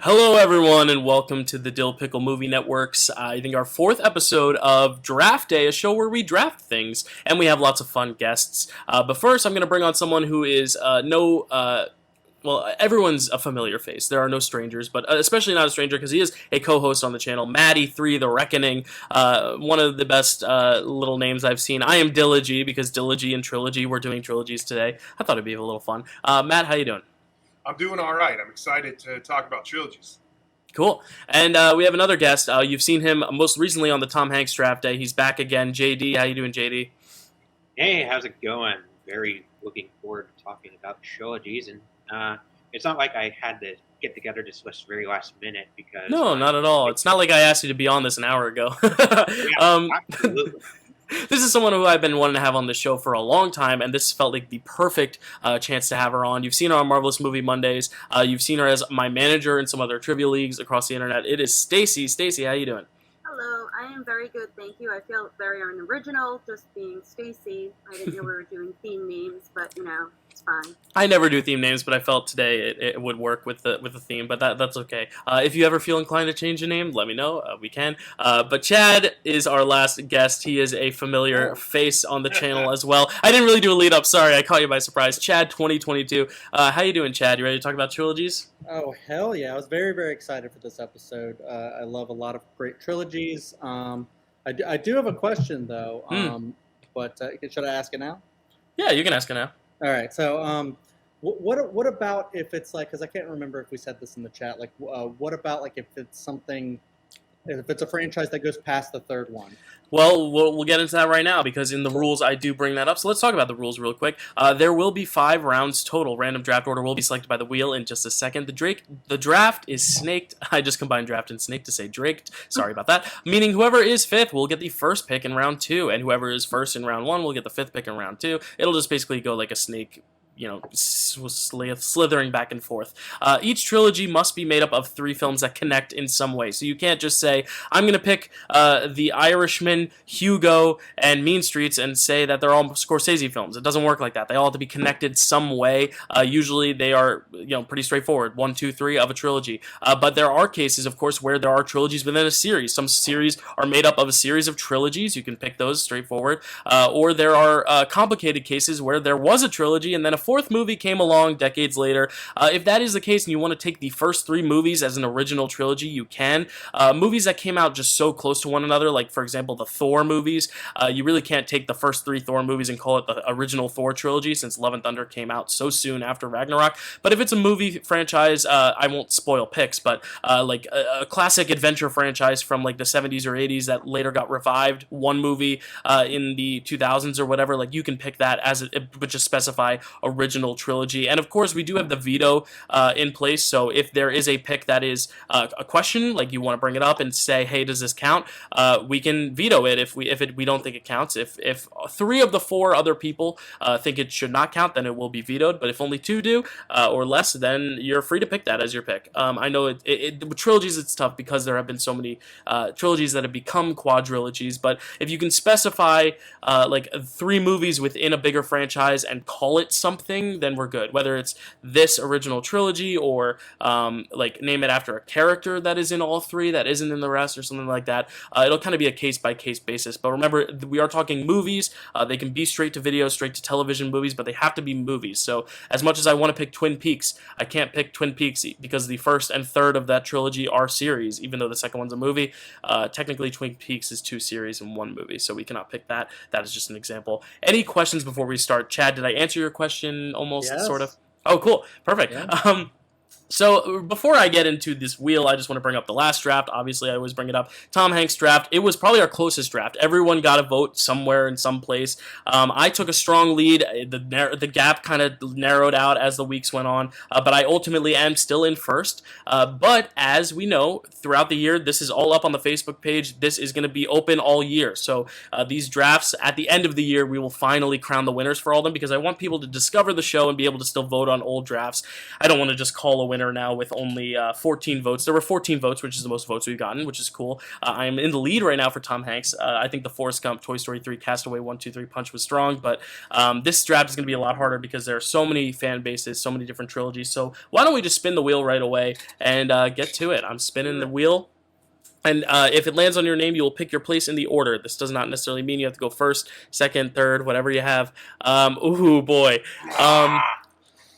Hello, everyone, and welcome to the Dyl Pickle Movie Network's, I think, our fourth episode of Draft Day, a show where we draft things, and we have lots of fun guests. But first, I'm going to bring on someone who is everyone's a familiar face. There are no strangers, but especially not a stranger because he is a co-host on the channel, Maddie 3, The Reckoning, one of the best little names I've seen. I am Dylogy because Dylogy and Trilogy, we're doing trilogies today. I thought it'd be a little fun. Matt, how you doing? I'm doing all right. I'm excited to talk about trilogies. Cool. And we have another guest. You've seen him most recently on the Tom Hanks Draft Day. He's back again. JD, how you doing, JD? Hey, how's it going? Very looking forward to talking about trilogies. And it's not like I had to get together this list very last minute because... No, not at all. It's not like I asked you to be on this an hour ago. Absolutely. This is someone who I've been wanting to have on the show for a long time, and this felt like the perfect chance to have her on. You've seen her on Marvelous Movie Mondays. You've seen her as my manager in some other trivia leagues across the internet. It is Stacy. Stacy, how you doing? Hello, I am very good, thank you. I feel very unoriginal just being Stacy. I didn't know we were doing theme names, but it's fine. I never do theme names, but I felt today it would work with the theme, but that's okay. If you ever feel inclined to change a name, let me know. We can. But Chad is our last guest. He is a familiar face on the channel as well. I didn't really do a lead up. Sorry, I caught you by surprise. Chad 2022. How you doing, Chad? You ready to talk about trilogies? Oh, hell yeah. I was very, very excited for this episode. I love a lot of great trilogies. I do have a question, though. But should I ask it now? Yeah, you can ask it now. All right. So what about if it's like, because I can't remember if we said this in the chat, like what about like if it's a franchise that goes past the third one? Well, we'll get into that right now because in the rules I do bring that up. So let's talk about the rules real quick. There will be 5 rounds total. Random draft order will be selected by the wheel in just a second. The draft is snaked. I just combined draft and snake to say draked. Sorry about that. Meaning whoever is 5th will get the first pick in round 2, and whoever is first in round 1 will get the 5th pick in round 2. It'll just basically go like a snake, slithering back and forth. Each trilogy must be made up of 3 films that connect in some way. So you can't just say, I'm going to pick The Irishman, Hugo, and Mean Streets and say that they're all Scorsese films. It doesn't work like that. They all have to be connected some way. Usually they are pretty straightforward, 1, 2, 3 of a trilogy. But there are cases, of course, where there are trilogies within a series. Some series are made up of a series of trilogies. You can pick those straightforward. Or there are complicated cases where there was a trilogy and then a 4th movie came along decades later. If that is the case and you want to take the first 3 movies as an original trilogy, you can. Movies that came out just so close to one another, like for example the Thor movies, you really can't take the first 3 Thor movies and call it the original Thor trilogy since Love and Thunder came out so soon after Ragnarok. But if it's a movie franchise, I won't spoil picks, but like a classic adventure franchise from like the 70s or 80s that later got revived, one movie in the 2000s or whatever, like you can pick that as it would just specify original trilogy. And of course we do have the veto in place, so if there is a pick that is a question, like you want to bring it up and say, hey, does this count, we can veto it if we don't think it counts. If 3 of the 4 other people think it should not count, then it will be vetoed. But if only 2 do or less, then you're free to pick that as your pick. I know with trilogies it's tough because there have been so many trilogies that have become quadrilogies, but if you can specify like 3 movies within a bigger franchise and call it something, then we're good. Whether it's this original trilogy or like name it after a character that is in all 3 that isn't in the rest or something like that, it'll kind of be a case-by-case basis. But remember, we are talking movies. They can be straight to video, straight to television movies, but they have to be movies. So as much as I want to pick Twin Peaks, I can't pick Twin Peaks because the first and third of that trilogy are series, even though the second one's a movie. Technically, Twin Peaks is 2 series and 1 movie, so we cannot pick that. That is just an example. Any questions before we start? Chad, did I answer your question almost, Yes. sort of? Oh, cool. Perfect. Yeah. So before I get into this wheel, I just want to bring up the last draft. Obviously, I always bring it up. Tom Hanks draft. It was probably our closest draft. Everyone got a vote somewhere in some place. I took a strong lead. The gap kind of narrowed out as the weeks went on, but I ultimately am still in first. But as we know, throughout the year, this is all up on the Facebook page. This is going to be open all year. So these drafts, at the end of the year, we will finally crown the winners for all of them because I want people to discover the show and be able to still vote on old drafts. I don't want to just call a winner winner now with only 14 votes. There were 14 votes, which is the most votes we've gotten, which is cool. I am in the lead right now for Tom Hanks. I think the Forrest Gump, Toy Story 3, Castaway 1, 2, 3 Punch was strong, but this draft is going to be a lot harder because there are so many fan bases, so many different trilogies. So why don't we just spin the wheel right away and get to it? I'm spinning the wheel. And if it lands on your name, you will pick your place in the order. This does not necessarily mean you have to go first, second, third, whatever you have. Ooh, boy.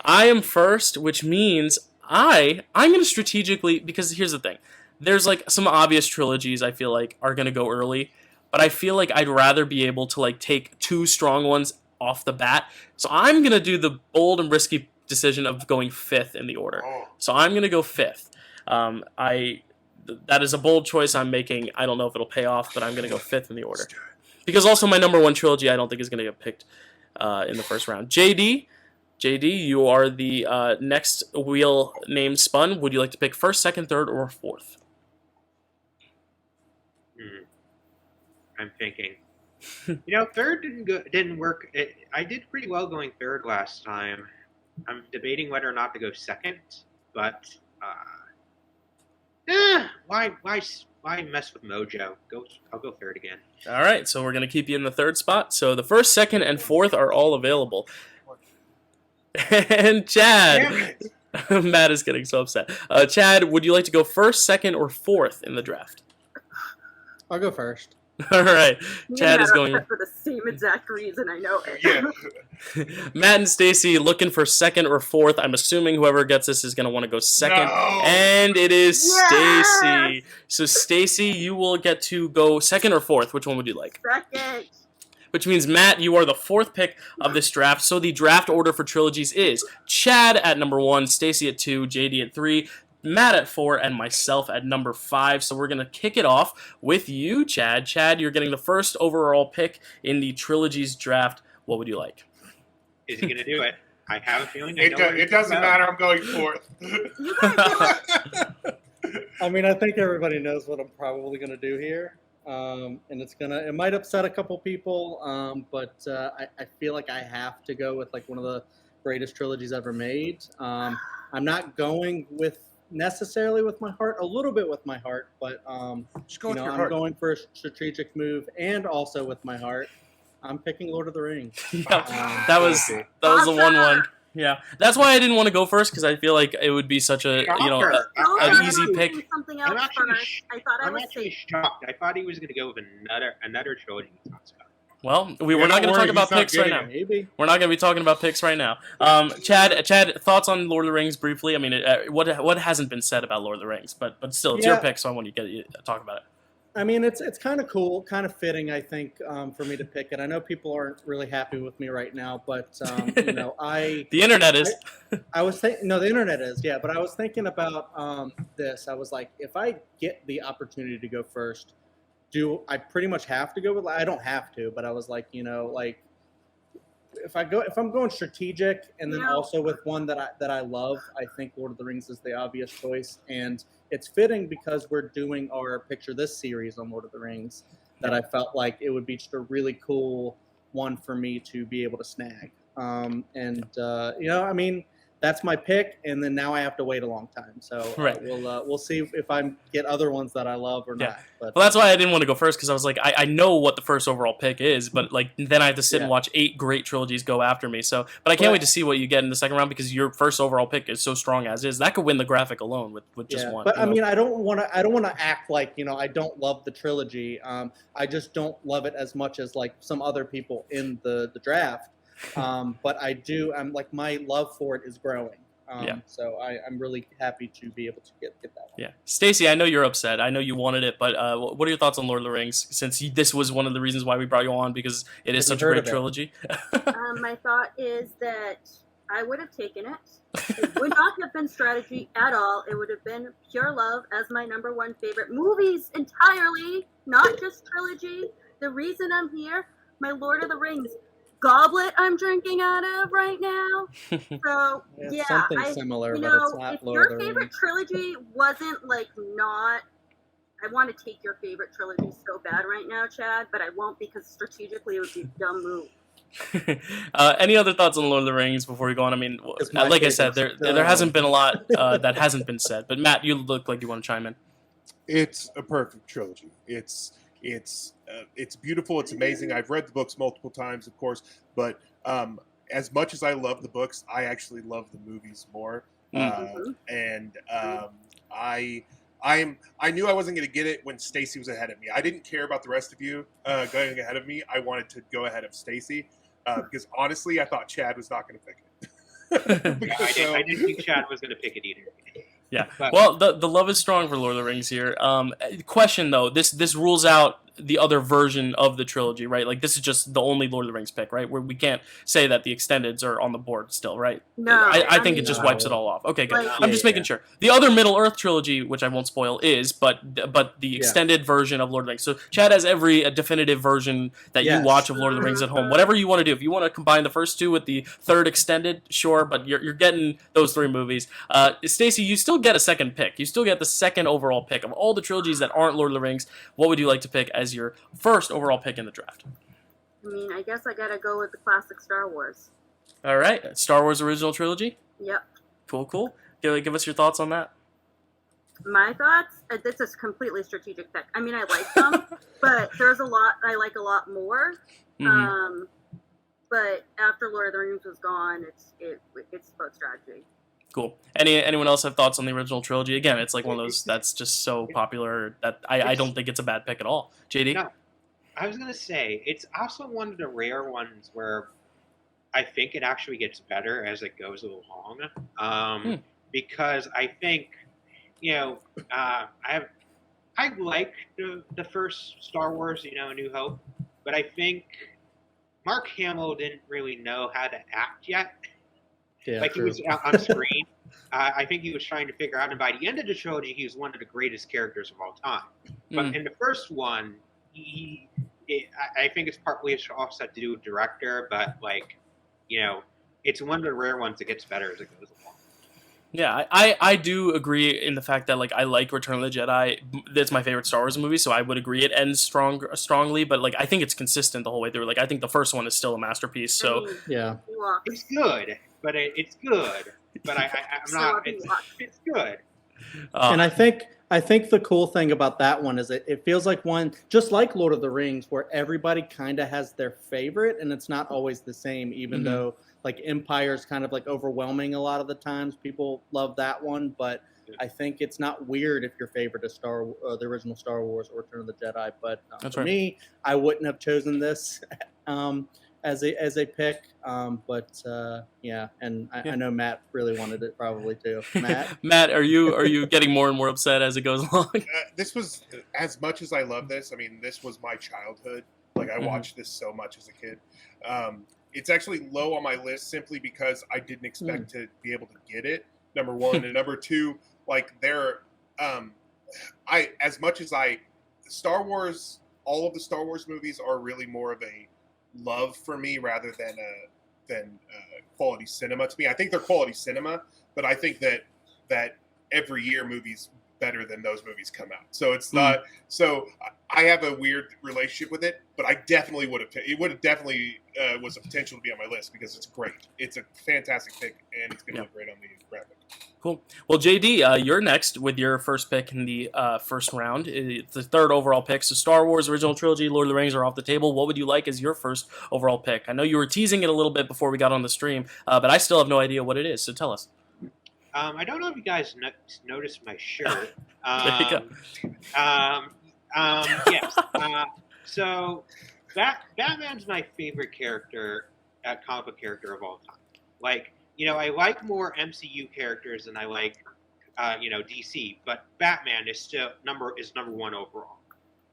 I am first, which means I'm going to strategically, because here's the thing. There's like some obvious trilogies I feel like are going to go early, but I feel like I'd rather be able to like take two strong ones off the bat. So I'm going to do the bold and risky decision of going fifth in the order. So I'm going to go fifth. That is a bold choice I'm making. I don't know if it'll pay off, but I'm going to go fifth in the order. Because also my number one trilogy I don't think is going to get picked in the first round. JD, you are the next wheel name spun. Would you like to pick first, second, third, or fourth? I'm thinking. Third didn't work. I did pretty well going third last time. I'm debating whether or not to go second, but why mess with mojo? I'll go third again. All right, so we're going to keep you in the third spot. So the first, second, and fourth are all available. And Chad, Matt is getting so upset. Chad, would you like to go first, second, or fourth in the draft? I'll go first. All right, Chad is going for the same exact reason. I know it. Yeah. Matt and Stacy looking for second or fourth. I'm assuming whoever gets this is going to want to go second, and it is Yes! Stacy. So Stacy, you will get to go second or fourth. Which one would you like? Second. Which means, Matt, you are the fourth pick of this draft. So the draft order for trilogies is Chad at number 1, Stacy at 2, JD at 3, Matt at 4, and myself at number 5. So we're going to kick it off with you, Chad. Chad, you're getting the first overall pick in the Trilogies Draft. What would you like? Is he going to do it? I have a feeling. It doesn't matter. I'm going fourth. You guys do it. I mean, I think everybody knows what I'm probably going to do here. And it might upset a couple people, but I feel like I have to go with like one of the greatest trilogies ever made. I'm not going necessarily with my heart, a little bit with my heart, but Just go with your I'm heart. going for a strategic move and also with my heart. I'm picking Lord of the Rings. Yeah, that was the 1-1. Yeah, that's why I didn't want to go first, because I feel like it would be such an easy pick. Something else first. I thought I I'm was actually safe. shocked. I thought he was going to go with another trilogy he talks about. Well, we're not going to talk about picks right now. Maybe. We're not going to be talking about picks right now. Chad, thoughts on Lord of the Rings briefly? I mean, what hasn't been said about Lord of the Rings, but still, it's your pick, so I want you to talk about it. I mean, it's kind of cool, kind of fitting, I think, for me to pick it. I know people aren't really happy with me right now, but the internet is. I was thinking, no, the internet is, yeah. But I was thinking about this. I was like, if I get the opportunity to go first, do I pretty much have to go with? I don't have to, but I was like, if I'm going strategic and then also with one that I love, I think Lord of the Rings is the obvious choice, and it's fitting because we're doing our Picture This series on Lord of the Rings. That I felt like it would be just a really cool one for me to be able to snag. I mean, that's my pick, and then now I have to wait a long time. So we'll see if I get other ones that I love or not. But, well, that's why I didn't want to go first, because I was like, I know what the first overall pick is, but like then I have to sit and watch 8 great trilogies go after me. So, but I can't wait to see what you get in the second round, because your first overall pick is so strong as is. That could win the graphic alone with just one. But I mean, I don't want to act like I don't love the trilogy. I just don't love it as much as like some other people in the draft. But I do. I'm like, my love for it is growing. So I'm really happy to be able to get that one. Yeah, Stacy, I know you're upset. I know you wanted it, but what are your thoughts on Lord of the Rings? Since this was one of the reasons why we brought you on, because it is such a great trilogy. My thought is that I would have taken it. It would not have been strategy at all. It would have been pure love as my number 1 favorite movies entirely, not just trilogy. The reason I'm here, my Lord of the Rings goblet I'm drinking out of right now. So something similar, but it's not if Lord of your the favorite Rings. trilogy wasn't like not, I want to take your favorite trilogy so bad right now, Chad, but I won't, because strategically it would be a dumb move. Any other thoughts on Lord of the Rings before we go on? I mean, It's my like I said, favorite. there hasn't been a lot that hasn't been said. But Matt, you look like you want to chime in. It's a perfect trilogy. It's beautiful. It's amazing. I've read the books multiple times, of course, but as much as I love the books, I actually love the movies more. And I knew I wasn't going to get it when Stacy was ahead of me. I didn't care about the rest of you going ahead of me. I wanted to go ahead of Stacy because honestly, I thought Chad was not going to pick it. I didn't think Chad was going to pick it either. Yeah. But- Well, the love is strong for Lord of the Rings here. Question though, this rules out the other version of the trilogy, right? Like this is just the only Lord of the Rings pick, right? Where we can't say that the extendeds are on the board still, right? No, I think it mean, just No. wipes it all off. Okay, good. Like- I'm just making sure. The other Middle Earth trilogy, which I won't spoil, is but the extended version of Lord of the Rings. So Chad has every definitive version that you Yes. watch of Lord of the Rings at home. Whatever you want to do. If you want to combine the first two with the third extended, sure. But you're getting those three movies. Stacy, you still get a second pick. You still get the second overall pick of all the trilogies that aren't Lord of the Rings. What would you like to pick as your first overall pick in the draft? I mean, I guess I gotta go with the classic Star Wars. All right, Star Wars original trilogy. Yep. Cool. Give us your thoughts on that. My thoughts? This is completely strategic pick. I mean, I like them, but there's a lot I like a lot more. Mhm. But after Lord of the Rings was gone, it's about strategy. Cool. Anyone else have thoughts on the original trilogy? Again, it's like one of those that's just so popular that I don't think it's a bad pick at all. JD? No, I was gonna say it's also one of the rare ones where I think it actually gets better as it goes along. Because I think I like the first Star Wars, A New Hope, but I think Mark Hamill didn't really know how to act yet. Yeah, Like true. he was on screen. I think he was trying to figure out, and by the end of the trilogy, he was one of the greatest characters of all time. But in the first one, I think it's partly offset to do with director, but it's one of the rare ones that gets better as it goes along. Yeah, I do agree in the fact that I like Return of the Jedi. That's my favorite Star Wars movie, so I would agree it ends strongly. But I think it's consistent the whole way through. I think the first one is still a masterpiece. I So mean, Yeah. Ewoks. It's good, but it's good. But I'm So not. Ewoks. It's good. And I think the cool thing about that one is it feels like one just like Lord of the Rings, where everybody kind of has their favorite, and it's not always the same. Even Mhm. though Empire's kind of overwhelming a lot of the times, people love that one. But I think it's not weird if your favorite is the original Star Wars or Return of the Jedi. But That's for right. me, I wouldn't have chosen this as a pick. Yeah, and I know Matt really wanted it probably too. Matt. Matt, are you getting more and more upset as it goes along? This was, as much as I love this, I mean, this was my childhood. I watched this so much as a kid. It's actually low on my list simply because I didn't expect to be able to get it, number one. And number two, as much as Star Wars, all of the Star Wars movies are really more of a love for me rather than quality cinema to me. I think they're quality cinema, but I think that every year movies better than those movies come out. So it's not. So I have a weird relationship with it, but I definitely would have. It would have definitely was a potential to be on my list because it's great. It's a fantastic pick, and it's going to look great on the graphic. Cool. Well, JD, you're next with your first pick in the first round. It's the third overall pick. So Star Wars original trilogy, Lord of the Rings are off the table. What would you like as your first overall pick? I know you were teasing it a little bit before we got on the stream, but I still have no idea what it is. So tell us. I don't know if you guys noticed my shirt. There you go. Yes. So Batman's my favorite character, comic book character of all time. I like more MCU characters than I like, DC. But Batman is still number one overall.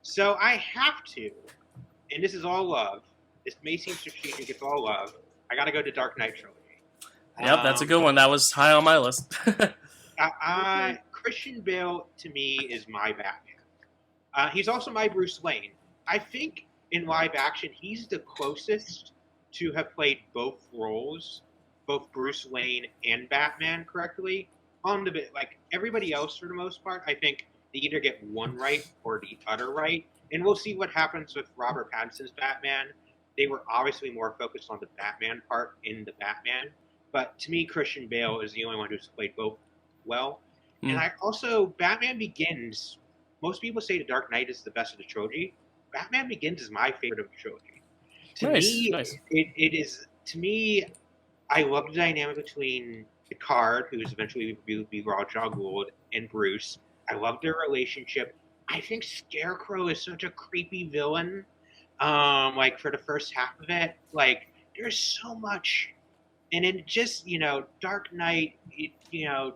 So I have to, and this is all love. This may seem strategic. It's all love. I got to go to Dark Knight trilogy. Yep, that's a good one. That was high on my list. Christian Bale, to me, is my Batman. He's also my Bruce Wayne. I think in live action, he's the closest to have played both roles, both Bruce Wayne and Batman, correctly. Everybody else, for the most part, I think they either get one right or the other right. And we'll see what happens with Robert Pattinson's Batman. they were obviously more focused on the Batman part in the Batman. But to me, Christian Bale is the only one who's played both well. And I also, Batman Begins, most people say The Dark Knight is the best of the trilogy. Batman Begins is my favorite of the trilogy. To me, it is, to me, I love the dynamic between Picard, who's eventually will be Ra's al Ghul, and Bruce. I love their relationship. I think Scarecrow is such a creepy villain. Like for the first half of it, like there's so much, and it just Dark Knight,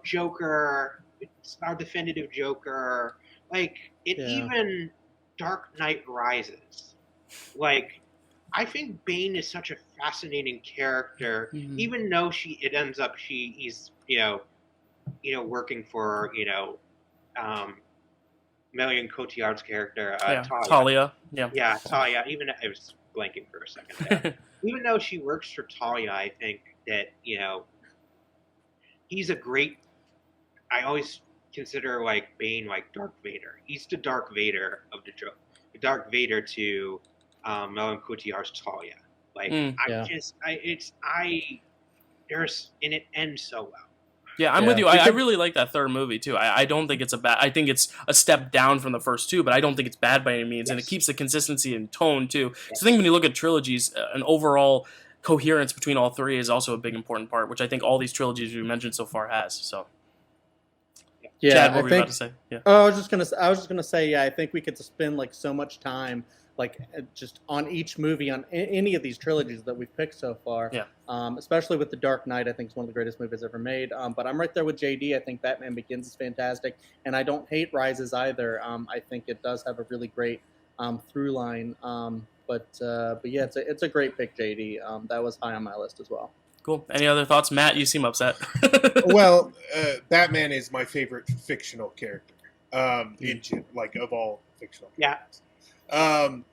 Joker, it's our definitive Joker, like it even Dark Knight Rises, like I think Bane is such a fascinating character, even though he's working for Marion Cotillard's character, Talia. Yeah, Talia. Even I was blanking for a second there. Even though she works for Talia, I think that he's a great. I always consider like Bane like Darth Vader. He's the Darth Vader of the joke. The Darth Vader to Marion Cotillard's Talia. Like and it ends so well. Yeah, I'm with you. I really like that third movie too. I don't think it's a bad. I think it's a step down from the first two, but I don't think it's bad by any means, and it keeps the consistency and tone too. So I think when you look at trilogies, an overall coherence between all three is also a big important part, which I think all these trilogies we mentioned so far has. So, Chad, what were you about to say? Yeah. Oh, I was just gonna say, yeah, I think we could spend like so much time like just on each movie on any of these trilogies that we've picked so far. Yeah. Especially with The Dark Knight, I think it's one of the greatest movies ever made. But I'm right there with JD. I think Batman Begins is fantastic, and I don't hate Rises either. I think it does have a really great through line. But yeah, it's a great pick, JD. That was high on my list as well. Cool. Any other thoughts, Matt? You seem upset. Well, Batman is my favorite fictional character. Like of all fictional characters. And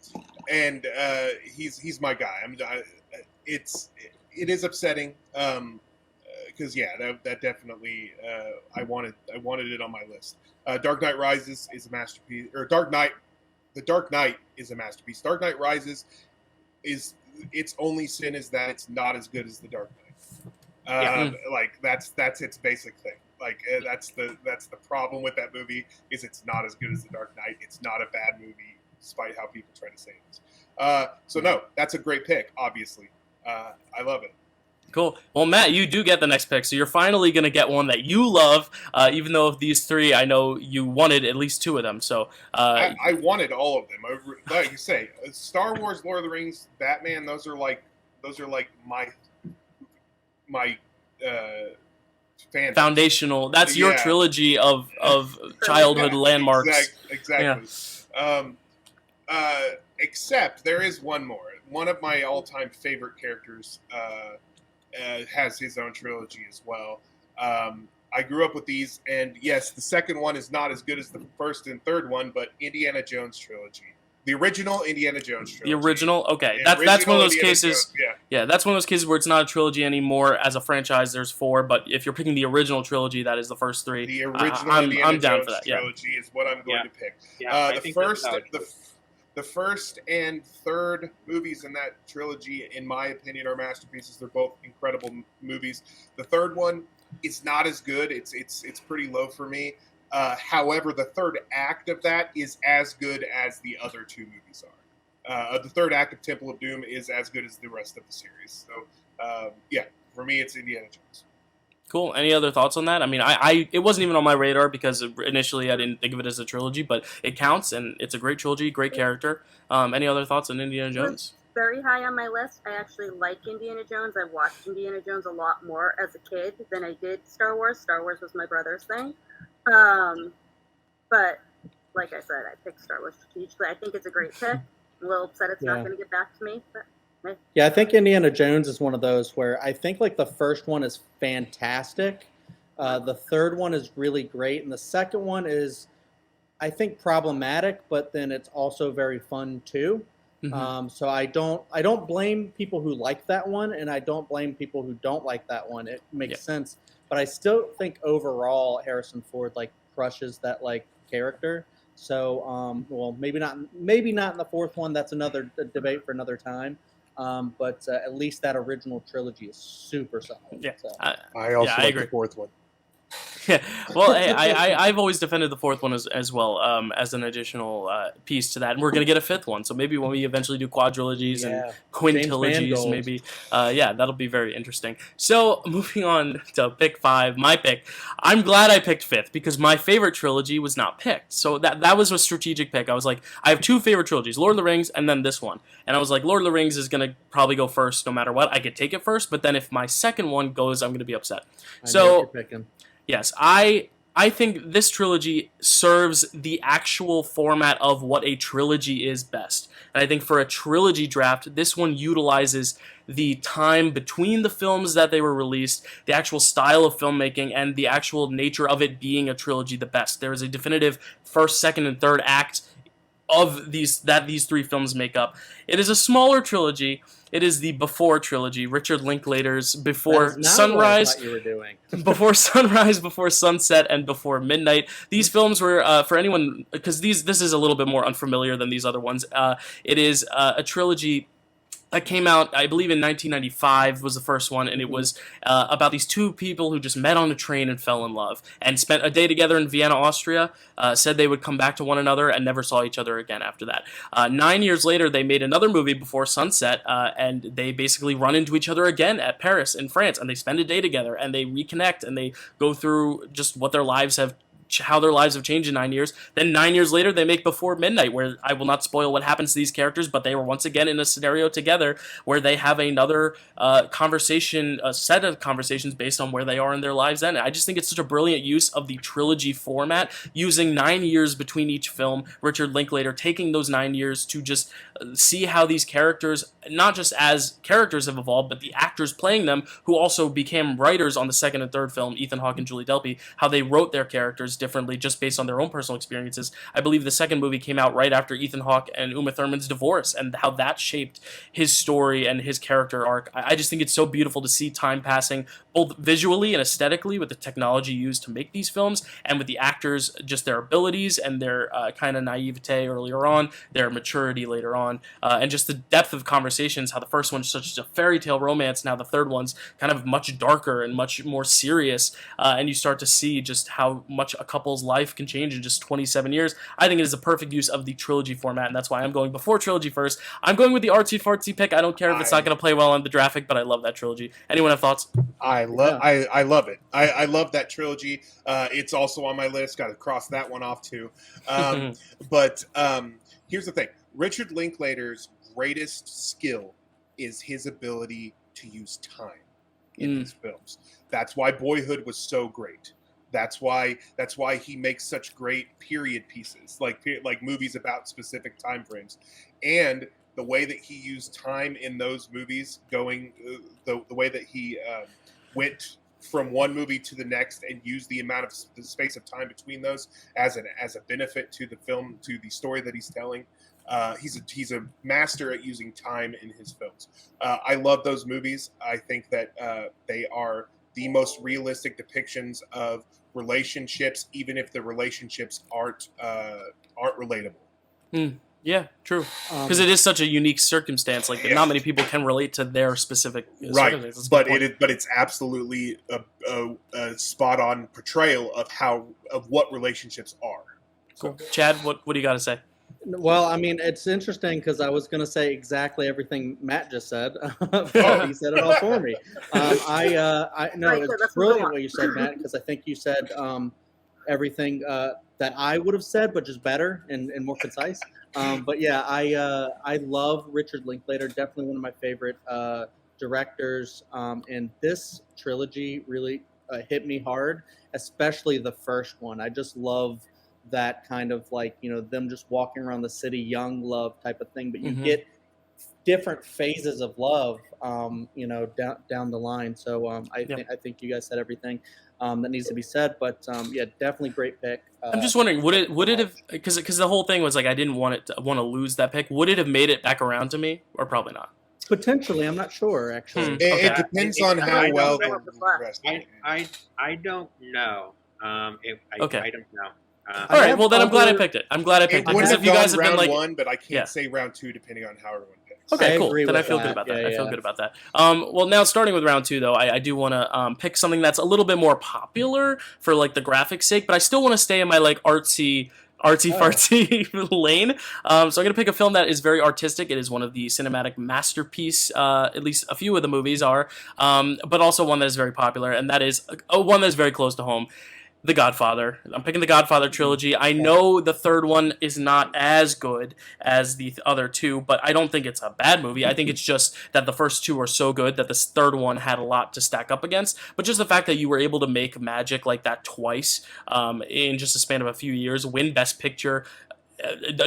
he's my guy. It is upsetting because that definitely I wanted it on my list. Dark Knight Rises is a masterpiece, or The Dark Knight is a masterpiece. Dark Knight Rises is its only sin is that it's not as good as The Dark Knight. Like that's its basic thing. Like that's the problem with that movie is it's not as good as The Dark Knight. It's not a bad movie, despite how people try to say it is. So no, that's a great pick, obviously. I love it. Cool. Well, Matt, you do get the next pick, so you're finally going to get one that you love, even though of these three, I know you wanted at least two of them. So I wanted all of them. Like you say, Star Wars, Lord of the Rings, Batman, those are like my fandom. Foundational. That's your trilogy of childhood landmarks. Exactly. Yeah. Except there is one more. One of my all-time favorite characters has his own trilogy as well. I grew up with these, and yes, the second one is not as good as the first and third one, but Indiana Jones trilogy. The original Indiana Jones trilogy. The original? Okay. That's one of those cases. Yeah, that's one of those cases where it's not a trilogy anymore. As a franchise, there's four, but if you're picking the original trilogy, that is the first three. The original Indiana I'm down Jones for that. trilogy is what I'm going to pick. Yeah, the first and third movies in that trilogy, in my opinion, are masterpieces. They're both incredible movies. The third one is not as good. It's pretty low for me. However, the third act of that is as good as the other two movies are. The third act of Temple of Doom is as good as the rest of the series. So, for me, it's Indiana Jones. Cool. Any other thoughts on that? I mean, it wasn't even on my radar because initially I didn't think of it as a trilogy, but it counts, and it's a great trilogy, great character. Any other thoughts on Indiana Jones? Very high on my list. I actually like Indiana Jones. I watched Indiana Jones a lot more as a kid than I did Star Wars. Star Wars was my brother's thing. But like I said, I picked Star Wars strategically. I think it's a great pick. I'm a little upset it's not going to get back to me, but yeah, I think Indiana Jones is one of those where I think like the first one is fantastic. The third one is really great. And the second one is, I think, problematic, but then it's also very fun too. Mm-hmm. So I don't blame people who like that one, and I don't blame people who don't like that one. It makes sense. But I still think overall Harrison Ford like crushes that like character. So well, maybe not in the fourth one. That's another debate for another time. but at least that original trilogy is super solid. Yeah. So. I also I like agree. the fourth one. Yeah, well, I've always defended the fourth one as well, as an additional piece to that, and we're gonna get a fifth one. So maybe when we eventually do quadrilogies and quintilogies, James maybe, yeah, that'll be very interesting. So moving on to pick 5, my pick. I'm glad I picked fifth because my favorite trilogy was not picked. So that was a strategic pick. I was like, I have 2 favorite trilogies, Lord of the Rings and then this one, and I was like, Lord of the Rings is gonna probably go first no matter what. I could take it first, but then if my second one goes, I'm gonna be upset. I know what you're picking. Yes, I think this trilogy serves the actual format of what a trilogy is best. And I think for a trilogy draft, this one utilizes the time between the films that they were released, the actual style of filmmaking, and the actual nature of it being a trilogy the best. There is a definitive first, second, and third act of these 3 films make up. It is a smaller trilogy. It is the Before trilogy, Richard Linklater's Before Sunrise, Before Sunrise, Before Sunset, and Before Midnight. These films were, for anyone, because this is a little bit more unfamiliar than these other ones, it is a trilogy that came out, I believe, in 1995 was the first one, and it was about these 2 people who just met on a train and fell in love, and spent a day together in Vienna, Austria, said they would come back to one another, and never saw each other again after that. 9 years later, they made another movie, Before Sunset, and they basically run into each other again at Paris in France, and they spend a day together, and they reconnect, and they go through just what their lives have how their lives have changed in 9 years. Then 9 years later, they make Before Midnight, where I will not spoil what happens to these characters, but they were once again in a scenario together where they have another conversation, a set of conversations based on where they are in their lives then. I just think it's such a brilliant use of the trilogy format, using 9 years between each film, Richard Linklater taking those 9 years to just see how these characters, not just as characters have evolved, but the actors playing them, who also became writers on the second and third film, Ethan Hawke and Julie Delpy, how they wrote their characters differently just based on their own personal experiences. I believe the second movie came out right after Ethan Hawke and Uma Thurman's divorce, and how that shaped his story and his character arc. I just think it's so beautiful to see time passing, both visually and aesthetically, with the technology used to make these films, and with the actors, just their abilities and their kind of naivete earlier on, their maturity later on, and just the depth of conversations, how the first one's such a fairy tale romance, now the third one's kind of much darker and much more serious, and you start to see just how much a couple's life can change in just 27 years. I think it is a perfect use of the trilogy format, and that's why I'm going Before trilogy first. I'm going with the artsy fartsy pick. I don't care if it's not going to play well on the graphic, but I love that trilogy. Anyone have thoughts? I love it. I love that trilogy. It's also on my list. Got to cross that one off too. But here's the thing: Richard Linklater's greatest skill is his ability to use time in his films. That's why Boyhood was so great. That's why he makes such great period pieces, like movies about specific time frames, and the way that he used time in those movies, going the way that he went from one movie to the next and used the amount of the space of time between those as a benefit to the film, to the story that he's telling. He's a master at using time in his films. I love those movies. I think that they are the most realistic depictions of relationships, even if the relationships aren't relatable. Yeah, true. Because it is such a unique circumstance. Like not many people can relate to their specific circumstances. But it's absolutely a spot on portrayal of what relationships are. Cool. Chad, what do you got to say? Well, I mean, it's interesting because I was going to say exactly everything Matt just said. But he said it all for me. It's brilliant what you said, Matt, because I think you said everything that I would have said, but just better and more concise. But yeah, I love Richard Linklater. Definitely one of my favorite directors. And this trilogy really hit me hard, especially the first one. I just love that kind of them just walking around the city, young love type of thing. But you get different phases of love, down the line. So I think you guys said everything that needs to be said. But definitely great pick. I'm just wondering, would it have, because the whole thing was like I didn't want to lose that pick. Would it have made it back around to me, or probably not? Potentially, I'm not sure. Actually, it depends on how well the rest. I don't know. I don't know. All right, well then I'm glad I picked it. I'm glad I picked it. It would Because have if you guys have round been like one, but I can't say round two depending on how everyone picks. Okay, I cool. agree Then with I feel that. good about that. Yeah, I feel yeah. good about that. Well, now starting with round 2, though, I do want to pick something that's a little bit more popular for like the graphics sake, but I still want to stay in my like artsy fartsy lane. So I'm gonna pick a film that is very artistic. It is one of the cinematic masterpiece. At least a few of the movies are, but also one that is very popular, and that is one that is very close to home. The Godfather. I'm picking the Godfather trilogy. I know the third one is not as good as the other two, but I don't think it's a bad movie. I think it's just that the first two are so good that this third one had a lot to stack up against. But just the fact that you were able to make magic like that twice in just a span of a few years, win Best Picture.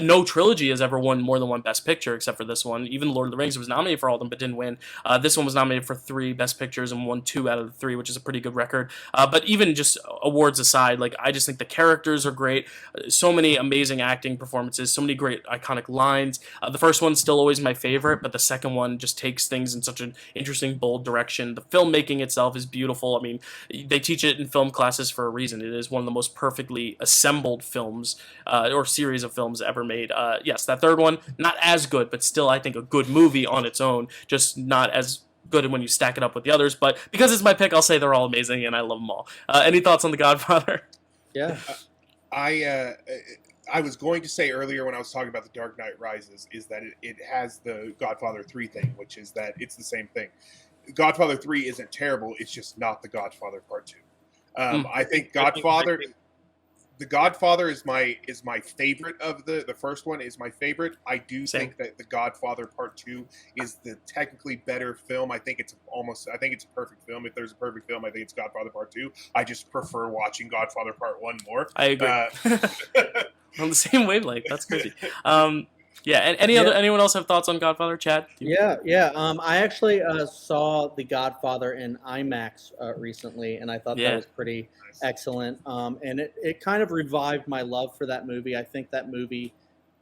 No trilogy has ever won more than one Best Picture except for this one. Even Lord of the Rings was nominated for all of them but didn't win. This one was nominated for 3 Best Pictures and won 2 out of the 3, which is a pretty good record. But even just awards aside, like I just think the characters are great. So many amazing acting performances, so many great iconic lines. The first one's still always my favorite, but the second one just takes things in such an interesting, bold direction. The filmmaking itself is beautiful. I mean, they teach it in film classes for a reason. It is one of the most perfectly assembled films or series of films ever made. Yes, that third one, not as good, but still, I think, a good movie on its own, just not as good when you stack it up with the others. But because it's my pick, I'll say they're all amazing, and I love them all. Any thoughts on The Godfather? Yeah. I was going to say earlier when I was talking about The Dark Knight Rises is that it has the Godfather 3 thing, which is that it's the same thing. Godfather 3 isn't terrible, it's just not The Godfather Part 2. I think The Godfather is my favorite of the first one is my favorite. I do Same. think that The Godfather Part 2 is the technically better film. I think it's a perfect film. If there's a perfect film, I think it's Godfather Part 2. I just prefer watching Godfather Part 1 more. I agree. On the same wavelength. That's crazy. Yeah. And Yeah. anyone else have thoughts on Godfather? Chad? Yeah. I actually saw The Godfather in IMAX recently, and I thought Yeah. that was pretty excellent. And it kind of revived my love for that movie. I think that movie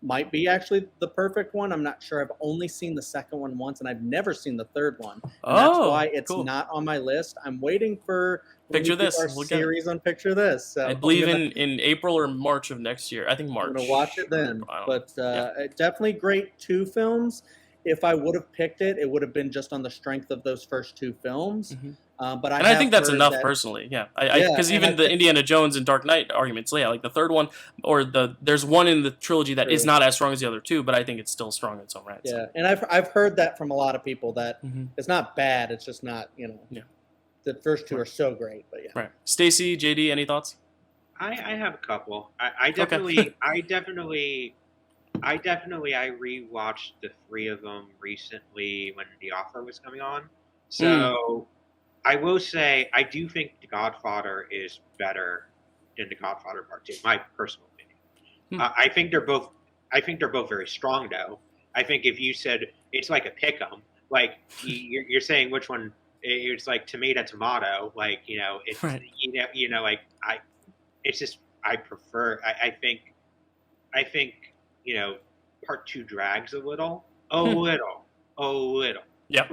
might be actually the perfect one. I'm not sure. I've only seen the second one once, and I've never seen the third one. And that's why it's cool. not on my list. I'm waiting for Picture when we do This. our We'll get it. series on Picture This. So I believe in April or March of next year. I think March. I'm gonna watch it then. I don't know. But definitely great 2 films. If I would have picked it, it would have been just on the strength of those first 2 films. Mhm. But I think that's enough that, personally. Yeah, Yeah, because and even I the Indiana Jones and Dark Knight arguments, yeah, like the third one or there's one in the trilogy that is True. not as strong as the other two, but I think it's still strong in its own right. Yeah, So. and I've heard that from a lot of people that Mhm. it's not bad. It's just not Yeah. The first 2 are so great, but yeah. Right. Stacy, JD, any thoughts? I have a couple. I definitely rewatched the 3 of them recently when The Offer was coming on. So I will say I do think The Godfather is better than The Godfather Part 2. My personal opinion. I think they're both very strong though. I think if you said it's like a pick 'em, like you're saying which one. It's like tomato, like it's Right. like it's just I prefer. I think part 2 drags a little. Yep.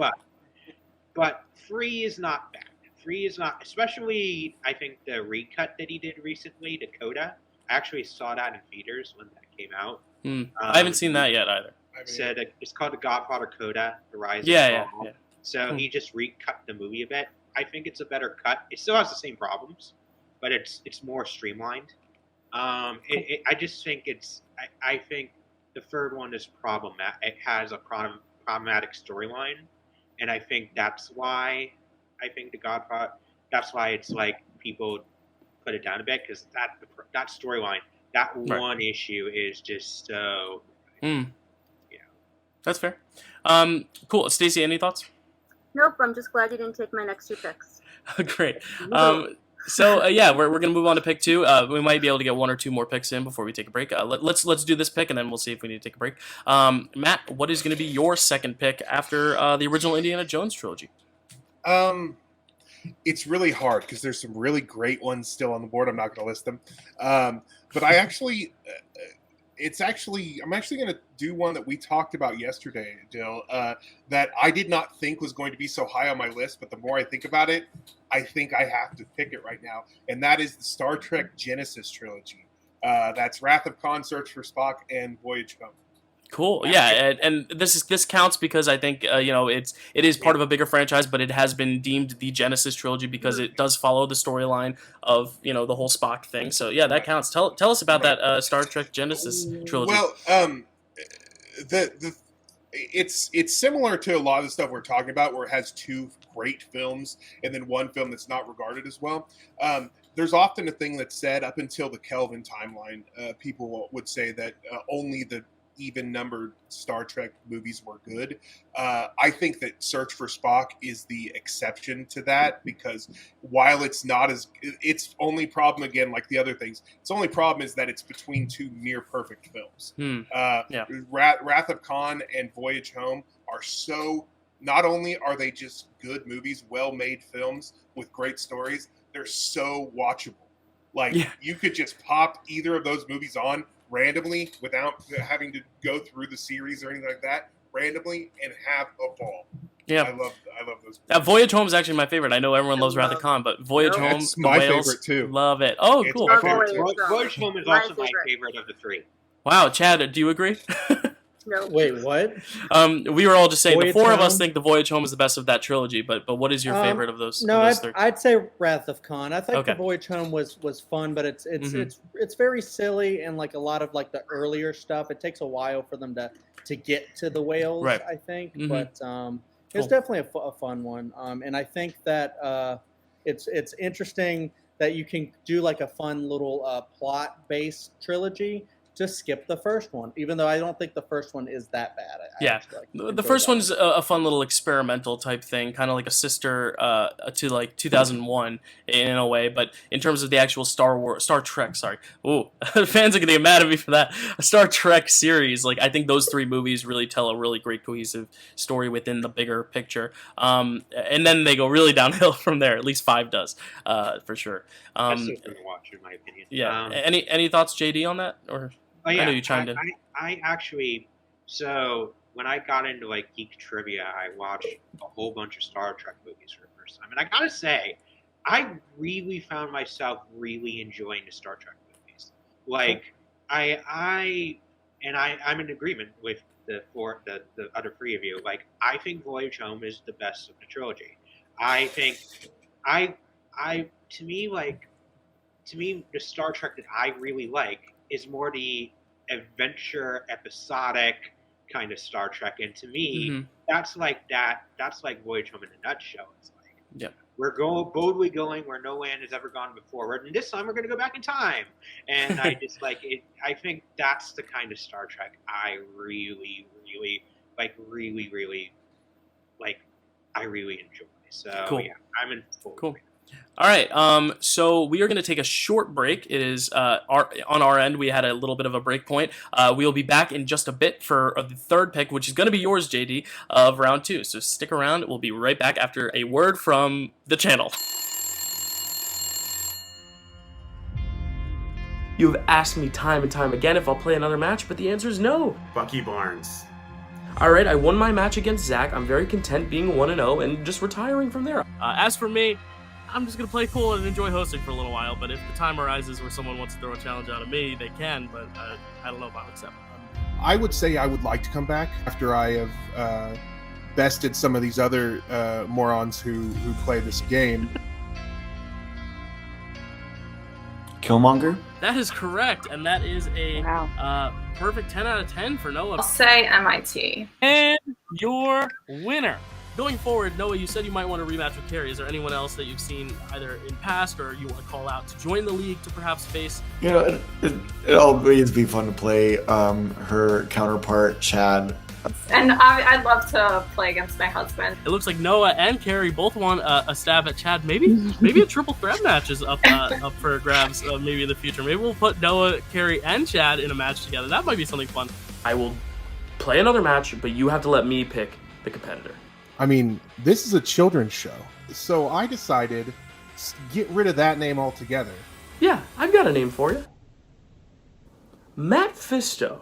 But 3 is not bad. 3 is not, especially I think the recut that he did recently, Dakota. I actually saw that in theaters when that came out. I haven't seen that yet either. Said it's called The Godfather Coda: The Rise of Yeah. So he just recut the movie a bit. I think it's a better cut. It still has the same problems, but it's more streamlined. I just think I think the third one is problematic. It has a problematic storyline, and I think that's why I think The Godfather. That's why it's like people put it down a bit because that storyline, that one issue is just so. That's fair. Cool. Stacy, any thoughts? Nope, I'm just glad you didn't take my next 2 picks. Great. So we're gonna move on to pick 2. We might be able to get 1 or 2 more picks in before we take a break. Let's do this pick and then we'll see if we need to take a break. Matt, what is gonna be your second pick after the original Indiana Jones trilogy? It's really hard because there's some really great ones still on the board. I'm not going to list them, but I'm actually going to do one that we talked about yesterday, Dyl, that I did not think was going to be so high on my list, but the more I think about it, I think I have to pick it right now, and that is the Star Trek Genesis trilogy. That's Wrath of Khan, Search for Spock, and Voyage Home. Cool. Yeah, and this counts because I think it is part of a bigger franchise, but it has been deemed the Genesis trilogy because it does follow the storyline of the whole Spock thing. So yeah, that counts. Tell us about that Star Trek Genesis trilogy. Well, it's similar to a lot of the stuff we're talking about, where it has two great films and then one film that's not regarded as well. There's often a thing that's said up until the Kelvin timeline. People would say that only the even-numbered Star Trek movies were good. I think that Search for Spock is the exception to that, because while it's not as... Its only problem, again, like the other things, its only problem is that it's between two near-perfect films. Wrath of Khan and Voyage Home are so... Not only are they just good movies, well-made films with great stories, they're so watchable. Like, you could just pop either of those movies on randomly without having to go through the series or anything like that, randomly, and have a ball. Yeah, I love those. Voyage Home is actually my favorite. I know everyone loves Wrath of Khan, but Voyage Home, it's my whales, favorite too. Love it. Oh, It's cool. my favorite too. Voyage Home is also my favorite of the three. Wow, Chad, do you agree? No. Wait, what? We were all just saying Voyage the four of us Home? think the Voyage Home is the best of that trilogy, but what is your favorite of those? No, of those three? I'd say Wrath of Khan. I think Okay. the Voyage Home was fun, but it's very silly, and like a lot of like the earlier stuff, it takes a while for them to get to the whales. Right. I think, Mhm. but it's definitely a fun one. And I think that it's interesting that you can do like a fun little plot-based trilogy. Just skip the first one, even though I don't think the first one is that bad. I actually, like, The first one's a fun little experimental type thing, kind of like a sister to like 2001 in a way. But in terms of the actual Star Trek, fans are gonna get mad at me for that. A Star Trek series, like I think those three movies really tell a really great cohesive story within the bigger picture. And then they go really downhill from there. At least 5 does, for sure. That's something to watch, in my opinion. Yeah. Any thoughts, JD, on that? Or Oh, yeah. I know you chimed in. I actually, so when I got into like geek trivia, I watched a whole bunch of Star Trek movies for the first time, and I gotta say, I really found myself really enjoying the Star Trek movies. Like, I'm in agreement with the other three of you. Like, I think Voyage Home is the best of the trilogy. I think, to me, the Star Trek that I really like is more the adventure, episodic kind of Star Trek, and to me, that's like Voyage Home in a nutshell. It's like, we're boldly going where no man has ever gone before, and this time we're going to go back in time. And I just like it. I think that's the kind of Star Trek I really, really like. I really enjoy. So Cool. yeah, I'm in full. Cool. All right, so we are going to take a short break. It is on our end. We had a little bit of a break point. We will be back in just a bit for the third pick, which is going to be yours, JD, of round 2. So stick around. We'll be right back after a word from the channel. You have asked me time and time again if I'll play another match, but the answer is no. Bucky Barnes. All right, I won my match against Zach. I'm very content being 1-0 and just retiring from there. As for me, I'm just going to play cool and enjoy hosting for a little while, but if the time arises where someone wants to throw a challenge out of me, they can, but I don't know if I'll accept it. I would say I would like to come back after I have bested some of these other morons who play this game. Killmonger? That is correct, and that is a perfect 10 out of 10 for Noah. I'll say MIT. And your winner. Going forward, Noah, you said you might want to rematch with Carrie. Is there anyone else that you've seen either in past or you want to call out to join the league to perhaps face? You know, it always be fun to play her counterpart, Chad. And I'd love to play against my husband. It looks like Noah and Carrie both want a stab at Chad. Maybe a triple threat match is up for grabs maybe in the future. Maybe we'll put Noah, Carrie, and Chad in a match together. That might be something fun. I will play another match, but you have to let me pick the competitor. I mean, this is a children's show, so I decided get rid of that name altogether. Yeah, I've got a name for you. Matt Fisto.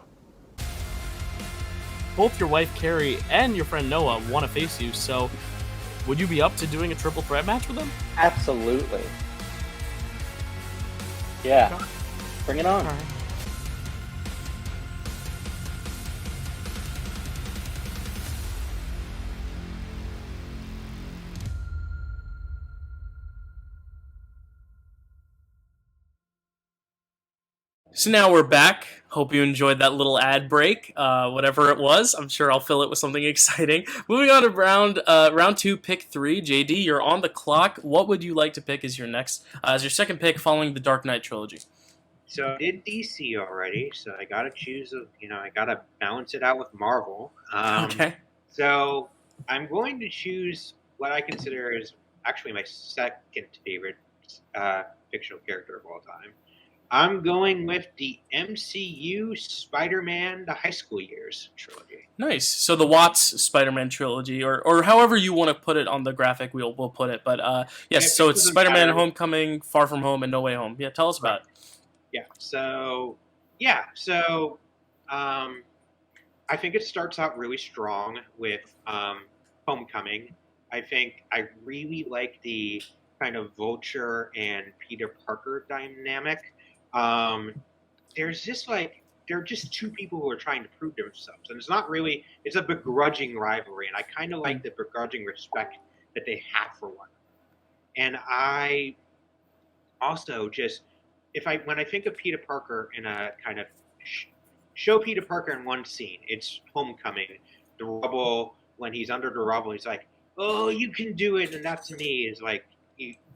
Both your wife Carrie and your friend Noah want to face you, so would you be up to doing a triple threat match with them? Absolutely. Yeah. Bring it on. So now we're back. Hope you enjoyed that little ad break, whatever it was. I'm sure I'll fill it with something exciting. Moving on to round two, pick three. JD, you're on the clock. What would you like to pick as your second pick following the Dark Knight trilogy? So I did DC already, so I got to choose. I got to balance it out with Marvel. Okay. So I'm going to choose what I consider is actually my second favorite fictional character of all time. I'm going with the MCU Spider-Man: The High School Years trilogy. Nice. So the Watts Spider-Man trilogy, or however you want to put it on the graphic, we'll put it. But yes, so it's Spider-Man: Homecoming, Far From Home, and No Way Home. Yeah, tell us about it. Yeah. So I think it starts out really strong with Homecoming. I think I really like the kind of Vulture and Peter Parker dynamic. There's just they're just two people who are trying to prove themselves, and it's a begrudging rivalry, and I kind of like the begrudging respect that they have for one another. And I also just when I think of Peter Parker in a kind of show Peter Parker in one scene, it's Homecoming, the rubble, when he's under the rubble, he's like, "Oh, you can do it," and that to me is like,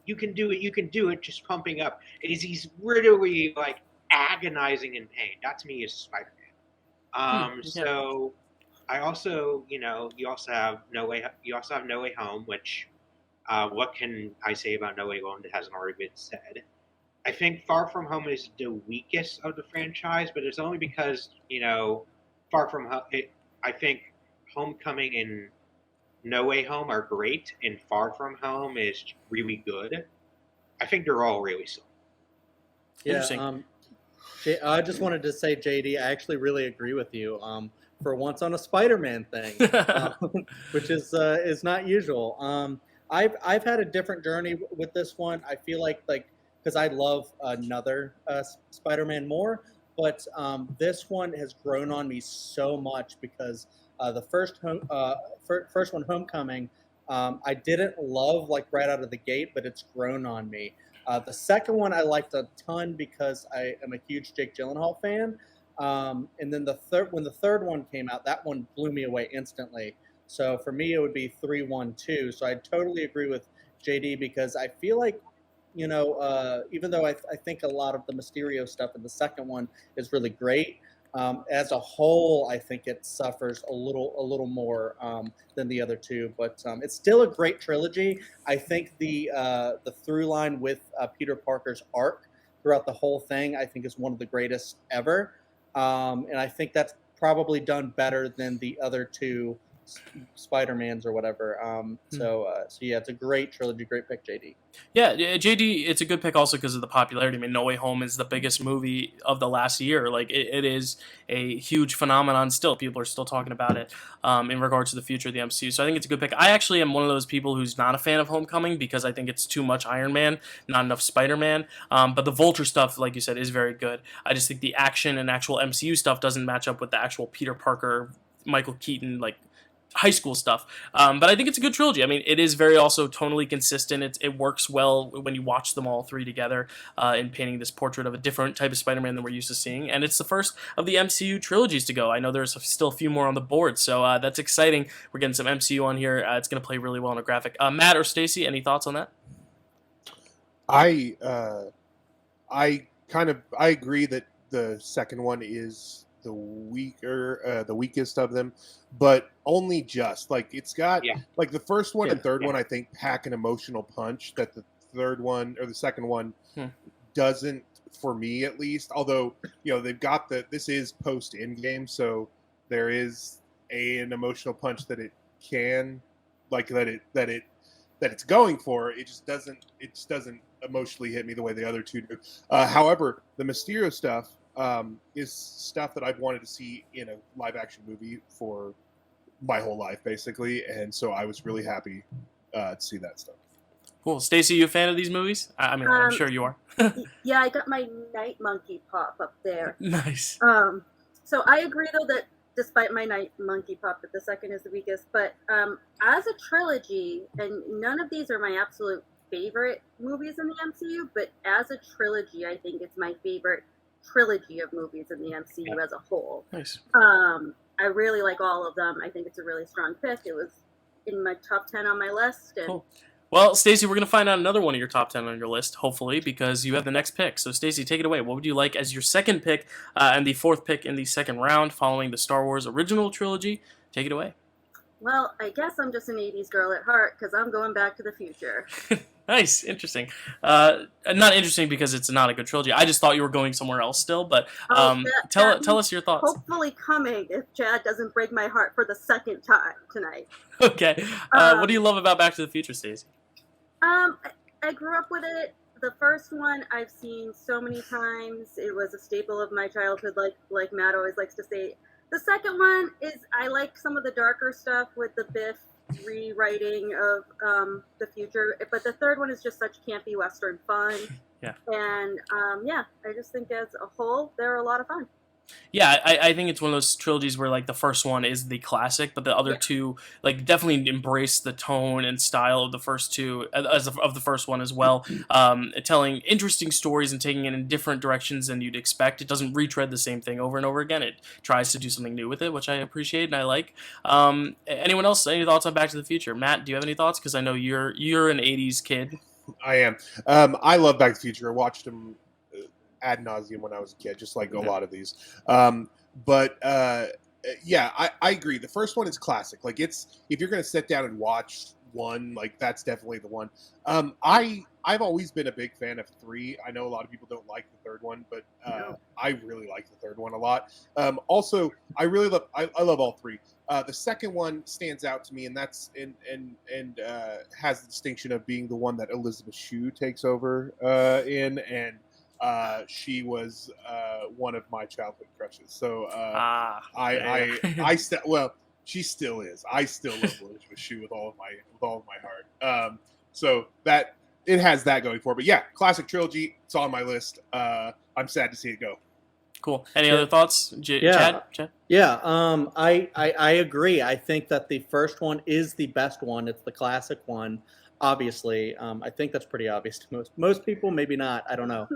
you can do it, just pumping up. He's literally like agonizing in pain. That to me is Spider-Man. So I also, you also have No Way Home, which what can I say about No Way Home that hasn't already been said? I think Far From Home is the weakest of the franchise, but it's only because, Far From Home, I think Homecoming and No Way Home are great, and Far From Home is really good. I think they're all really solid. Yeah, I just wanted to say, JD, I actually really agree with you. For once on a Spider-Man thing, which is not usual. I've had a different journey with this one. I feel like because I love another Spider-Man more, but this one has grown on me so much because the first one, Homecoming, I didn't love right out of the gate, but it's grown on me. The second one I liked a ton because I am a huge Jake Gyllenhaal fan. And then when the third one came out, that one blew me away instantly. So for me, it would be 3-1-2. So I totally agree with JD because I feel like, even though I think a lot of the Mysterio stuff in the second one is really great, as a whole, I think it suffers a little more than the other two. But it's still a great trilogy. I think the through line with Peter Parker's arc throughout the whole thing, I think, is one of the greatest ever. And I think that's probably done better than the other two Spider-Mans or whatever. So yeah, it's a great trilogy. Great pick, JD. Yeah, JD, it's a good pick also because of the popularity. I mean, No Way Home is the biggest movie of the last year. It is a huge phenomenon still. People are still talking about it in regards to the future of the MCU. So I think it's a good pick. I actually am one of those people who's not a fan of Homecoming because I think it's too much Iron Man, not enough Spider-Man. But the Vulture stuff, like you said, is very good. I just think the action and actual MCU stuff doesn't match up with the actual Peter Parker, Michael Keaton, high school stuff. But I think it's a good trilogy. I mean, it is very also tonally consistent. It works well when you watch them all three together in painting this portrait of a different type of Spider-Man than we're used to seeing. And it's the first of the MCU trilogies to go. I know there's still a few more on the board, so that's exciting. We're getting some MCU on here. It's going to play really well in a graphic. Matt or Stacy, any thoughts on that? I agree that the second one is the weakest of them, but only just it's got the first one and third one I think pack an emotional punch that the third one or the second one doesn't, for me at least. Although they've got this is post Endgame, so there is an emotional punch that it can that it's going for. It just doesn't emotionally hit me the way the other two do. However, the Mysterio stuff is stuff that I've wanted to see in a live action movie for my whole life, basically, and so I was really happy to see that stuff. Cool. Stacy, you a fan of these movies? I mean, I'm sure you are. Yeah, I got my Night Monkey pop up there. Nice. So I agree, though, that despite my Night Monkey pop, that the second is the weakest, but as a trilogy, and none of these are my absolute favorite movies in the MCU, but as a trilogy, I think it's my favorite trilogy of movies in the MCU as a whole. Nice. I really like all of them. I think it's a really strong pick. It was in my top 10 on my list. And Cool. Well, Stacy, we're going to find out another one of your top 10 on your list, hopefully, because you have the next pick. So, Stacy, take it away. What would you like as your second pick and the fourth pick in the second round following the Star Wars original trilogy? Take it away. Well, I guess I'm just an 80s girl at heart because I'm going back to the future. Nice. Interesting. Not interesting because it's not a good trilogy. I just thought you were going somewhere else still, but tell us your thoughts. Hopefully coming if Chad doesn't break my heart for the second time tonight. Okay. What do you love about Back to the Future, Stacey? I grew up with it. The first one I've seen so many times. It was a staple of my childhood, like Matt always likes to say. The second one is I like some of the darker stuff with the Biff rewriting of the future, but the third one is just such campy Western fun. Yeah. And I just think as a whole, they're a lot of fun. Yeah, I think it's one of those trilogies where like the first one is the classic, but the other two like definitely embrace the tone and style of the first two, of the first one as well. Telling interesting stories and taking it in different directions than you'd expect. It doesn't retread the same thing over and over again. It tries to do something new with it, which I appreciate and I like. Anyone else? Any thoughts on Back to the Future? Matt, do you have any thoughts? Because I know you're an '80s kid. I am. I love Back to the Future. I watched them ad nauseum when I was a kid, just like a lot of these. But I agree. The first one is classic. Like if you're going to sit down and watch one, like that's definitely the one. I've always been a big fan of 3. I know a lot of people don't like the third one, but I really like the third one a lot. Also, I love all 3. The second one stands out to me, and that's and has the distinction of being the one that Elizabeth Shue takes over in, and she was one of my childhood crushes. So she still is. I still love Elizabeth Shue with all of my heart. So that it has that going for it. But yeah, classic trilogy. It's on my list. I'm sad to see it go. Cool. Any other thoughts, Chad? Yeah. I agree. I think that the first one is the best one. It's the classic one. Obviously, I think that's pretty obvious to most people. Maybe not. I don't know.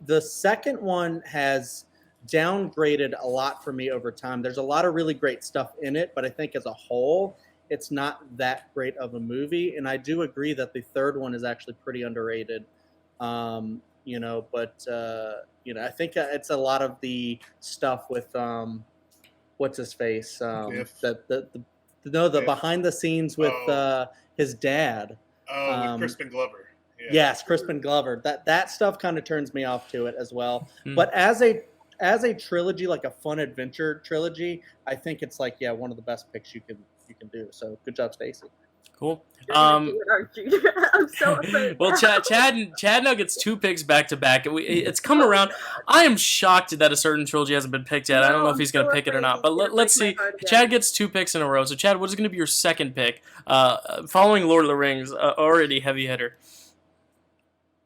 The second one has downgraded a lot for me over time. There's a lot of really great stuff in it, but I think as a whole, it's not that great of a movie. And I do agree that the third one is actually pretty underrated. I think it's a lot of the stuff with what's his face, the behind the scenes with his dad. With Crispin Glover. Yeah. Yes, Crispin Glover. That stuff kind of turns me off to it as well. But as a trilogy, like a fun adventure trilogy, I think it's like one of the best picks you can do. So good job, Stacy. Cool. I'm so afraid. Well, Chad now gets 2 picks back to back. It's come around. I am shocked that a certain trilogy hasn't been picked yet. I don't know if he's going to pick it or not. But let's see. Chad gets 2 picks in a row. So, Chad, what is going to be your second pick? Following Lord of the Rings, already heavy hitter.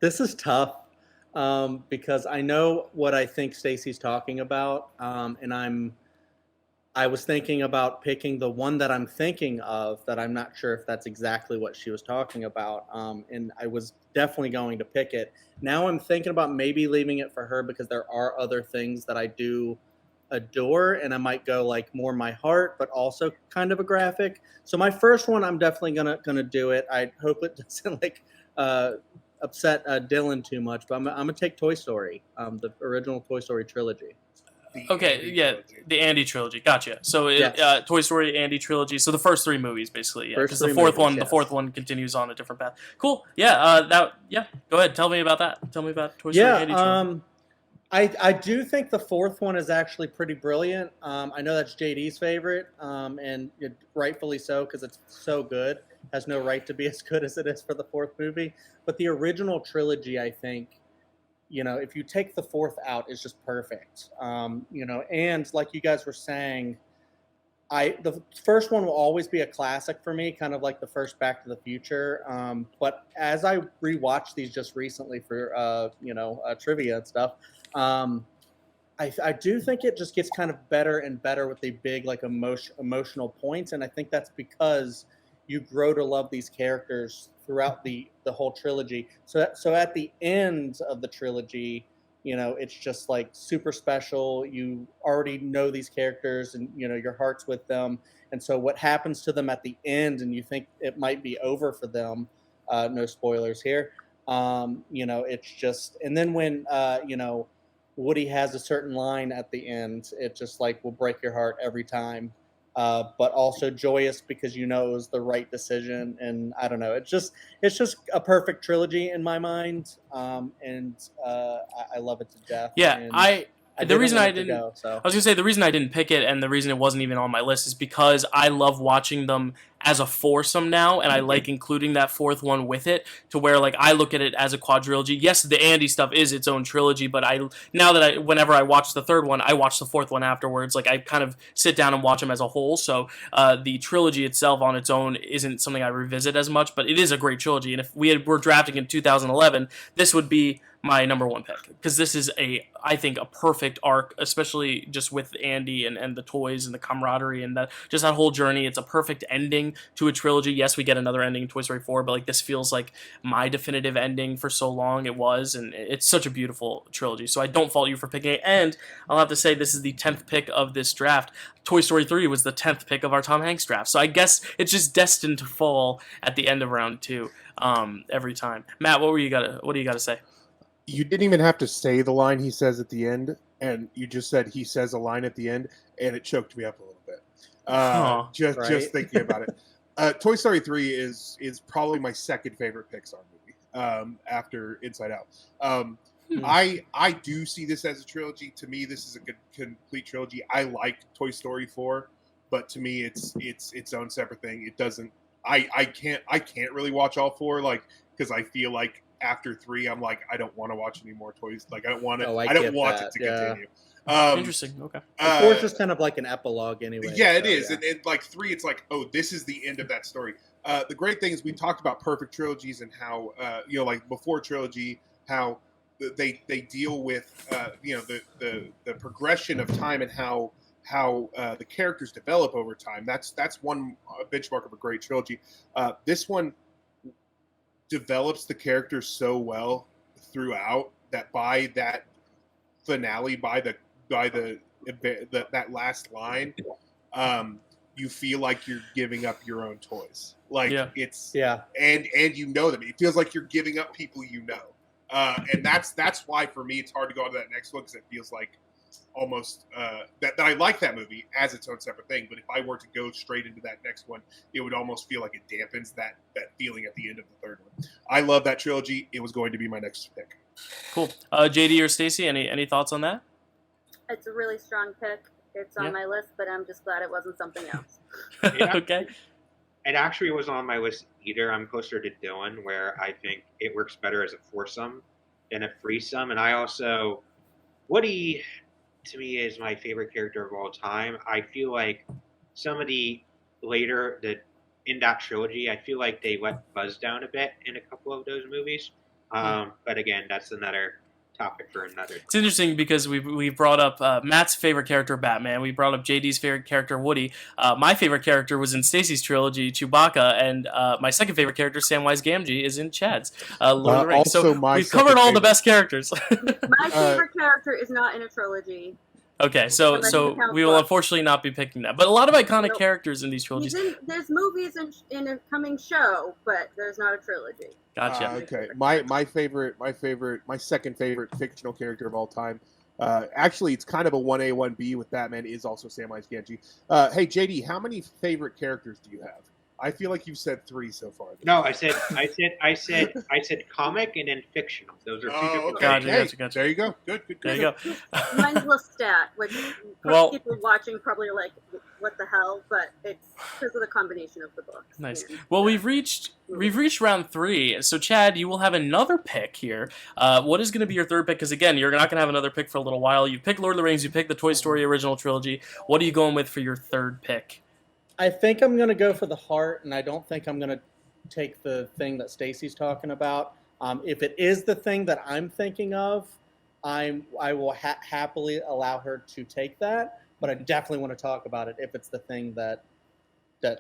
This is tough because I know what I think Stacy's talking about, and I was thinking about picking the one that I'm thinking of that I'm not sure if that's exactly what she was talking about. And I was definitely going to pick it. Now I'm thinking about maybe leaving it for her because there are other things that I do adore, and I might go like more my heart, but also kind of a graphic. So my first one, I'm definitely gonna do it. I hope it doesn't upset Dylan too much, but I'm gonna take Toy Story, the original Toy Story trilogy. The Andy trilogy. Gotcha. So Toy Story, Andy trilogy. So the first 3 movies, basically. Yeah, because the fourth one continues on a different path. Cool. Yeah. Go ahead. Tell me about that. Tell me about Toy Story, Andy trilogy. I do think the fourth one is actually pretty brilliant. I know that's JD's favorite, and rightfully so because it's so good. Has no right to be as good as it is for the fourth movie. But the original trilogy, I think, if you take the fourth out, is just perfect. And like you guys were saying, the first one will always be a classic for me, kind of like the first Back to the Future. But as I rewatched these just recently for trivia and stuff, I do think it just gets kind of better and better with the big emotional points, and I think that's because you grow to love these characters throughout the whole trilogy. So at the end of the trilogy, it's just like super special. You already know these characters, and your heart's with them. And so what happens to them at the end, and you think it might be over for them. No spoilers here. It's just, and then when Woody has a certain line at the end, it just like will break your heart every time. But also joyous because it was the right decision, and I don't know. It's just a perfect trilogy in my mind, and I love it to death. Yeah, and the reason I didn't, go, so. I was gonna say the reason I didn't pick it, and the reason it wasn't even on my list, is because I love watching them as a foursome now, and I like including that fourth one with it, to where like I look at it as a quadrilogy. Yes, the Andy stuff is its own trilogy, but whenever I watch the third one, I watch the fourth one afterwards. Like I kind of sit down and watch them as a whole. So the trilogy itself on its own isn't something I revisit as much, but it is a great trilogy. And if were drafting in 2011, this would be my number one pick, because this is I think a perfect arc, especially just with Andy and the toys and the camaraderie and that whole journey. It's a perfect ending to a trilogy. Yes, we get another ending in Toy Story 4, but like this feels like my definitive ending for so long. It was, and it's such a beautiful trilogy. So I don't fault you for picking it. And I'll have to say this is the 10th pick of this draft. Toy Story 3 was the 10th pick of our Tom Hanks draft. So I guess it's just destined to fall at the end of round 2 every time. Matt, what do you got to say? You didn't even have to say the line he says at the end, and you just said he says a line at the end, and it choked me up a little bit. Just thinking about it. Toy Story 3 is probably my second favorite Pixar movie after Inside Out. I do see this as a trilogy. To me, this is a good complete trilogy. I like Toy Story 4, but to me, it's its own separate thing. It doesn't. I can't really watch all 4, like, because I feel like after 3, I'm like, I don't want to watch any more toys. Like, I don't want it. I don't want it to continue. Interesting. Okay. 4 is just kind of like an epilogue, anyway. Yeah, it is. Yeah. And like 3, it's like, oh, this is the end of that story. The great thing is we talked about perfect trilogies and how like before trilogy, how they deal with the progression of time and how the characters develop over time. That's one benchmark of a great trilogy. This one develops the characters so well throughout that by that finale, by that last line, you feel like you're giving up your own toys. Like it's and you know them. It feels like you're giving up people you know. And that's why for me it's hard to go on to that next one, because it feels like almost that I like that movie as its own separate thing, but if I were to go straight into that next one, it would almost feel like it dampens that feeling at the end of the third one. I love that trilogy. It was going to be my next pick. Cool. JD or Stacy, any thoughts on that? It's a really strong pick. It's on my list, but I'm just glad it wasn't something else. Okay. It actually wasn't on my list either. I'm closer to Dylan, where I think it works better as a foursome than a threesome. And I also, Woody, to me, is my favorite character of all time. I feel like somebody later in that trilogy, I feel like they let Buzz down a bit in a couple of those movies. But again, that's another topic for another. It's interesting because we brought up Matt's favorite character, Batman. We brought up JD's favorite character, Woody. My favorite character was in Stacy's trilogy, Chewbacca, and my second favorite character, Samwise Gamgee, is in Chad's Lord of the Rings. So we've covered all the best characters. My favorite character is not in a trilogy. Okay, so we will unfortunately not be picking that. But a lot of iconic characters in these trilogies. There's movies in a coming show, but there's not a trilogy. Gotcha. Okay, my second favorite fictional character of all time. Actually, it's kind of a 1A, 1B with Batman, is also Samwise Gamgee. Hey, JD, how many favorite characters do you have? I feel like you've said 3 so far. No, I said comic and then fictional. Those are 2 different. Gotcha. There you go. Good. There you go. Mine's Lestat, which people watching probably are like, what the hell? But it's because of the combination of the books. Nice. Well, we've reached round 3. So, Chad, you will have another pick here. What is going to be your third pick? Because, again, you're not going to have another pick for a little while. You picked Lord of the Rings. You picked the Toy Story original trilogy. What are you going with for your third pick? I think I'm going to go for the heart, and I don't think I'm going to take the thing that Stacy's talking about. If it is the thing that I'm thinking of, I will happily allow her to take that, but I definitely want to talk about it if it's the thing that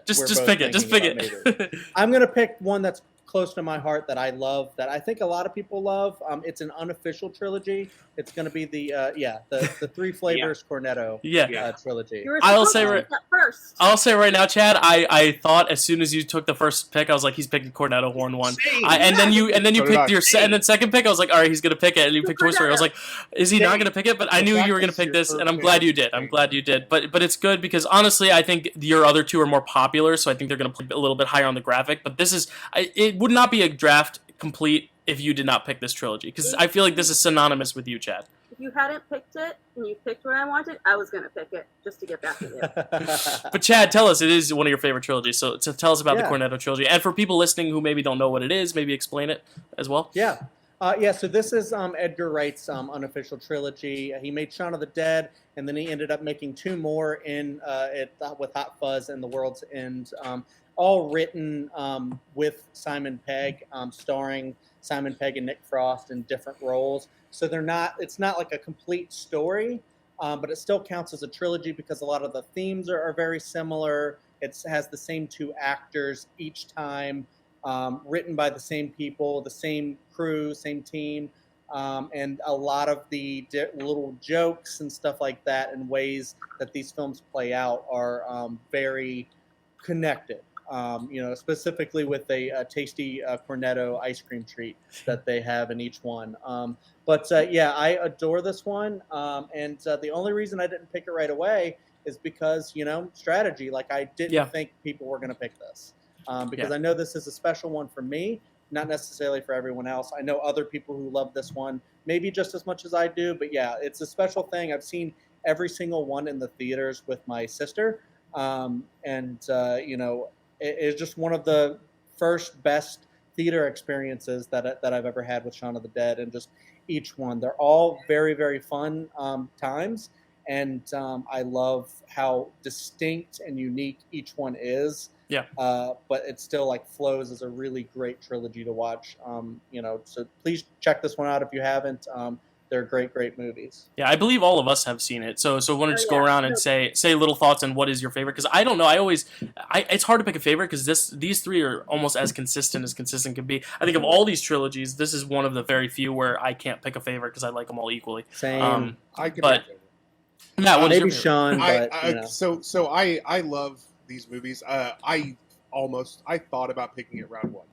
just pick it. Just pick it. I'm going to pick one that's close to my heart that I love, that I think a lot of people love. It's an unofficial trilogy. It's going to be the Three Flavors Cornetto Yeah. trilogy. You were I'll supposed say to right- take that first. I'll say right now, Chad. I thought as soon as you took the first pick, I was like, he's picking Cornetto 1-1. Same. And then you So did picked I. your and then second pick. I was like, all right, he's gonna pick it, and you picked Toy Story. I was like, is he not Same. gonna pick it? But I The knew fact you were gonna is pick your this, first and I'm pick glad you is did. I'm great. glad you did. But it's good because honestly, I think your other two are more popular, so I think they're gonna play a little bit higher on the graphic. But it would not be a draft complete if you did not pick this trilogy, because I feel like this is synonymous with you, Chad. If you hadn't picked it and you picked what I wanted, I was gonna pick it just to get back at you. But Chad, tell us, it is one of your favorite trilogies, so tell us about the Yeah. Cornetto trilogy. And for people listening who maybe don't know what it is, maybe explain it as well. Yeah. So this is Edgar Wright's unofficial trilogy. He made Shaun of the Dead, and then he ended up making two more with Hot Fuzz and The World's End, all written with Simon Pegg, starring Simon Pegg and Nick Frost in different roles. So it's not like a complete story, but it still counts as a trilogy because a lot of the themes are very similar. It has the same two actors each time. Written by the same people, the same crew, same team, and a lot of the little jokes and stuff like that and ways that these films play out are very connected. Specifically with a tasty Cornetto ice cream treat that they have in each one. I adore this one. And the only reason I didn't pick it right away is because, strategy. Like, I didn't think people were going to pick this. Because I know this is a special one for me, not necessarily for everyone else. I know other people who love this one, maybe just as much as I do. But yeah, it's a special thing. I've seen every single one in the theaters with my sister. It's just one of the first best theater experiences that I've ever had with Shaun of the Dead, and just each one. They're all very, very fun times. And I love how distinct and unique each one is. Yeah. But it still flows as a really great trilogy to watch. So please check this one out if you haven't. They're great movies. Yeah, I believe all of us have seen it. So why don't you just go around and say little thoughts on what is your favorite? Because I don't know. It's hard to pick a favorite because these three are almost as consistent can be. I think of all these trilogies, this is one of the very few where I can't pick a favorite because I like them all equally. Same. I can but- pick it. Matt, what is Maybe your favorite? Sean, but I love these movies. I thought about picking it round one.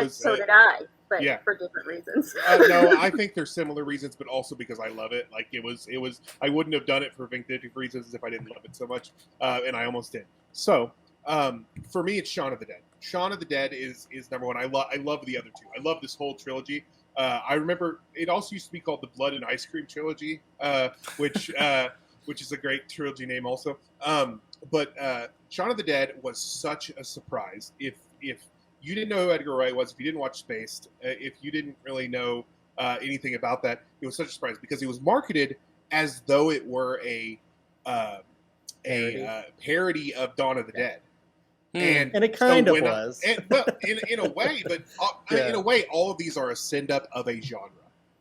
So did I, but yeah. for different reasons. No, I think there's similar reasons, but also because I love it. It was. I wouldn't have done it for vindictive reasons if I didn't love it so much, and I almost did. So, for me, it's Shaun of the Dead. Shaun of the Dead is number one. I love the other two. I love this whole trilogy. I remember it also used to be called the Blood and Ice Cream trilogy, which is a great trilogy name also. But Shaun of the Dead was such a surprise. If you didn't know who Edgar Wright was, if you didn't watch Spaced, if you didn't really know anything about that, it was such a surprise because it was marketed as though it were a parody of Dawn of the Dead. And it kind of was. In a way, but in a way, all of these are a send up of a genre,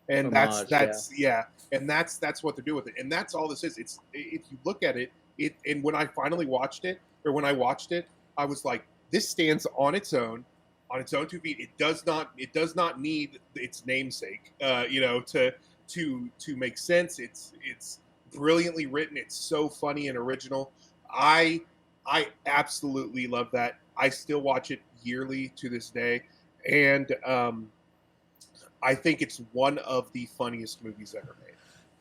and that's what they're doing with it, and that's all this is. It's if you look at it, and when I finally watched it, I was like, this stands on its own 2 feet. It does not need its namesake, to make sense. It's brilliantly written. It's so funny and original. I absolutely love that. I still watch it yearly to this day, and I think it's one of the funniest movies ever made.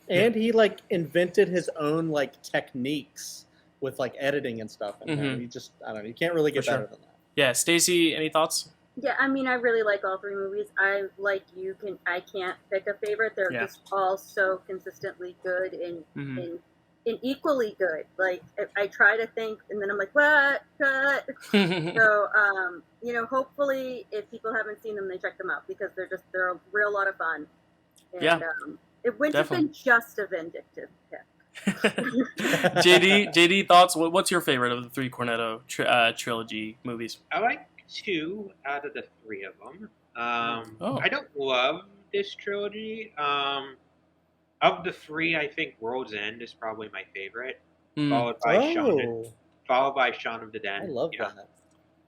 And he invented his own techniques with editing and stuff. And you just I don't know. You can't really get better than that. Yeah, Stacy, any thoughts? Yeah, I mean, I really like all three movies. I can't pick a favorite. They're just all so consistently good and equally good. I try to think, and then I'm like, what? Cut. So, hopefully, if people haven't seen them, they check them out because they're a real lot of fun. And, it wouldn't have been just a vindictive pick. JD, thoughts? What's your favorite of the three Cornetto trilogy movies? I like 2 out of the 3 of them. I don't love this trilogy. Of the 3, I think World's End is probably my favorite, followed by Shaun of the Dead. I love that.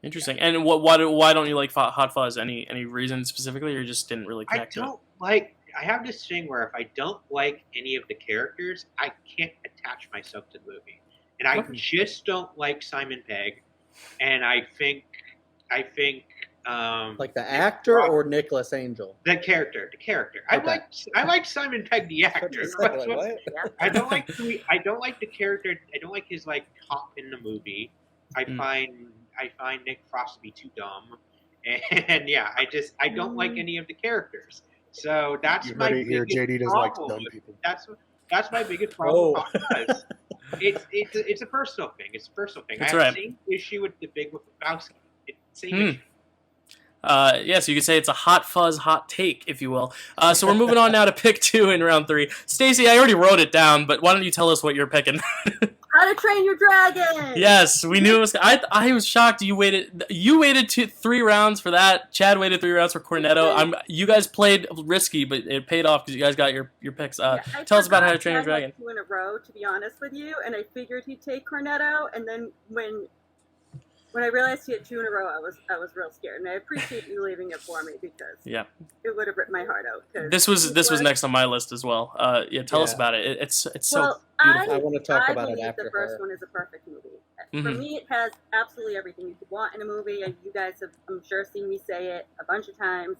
Interesting. And why don't you like Hot Fuzz? Any reason specifically, or you just didn't really I connect to it? don't like. I have this thing where if I don't like any of the characters, I can't attach myself to the movie, and I just don't like Simon Pegg, and I think Like the actor or Nicholas Angel? the character. Okay. I like Simon Pegg the actor. Like, what? I don't like the character. I don't like his like cop in the movie. I find Nick Frost to be too dumb, and yeah, I don't like any of the characters. So that's You my heard it here. biggest JD doesn't like problem dumb with- people. That's my biggest problem. Oh. Because it's a personal thing. It's a personal thing. That's I have right. the same issue with the Big Lebowski. It's the same issue. Yeah, so you could say it's a Hot Fuzz hot take, if you will. So we're moving on now to pick 2 in round 3. Stacy, I already wrote it down, but why don't you tell us what you're picking? How to Train Your Dragon. Yes, we knew it was. I was shocked you waited 3 rounds for that. Chad waited 3 rounds for Cornetto. You guys played risky, but it paid off because you guys got your picks. I Tell us about forgot How to Train Your Chad had Dragon. 2 in a row, to be honest with you, and I figured he'd take Cornetto, and then when I realized he had 2 in a row, I was real scared, and I appreciate you leaving it for me because it would have ripped my heart out. 'cause This was next on my list as well. Tell us Yeah. about it. It's so Well, beautiful. I want to talk I about it believe after the first her. one is a perfect movie. For Mhm. me, it has absolutely everything you could want in a movie, and you guys have, I'm sure, seen me say it a bunch of times.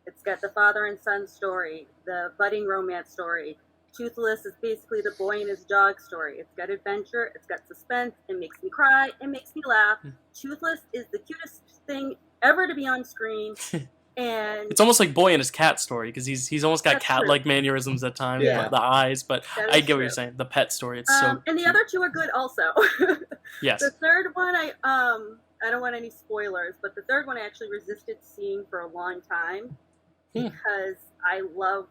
It's got the father and son story, the budding romance story. Toothless is basically the boy and his dog story. It's got adventure, it's got suspense, it makes me cry, it makes me laugh. Toothless is the cutest thing ever to be on screen, and It's almost like Boy and his cat story because he's almost got That's cat-like mannerisms at times. Yeah. The eyes, but That I is get what you're true. saying. The pet story. It's so. and the cute. other 2 are good also. Yes. The third one, I don't want any spoilers, but the third one I actually resisted seeing for a long time because I love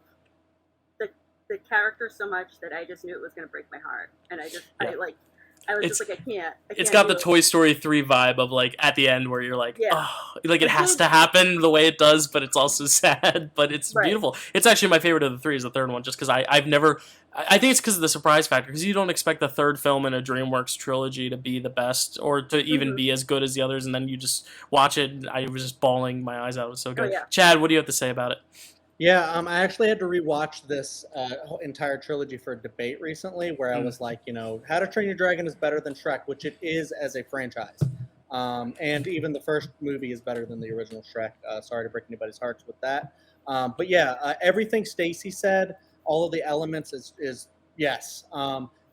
the character so much that I just knew it was going to break my heart, and I was It's- just like, I can't. It's got do the it. Toy Story 3 vibe of like at the end where you're like, Yeah. oh, like it has to happen the way it does, but it's also sad, but it's Right. beautiful. It's actually my favorite of the 3 is the third one, just because I think it's because of the surprise factor, because you don't expect the third film in a DreamWorks trilogy to be the best or to even Mhm. be as good as the others, and then you just watch it. And I was just bawling my eyes out. It was so good. yeah. Chad, what do you have to say about it? Yeah, I actually had to rewatch this whole entire trilogy for a debate recently where I was like, How to Train Your Dragon is better than Shrek, which it is as a franchise. And even the first movie is better than the original Shrek. Sorry to break anybody's hearts with that. But yeah, everything Stacy said, all of the elements is yes.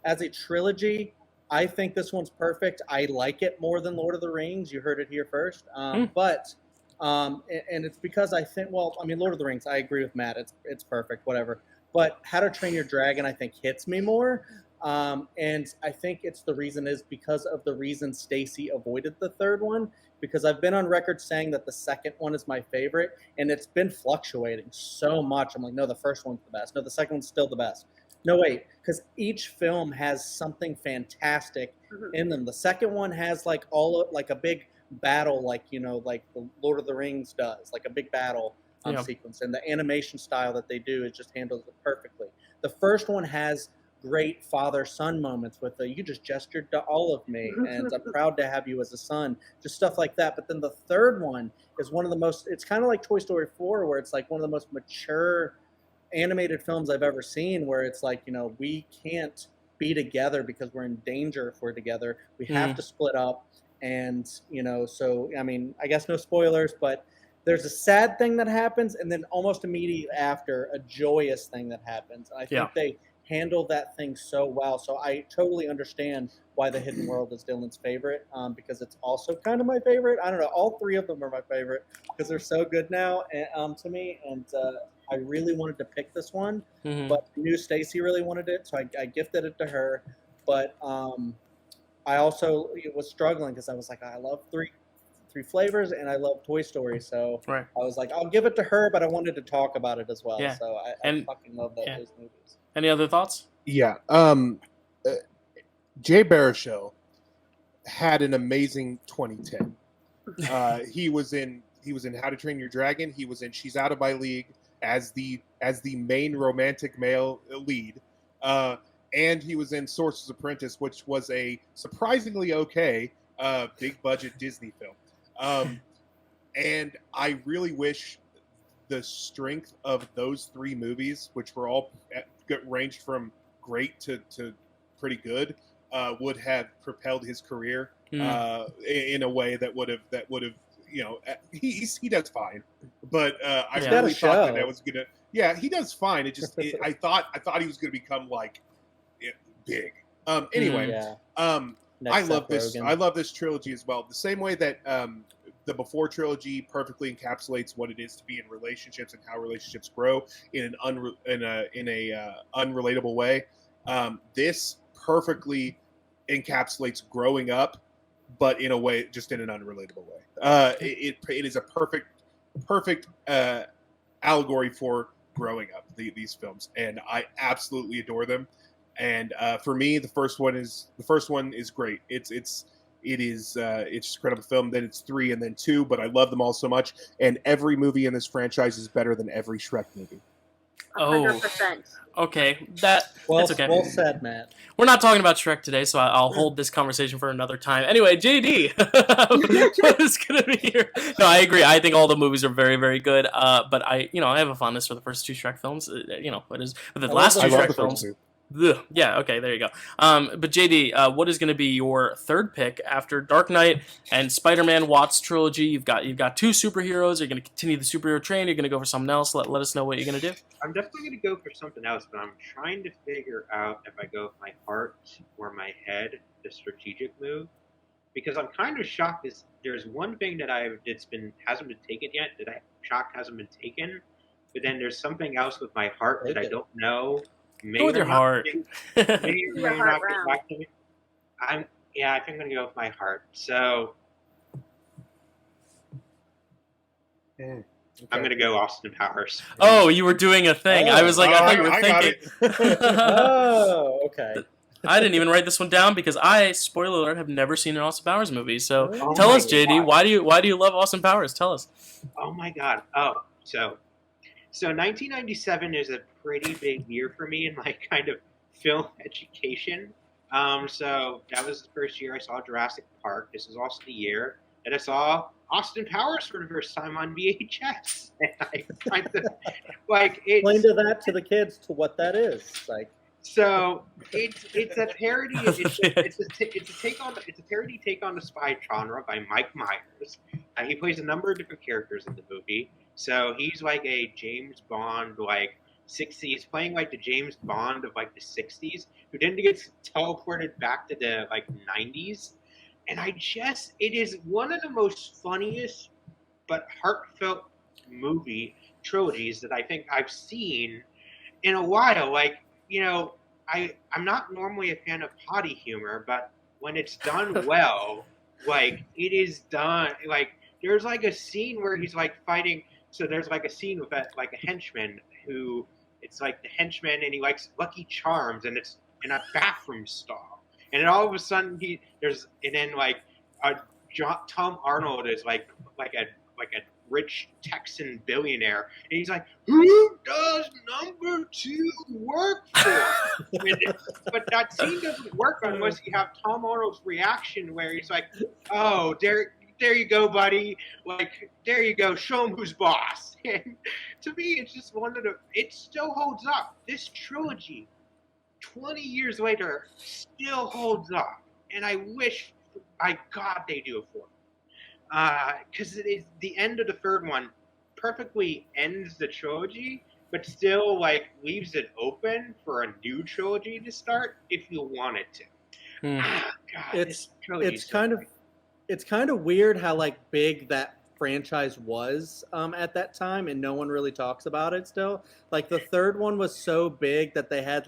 As a trilogy, I think this one's perfect. I like it more than Lord of the Rings. You heard it here first. But... and it's because I think, Lord of the Rings, I agree with Matt. It's perfect, whatever. But How to Train Your Dragon, I think, hits me more. And I think it's the reason is because of the reason Stacy avoided the third one. Because I've been on record saying that the second one is my favorite, and it's been fluctuating so much. I'm like, no, the first one's the best. No, the second one's still the best. No, wait, because each film has something fantastic in them. The second one has like a big battle, like the Lord of the Rings does, like a big battle sequence, and the animation style that they do is just handles it perfectly. The first one has great father-son moments with you just gestured to all of me, and I'm proud to have you as a son, just stuff like that. But then the third one is one of the most, it's kind of like Toy Story 4, where it's like one of the most mature animated films I've ever seen, where it's like, we can't be together because we're in danger if we're together. We have to split up. And, so, I guess no spoilers, but there's a sad thing that happens, and then almost immediately after, a joyous thing that happens. I think they handle that thing so well. So I totally understand why The Hidden World is Dylan's favorite, because it's also kind of my favorite. I don't know. All 3 of them are my favorite because they're so good now to me. And I really wanted to pick this one, but I knew Stacy really wanted it, so I gifted it to her. But I also was struggling because I was like, I love three flavors and I love Toy Story, so I was like, I'll give it to her, but I wanted to talk about it as well. Yeah. So I fucking love those movies. Any other thoughts? Yeah. Jay Baruchel had an amazing 2010. He was in How to Train Your Dragon. He was in She's Out of My League as the main romantic male lead. And he was in Sorcerer's Apprentice, which was a surprisingly okay big budget Disney film. And I really wish the strength of those three movies, which were all ranged from great to pretty good, would have propelled his career in a way that would have he does fine, but I really thought that was gonna. Yeah, he does fine. I thought he was gonna become like big. Anyway, I love this. I love this trilogy as well. The same way that the Before trilogy perfectly encapsulates what it is to be in relationships and how relationships grow in an unrelatable way. This perfectly encapsulates growing up, but in a way, just in an unrelatable way. It is a perfect allegory for growing up. These films, and I absolutely adore them. And for me, the first one is great. It's just an incredible film. Then it's 3 and then 2, but I love them all so much. And every movie in this franchise is better than every Shrek movie. 100%. Okay, that's okay. Well said, Matt. We're not talking about Shrek today, so I'll hold this conversation for another time. Anyway, JD, what is going to be here? No, I agree. I think all the movies are very, very good. But I have a fondness for the first 2 Shrek films. It is. But the last 2 Shrek films. Ugh. Yeah, okay, there you go. But JD, what is going to be your third pick after Dark Knight and Spider-Man Watts trilogy? You've got 2 superheroes. You're going to continue the superhero train. You're going to go for something else. Let us know what you're going to do. I'm definitely going to go for something else, but I'm trying to figure out if I go with my heart or my head, the strategic move, because I'm kind of shocked. There's one thing that hasn't been taken yet. That I'm shocked hasn't been taken, but then there's something else with my heart that I don't know. Go with your heart. Maybe your heart back to me. I think I'm going to go with my heart. So I'm going to go Austin Powers. Oh, you were doing a thing. I was like, I thought you were thinking. Oh, okay. I didn't even write this one down because spoiler alert, have never seen an Austin Powers movie. So tell us, JD, why do you love Austin Powers? Tell us. Oh my God. Oh, so 1997 is a pretty big year for me in my kind of film education. So that was the first year I saw Jurassic Park. This is also the year that I saw Austin Powers for the first time on VHS. And I kind of explain to the kids what that is. So it's a parody. It's a parody take on the spy genre by Mike Myers. He plays a number of different characters in the movie. So he's like a James Bond, 60s, playing like the James Bond of the 60s, who then gets teleported back to the 90s. And it is one of the most funniest but heartfelt movie trilogies that I think I've seen in a while. I'm not normally a fan of potty humor, but when it's done well, it is done. There's a scene where he's fighting. So there's a scene with a henchman who it's the henchman and he likes Lucky Charms and it's in a bathroom stall. And then all of a sudden Tom Arnold is like a rich Texan billionaire, and he's like, "Who does number 2 work for?" But that scene doesn't work unless you have Tom Arnold's reaction, where he's like, "Oh, there you go, buddy. There you go. Show him who's boss." And to me, it's just it still holds up. This trilogy, 20 years later, still holds up. And I wish, by God, they do a 4th. Because it is the end of the 3rd one perfectly ends the trilogy, but still leaves it open for a new trilogy to start if you wanted to. God, it's kind of weird how big that franchise was at that time, and no one really talks about it still. The 3rd one was so big that they had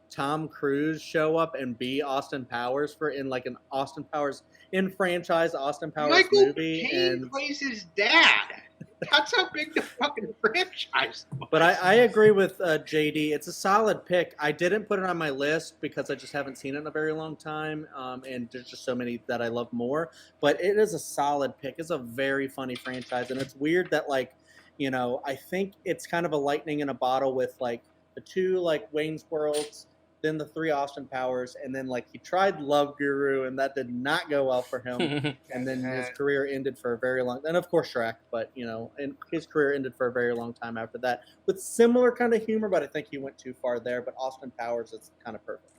Tom Cruise show up and be Austin Powers in an Austin Powers in franchise Austin Powers Michael movie. Caine And plays his dad. That's how big the fucking franchise was. But I agree with JD. It's a solid pick. I didn't put it on my list because I just haven't seen it in a very long time, and there's just so many that I love more. But it is a solid pick. It's a very funny franchise, and it's weird that I think it's kind of a lightning in a bottle with the 2 Wayne's Worlds then the 3 Austin Powers, and then like he tried Love Guru, and that did not go well for him. And then his career ended for a very long, and of course Shrek, but and his career ended for a very long time after that with similar kind of humor, but I think he went too far there. But Austin Powers is kind of perfect.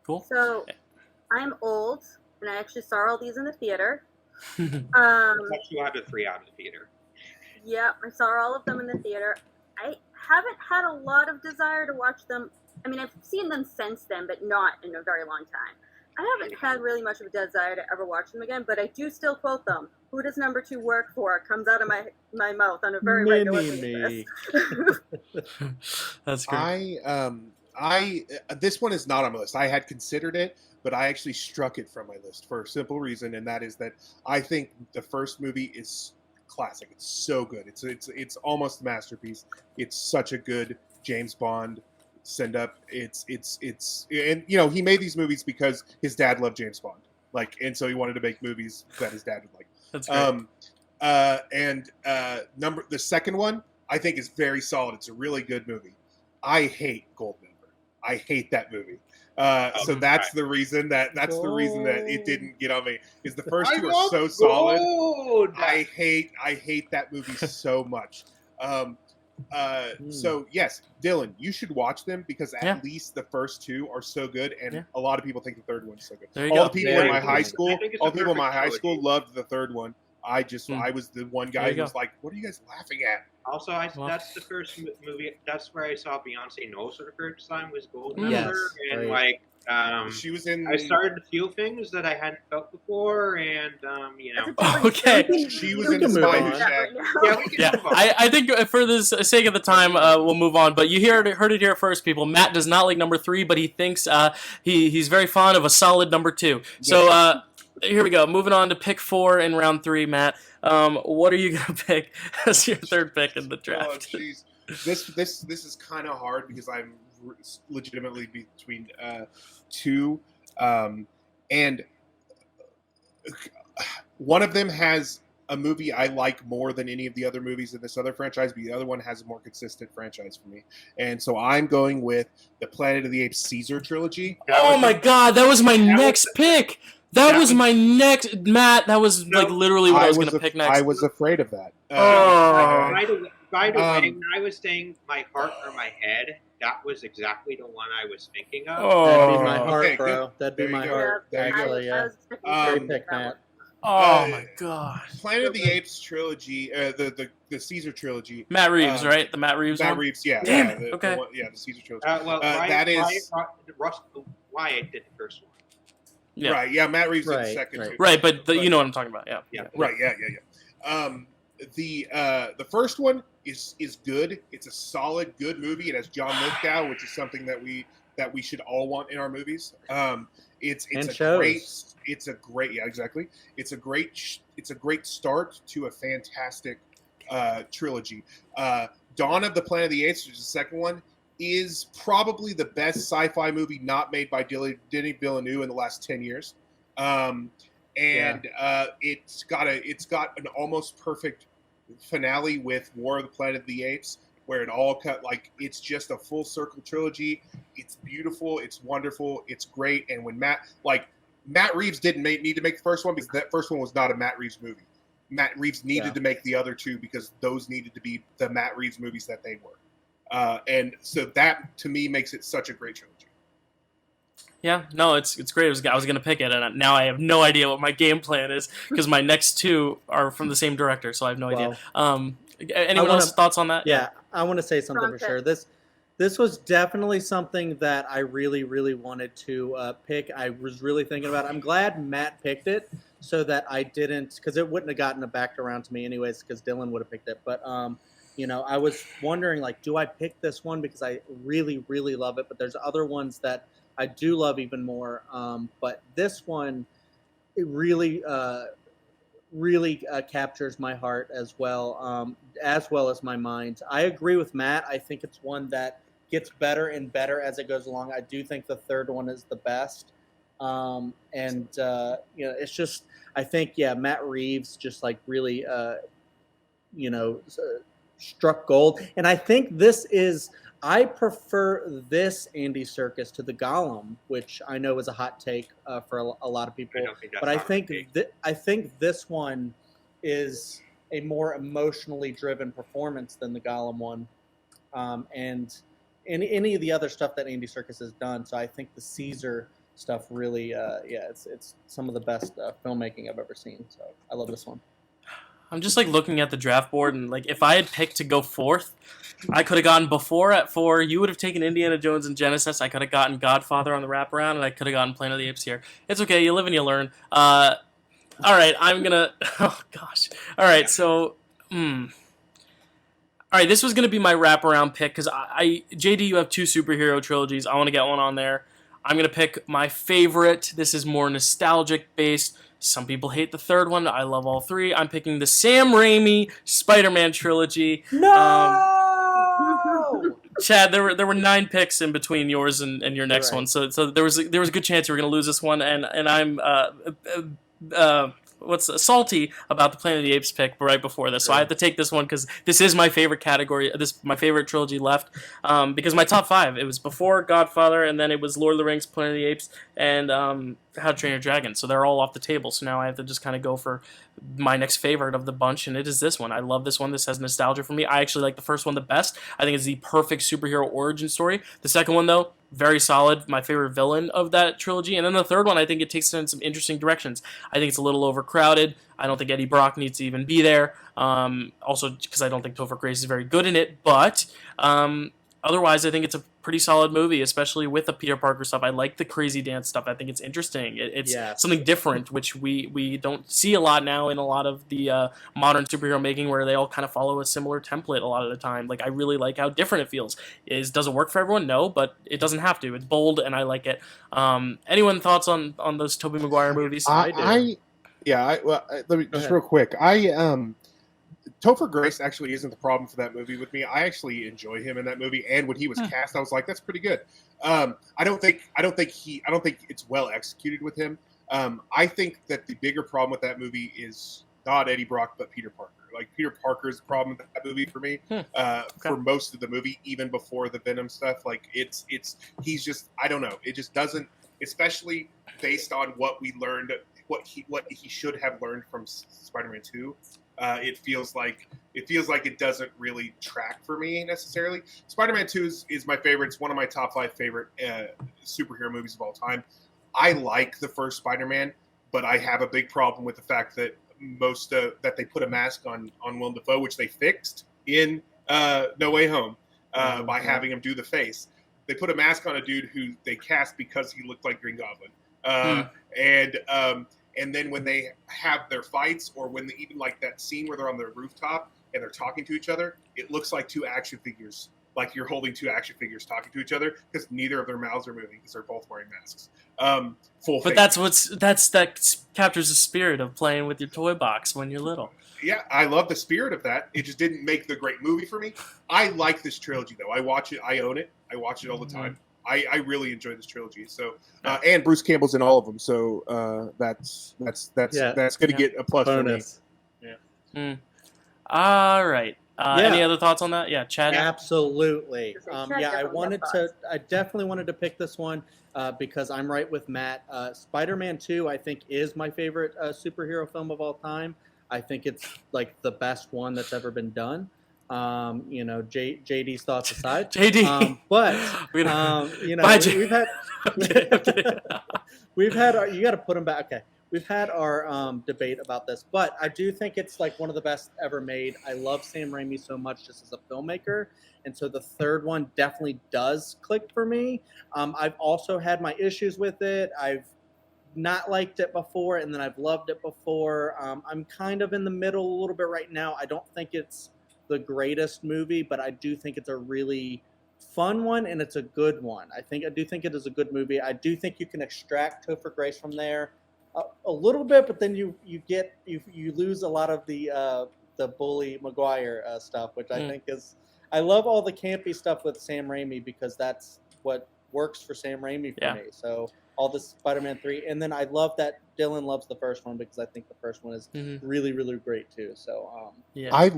Cool. So I'm old, and I actually saw all these in the theater. That's you out of 3 out of the theater. Yeah, I saw all of them in the theater. I haven't had a lot of desire to watch them. I mean, I've seen them since then, but not in a very long time. I haven't had really much of a desire to ever watch them again, but I do still quote them. Who does number 2 work for? Comes out of my mouth on a very regular basis. That's great. This one is not on my list. I had considered it, but I actually struck it from my list for a simple reason, and that is that I think the first movie is classic. It's so good. It's almost a masterpiece. It's such a good James Bond send up. It's and he made these movies because his dad loved James Bond, and so he wanted to make movies that his dad would like. That's great. The second one I think is very solid. It's a really good movie. I hate Goldmember. I hate that movie. So that's the reason that it didn't get on me. Is the first two are so solid. I hate that movie so much. So yes, Dylan, you should watch them because at least the first 2 are so good, and a lot of people think the third one's so good. There you all go. the people in my high school, loved the third one. I was the one guy who was like, "What are you guys laughing at?" Also, that's the first movie. That's where I saw Beyonce Knowles for the first time was Goldmember, Yes, and right. She was in. I started to feel things that I hadn't felt before, and Okay. She was in the Spy Who Shagged. I think for the sake of the time, we'll move on. But you heard it here first, people. Matt does not like number 3, but he thinks he's very fond of a solid number 2. So here we go. Moving on to pick 4 in round 3, Matt. What are you gonna pick as your third pick in the draft? Oh, jeez. This is kind of hard because I'm legitimately between 2, and one of them has a movie I like more than any of the other movies in this other franchise, but the other one has a more consistent franchise for me. And so I'm going with the Planet of the Apes Caesar trilogy. Oh my God, that was my next pick. That was my next, Matt. That was literally what I was going to pick next. I was afraid of that. By the way, when I was saying my heart or my head, that was exactly the one I was thinking of. That'd be my heart, okay, bro. good. That'd be my There you heart. go. There you go. Actually, yeah. Great pick, Matt. Oh my God. Planet of the Apes trilogy, the Caesar trilogy. Matt Reeves, right? The Matt Reeves Matt one? Reeves, yeah. Damn yeah, it. Okay. The Caesar trilogy. Wyatt did the first one. Yeah. Right, yeah, Matt Reeves did the Right, second right. too. Right, but you know what I'm talking about. Yeah. Right, yeah. The first one is good. It's a solid, good movie. It has John Lithgow, which is something that we should all want in our movies. It's a great start to a fantastic trilogy. Dawn of the Planet of the Apes, which is the second one, is probably the best sci-fi movie not made by Denis Villeneuve in the last 10 years. It's got an almost perfect finale with War of the Planet of the Apes, where it all cut it's just a full circle trilogy. It's beautiful, it's wonderful, it's great. And when Matt Reeves didn't need to make the first one because that first one was not a Matt Reeves movie. Matt Reeves needed to make the other 2 because those needed to be the Matt Reeves movies that they were. And so that to me makes it such a great trilogy. Yeah, no, it's great. I was going to pick it, and now I have no idea what my game plan is because my next 2 are from the same director, so I have no idea. Anyone else's thoughts on that? Yeah, I want to say something for sure. This was definitely something that I really, really wanted to pick. I was really thinking about it. I'm glad Matt picked it so that I didn't, because it wouldn't have gotten it back around to me anyways, because Dylan would have picked it. But I was wondering, do I pick this one because I really, really love it? But there's other ones that I do love even more. But this one, it really, really captures my heart as well as my mind. I agree with Matt. I think it's one that gets better and better as it goes along. I do think the third one is the best. It's just, I think, Matt Reeves just really, struck gold. And I think this is I prefer this Andy Serkis to the Gollum, which I know is a hot take for a lot of people. I don't think that's But I not think right. I think this one is a more emotionally driven performance than the Gollum one, and any of the other stuff that Andy Serkis has done. So I think the Caesar stuff really, it's some of the best filmmaking I've ever seen. So I love this one. I'm just like looking at the draft board, and like if I had picked to go fourth, I could have gotten Before at 4. You would have taken Indiana Jones and Genesis. I could have gotten Godfather on the wraparound, and I could have gotten Planet of the Apes here. It's okay. You live and you learn. All right, I'm gonna. Oh gosh. All right, so. All right, this was gonna be my wraparound pick because JD, you have 2 superhero trilogies. I want to get one on there. I'm gonna pick my favorite. This is more nostalgic based. Some people hate the third one. I love all 3. I'm picking the Sam Raimi Spider-Man trilogy. No. Chad, there were 9 picks in between yours and your next Right. one, so there was a good chance you were going to lose this one, and I'm salty about the Planet of the Apes pick right before this, so I have to take this one because this is my favorite category. My favorite trilogy left, because my top 5 it was Before, Godfather, and then it was Lord of the Rings, Planet of the Apes, and How to Train Your Dragon. So they're all off the table. So now I have to just kind of go for my next favorite of the bunch, and it is this one. I love this one. This has nostalgia for me. I actually like the first one the best. I think it's the perfect superhero origin story. The second one, though, very solid. My favorite villain of that trilogy. And then the third one, I think it takes it in some interesting directions. I think it's a little overcrowded. I don't think Eddie Brock needs to even be there. Also, because I don't think Topher Grace is very good in it. But otherwise, I think it's a pretty solid movie, especially with the Peter Parker stuff. I like the crazy dance stuff. I think it's interesting. It's something different, which we don't see a lot now in a lot of the modern superhero making, where they all kind of follow a similar template a lot of the time. Like, I really like how different it feels. Does it work for everyone? No, but it doesn't have to. It's bold, and I like it. Anyone thoughts on those Tobey Maguire movies? Let me just real quick. Topher Grace actually isn't the problem for that movie with me. I actually enjoy him in that movie, and when he was cast, I was like, "That's pretty good." I don't think it's well executed with him. I think that the bigger problem with that movie is not Eddie Brock, but Peter Parker. Like, Peter Parker is the problem with that movie for me. For most of the movie, even before the Venom stuff. Like, he's just, I don't know. It just doesn't, especially based on what we learned, what he should have learned from Spider-Man 2. It feels like it doesn't really track for me necessarily. Spider-Man 2 is my favorite. It's one of my top 5 favorite superhero movies of all time. I like the first Spider-Man, but I have a big problem with the fact that that they put a mask on Willem Dafoe, which they fixed in No Way Home by having him do the face. They put a mask on a dude who they cast because he looked like Green Goblin, and then when they have their fights, or when even like that scene where they're on the rooftop and they're talking to each other, it looks like 2 action figures. Like, you're holding 2 action figures talking to each other, because neither of their mouths are moving because they're both wearing masks. Full face. That captures the spirit of playing with your toy box when you're little. Yeah, I love the spirit of that. It just didn't make the great movie for me. I like this trilogy though. I watch it. I own it. I watch it all the time. I really enjoy this trilogy. So, and Bruce Campbell's in all of them. So that's going to get a plus bonus for me. All right. Any other thoughts on that? Yeah, Chad. Absolutely. I definitely wanted to pick this one because I'm right with Matt. Spider-Man 2, I think, is my favorite superhero film of all time. I think it's like the best one that's ever been done. JD's thoughts aside. JD. We've had you got to put them back. Okay. We've had our debate about this, but I do think it's like one of the best ever made. I love Sam Raimi so much just as a filmmaker, and so the third one definitely does click for me. I've also had my issues with it. I've not liked it before, and then I've loved it before. I'm kind of in the middle a little bit right now. I don't think it's the greatest movie, but I do think it's a really fun one, and it's a good one. I do think it is a good movie. I do think you can extract Topher Grace from there a little bit, but then you lose a lot of the bully Maguire stuff, which I think is. I love all the campy stuff with Sam Raimi because that's what works for Sam Raimi for me. So all the Spider-Man 3, and then I love that Dylan loves the first one because I think the first one is really, really great too. So, Yeah. I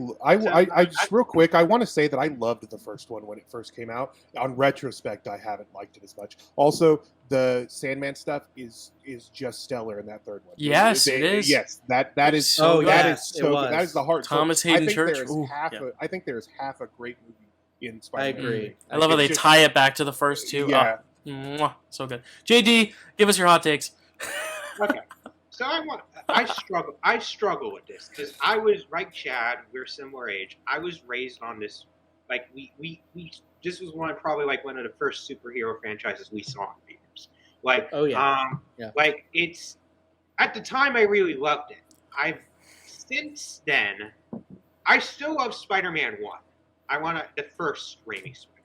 just real quick, I want to say that I loved the first one when it first came out. On retrospect, I haven't liked it as much. Also, the Sandman stuff is just stellar in that third one. Yes, it is. Yes, that is so good. that yes, is so it good. was. That is the heart. Thomas So Hayden I think Church. There is Ooh, half yeah. I think there is half a great movie in I Spider-Man. agree. I love how they It's just- tie it back to the first two. Yeah. Oh, mwah, so good. JD, give us your hot takes. Okay. So I struggle with this because I was like Chad. We're similar age. I was raised on this. Like we this was probably one of the first superhero franchises we saw in theaters. Like Oh, yeah. Yeah. Like it's at the time I really loved it. Since then I still love Spider-Man 1. I want the first Raimi Spider-Man.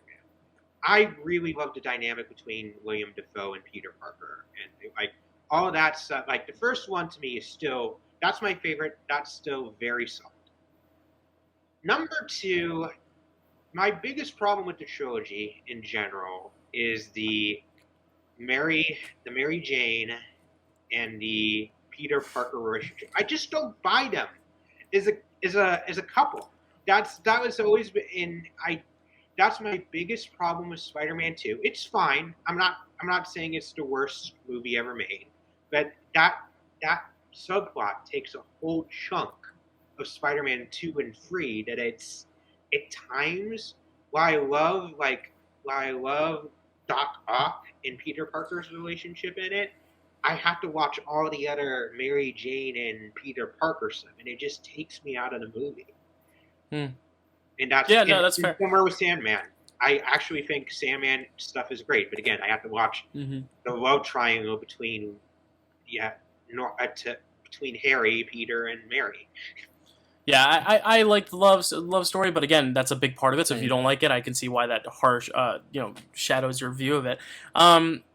I really love the dynamic between William Dafoe and Peter Parker, and all of that stuff. Like the first one to me is still that's my favorite. That's still very solid. Number 2, my biggest problem with the trilogy in general is the Mary Jane and the Peter Parker relationship. I just don't buy them as a couple. That was always that's my biggest problem with Spider-Man 2. It's fine. I'm not saying it's the worst movie ever made, but that subplot takes a whole chunk of Spider-Man 2 and 3 that it's at times while I love Doc Ock and Peter Parker's relationship in it, I have to watch all the other Mary Jane and Peter Parker stuff, and it just takes me out of the movie. And that's that's fair. Similar with Sandman. I actually think Sandman stuff is great, but again, I have to watch the love triangle between between Harry, Peter, and Mary. Yeah, I like the love story, but again, that's a big part of it. So if you don't like it, I can see why that harsh, shadows your view of it.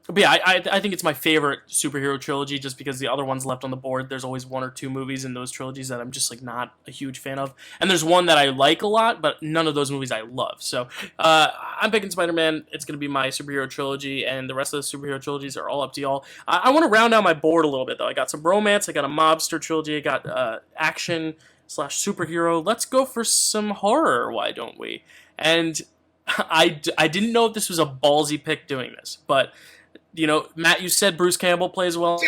But yeah, I think it's my favorite superhero trilogy just because the other ones left on the board, there's always 1 or 2 movies in those trilogies that I'm just not a huge fan of. And there's one that I like a lot, but none of those movies I love. So I'm picking Spider-Man. It's going to be my superhero trilogy, and the rest of the superhero trilogies are all up to y'all. I want to round out my board a little bit, though. I got some romance, I got a mobster trilogy, I got action / superhero. Let's go for some horror, why don't we? And I didn't know if this was a ballsy pick doing this, but Matt, you said Bruce Campbell plays well.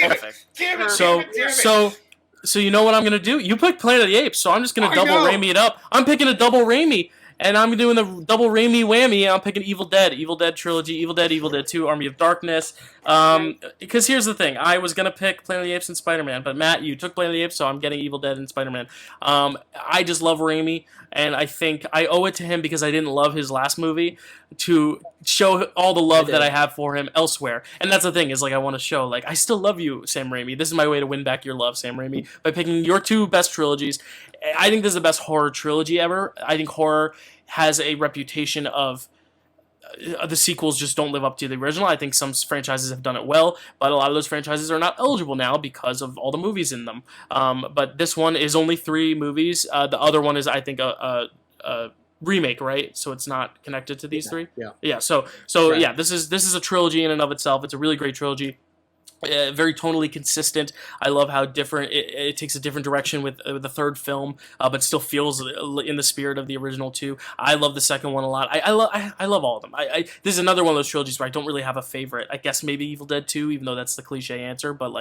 Damn it! So you know what I'm gonna do? You picked Planet of the Apes, so I'm just gonna double Raimi it up. I'm picking a double Raimi, and I'm doing the double Raimi whammy. And I'm picking Evil Dead trilogy, Evil Dead 2, Army of Darkness. Because here's the thing, I was gonna pick Planet of the Apes and Spider-Man, but Matt, you took Planet of the Apes, so I'm getting Evil Dead and Spider-Man. I just love Raimi, and I think I owe it to him because I didn't love his last movie to show all the love that I have for him elsewhere. And that's the thing, is I want to show I still love you, Sam Raimi. This is my way to win back your love, Sam Raimi, by picking your 2 best trilogies. I think this is the best horror trilogy ever. I think horror has a reputation of the sequels just don't live up to the original. I think some franchises have done it well, but a lot of those franchises are not eligible now because of all the movies in them. But this one is only 3 movies. The other one is, I think, a remake, right? So it's not connected to these 3. Yeah. So Right. yeah, this is a trilogy in and of itself. It's a really great trilogy. Very tonally consistent. I love how different it takes a different direction with the third film, but still feels in the spirit of the original 2. I love the second one a lot. I love all of them. This is another one of those trilogies where I don't really have a favorite. I guess maybe Evil Dead 2, even though that's the cliche answer. But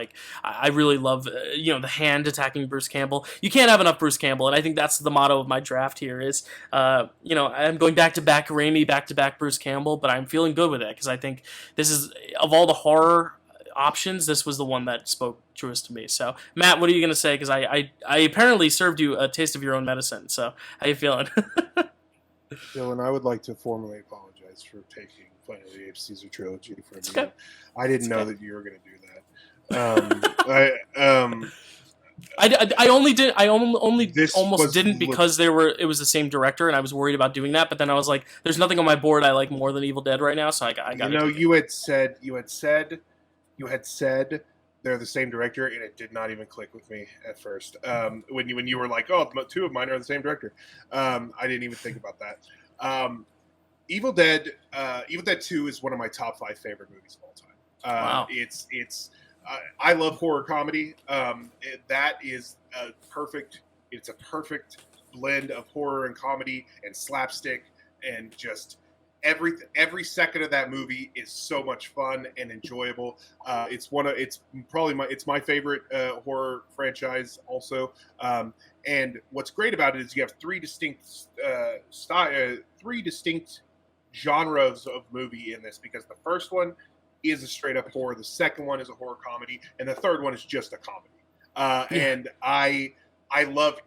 I really love the hand attacking Bruce Campbell. You can't have enough Bruce Campbell, and I think that's the motto of my draft here. Is I'm going back to back Raimi, back to back Bruce Campbell, but I'm feeling good with it because I think this is, of all the horror options, this was the one that spoke truest to me. So Matt, what are you going to say? Because I apparently served you a taste of your own medicine. So how you feeling? Dylan, I would like to formally apologize for taking Planet of the Apes Caesar trilogy for me. Okay. I didn't know that you were going to do that. I only did. I only This almost was didn't because it was the same director, and I was worried about doing that. But then I was like, "There's nothing on my board I like more than Evil Dead right now." So I got. You had said they're the same director, and it did not even click with me at first. When you were like, "Oh, 2 of mine are the same director," I didn't even think about that. Evil Dead 2 is one of my top 5 favorite movies of all time. Wow. It's I love horror comedy. That is a perfect. It's a perfect blend of horror and comedy and slapstick and just every second of that movie is so much fun and enjoyable. It's my favorite horror franchise also. And what's great about it is you have three distinct genres of movie in this, because the first one is a straight up horror, the second one is a horror comedy, and the third one is just a comedy. And I love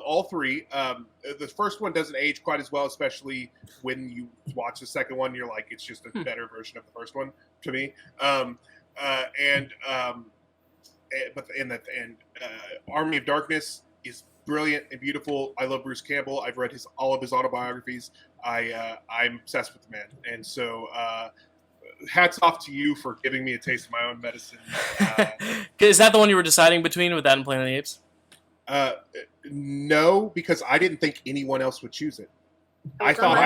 all three. The first one doesn't age quite as well, especially when you watch the second one. You're like, it's just a better version of the first one to me. Army of Darkness is brilliant and beautiful. I love Bruce Campbell. I've read all of his autobiographies. I'm obsessed with the man, and so hats off to you for giving me a taste of my own medicine. Is that the one you were deciding between with that and Planet of the Apes? No, because I didn't think anyone else would choose it. I thought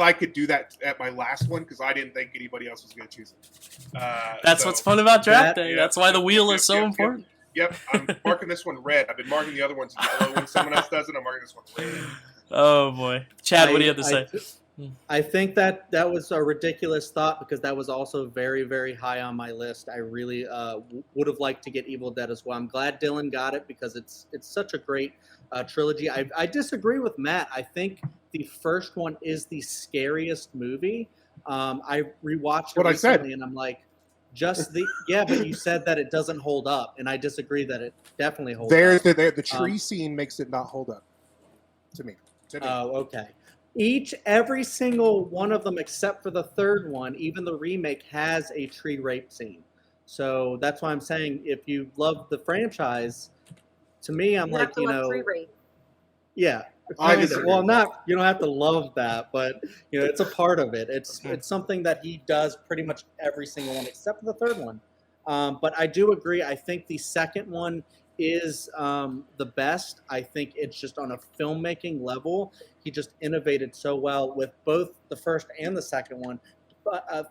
I could do that at my last one because I didn't think anybody else was going to choose it. That's what's fun about draft day. That's why the wheel is so important. Yep, I'm marking this one red. I've been marking the other ones yellow when someone else does it. I'm marking this one red. Oh boy, Chad, what do you have to say? I think that was a ridiculous thought because that was also very, very high on my list. I really would have liked to get Evil Dead as well. I'm glad Dylan got it because it's such a great trilogy. I disagree with Matt. I think the first one is the scariest movie. I rewatched it recently and I'm like, but you said that it doesn't hold up, and I disagree that it definitely holds up. The tree scene makes it not hold up to me. Oh, okay. Every single one of them except for the third one, even the remake, has a tree rape scene. So that's why I'm saying if you love the franchise, to me, I'm like, tree rape. Yeah. Well, you don't have to love that, but it's a part of it. It's something that he does pretty much every single one except for the third one. But I do agree. I think the second one is the best. I think it's just on a filmmaking level. He just innovated so well with both the first and the second one.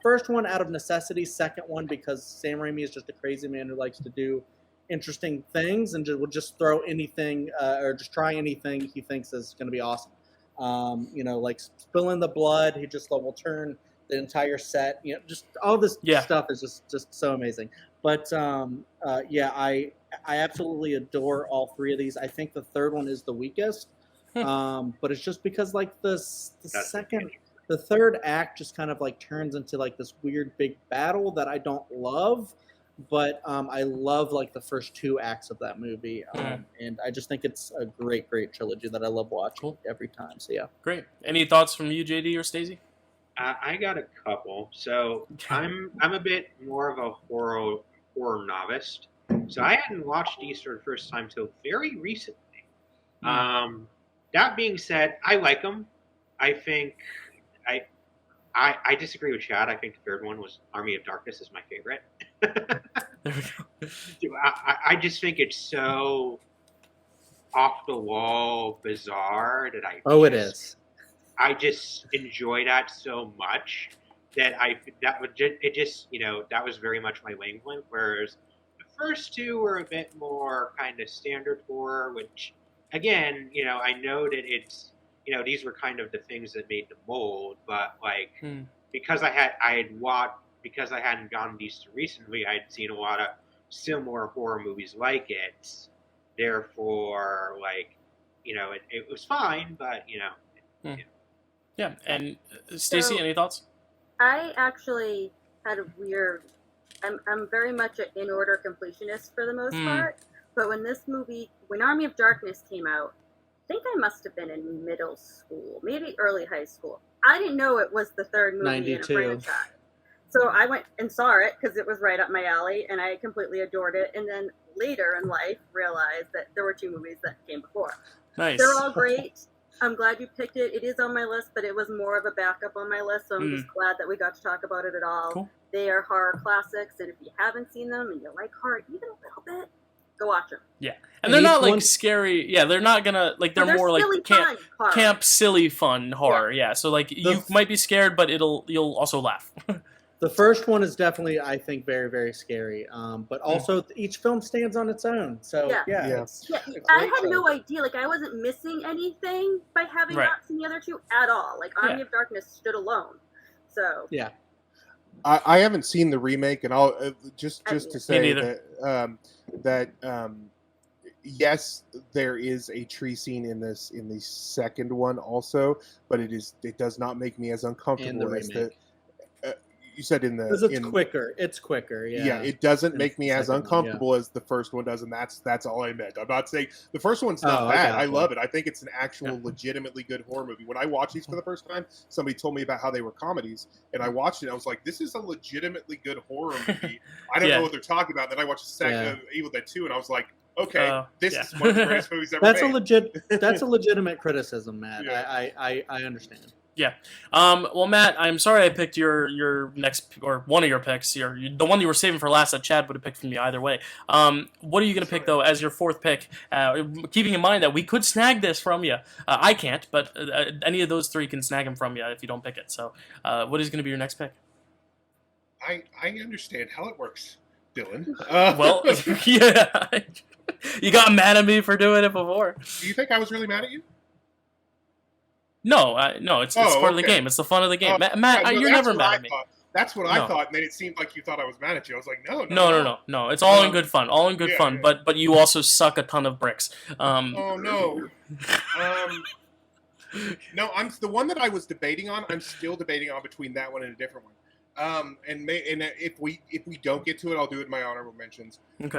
First one out of necessity, second one because Sam Raimi is just a crazy man who likes to do interesting things and will just throw anything or just try anything he thinks is going to be awesome. Like spilling the blood, he just will turn the entire set. Just all this stuff is just so amazing. But I absolutely adore all three of these. I think the third one is the weakest, but it's just because like the third act just kind of like turns into like this weird big battle that I don't love. But I love like the first two acts of that movie, and I just think it's a great, great trilogy that I love watching every time. So yeah, great. Any thoughts from you, JD or Stacy? I got a couple. So I'm a bit more of a horror novice. So I hadn't watched these for the first time till very recently. That being said, I like them. I think I disagree with Chad. I think the third one was Army of Darkness is my favorite. I just think it's so off the wall bizarre that it is. I just enjoy that so much that that was very much my wavelength. Whereas the first two were a bit more kind of standard horror, which again, I know that it's these were kind of the things that made the mold, but like because I hadn't gone these two recently, I'd seen a lot of similar horror movies like it. Therefore, like, it was fine, but Yeah, and Stacy, any thoughts? I actually had a weird. I'm very much an in-order completionist for the most part, but when Army of Darkness came out, I think I must have been in middle school, maybe early high school. I didn't know it was the third movie 92. in a franchise. So I went and saw it because it was right up my alley, and I completely adored it. And then later in life, realized that there were two movies that came before. Nice. They're all great. I'm glad you picked it. It is on my list, but it was more of a backup on my list, so I'm just glad that we got to talk about it at all. Cool. They are horror classics, and if you haven't seen them and you like horror even a little bit, go watch them. Yeah, and they're not like scary. Yeah, they're not gonna like. They're more like camp, silly, fun horror. Yeah, so like you might be scared, but you'll also laugh. The first one is definitely, I think, very, very scary. But also, each film stands on its own. So, Yeah. Yeah. it's Yeah, a I great had show. no idea. Like, I wasn't missing anything by having Right. not seen the other two at all. Like, Army Yeah. of Darkness stood alone. So, Yeah. I haven't seen the remake, and I'll just to Me say neither. that yes, there is a tree scene in the second one also, but it does not make me as And uncomfortable the as the remake. you said in the Because it's in, quicker. It's quicker. Yeah. yeah, it doesn't in make the me as second one, yeah. uncomfortable as the first one does, and that's all I meant. I'm not saying the first one's not Oh, I bad. I gotcha. love it. I think it's an actual, Yeah. legitimately good horror movie. When I watched these for the first time, somebody told me about how they were comedies, and I watched it. I was like, "This is a legitimately good horror movie." I don't Yeah. know what they're talking about. Then I watched the second Yeah. Evil Dead 2, and I was like, "Okay, this yeah. is one of the greatest movies ever That's made." that's a legitimate criticism, Matt. Yeah. I understand. Yeah. Well, Matt, I'm sorry I picked your next or one of your picks. The one you were saving for last that Chad would have picked from you either way. What are you going to pick though as your fourth pick? Keeping in mind that we could snag this from you. I can't, but any of those three can snag them from you if you don't pick it. So, what is going to be your next pick? I understand how it works, Dylan. Well, yeah. You got mad at me for doing it before. do you think I was really mad at you? No, no, it's part of the okay. game. It's the fun of the game. Oh, Matt, yeah, you're that's never what mad I at me. thought. That's what I No. thought, and then it seemed like you thought I was mad at you. I was like, no. It's all in good fun. All in good Yeah, fun. yeah. But you also suck a ton of bricks. Oh no. No, I'm the one that I was debating on. I'm still debating on between that one and a different one. And if we don't get to it, I'll do it in my honorable mentions. Okay.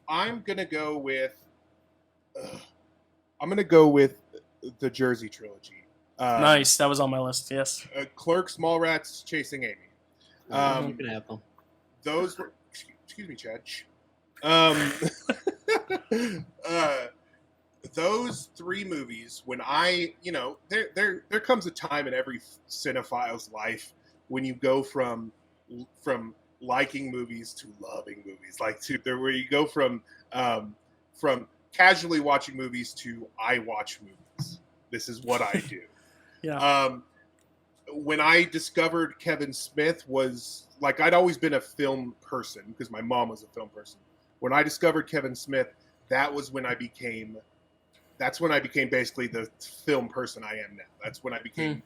I'm gonna go with. I'm gonna go with the Jersey trilogy. Nice. That was on my list. Yes. Clerks, Mallrats, Chasing Amy. You can have them. Those were. Excuse me, Chad. Those three movies, when there comes a time in every cinephile's life when you go from liking movies to loving movies, where you go from casually watching movies to I watch movies. This is what I do. Yeah. When I discovered Kevin Smith was like, I'd always been a film person because my mom was a film person. When I discovered Kevin Smith, that's when I became basically the film person I am now. That's when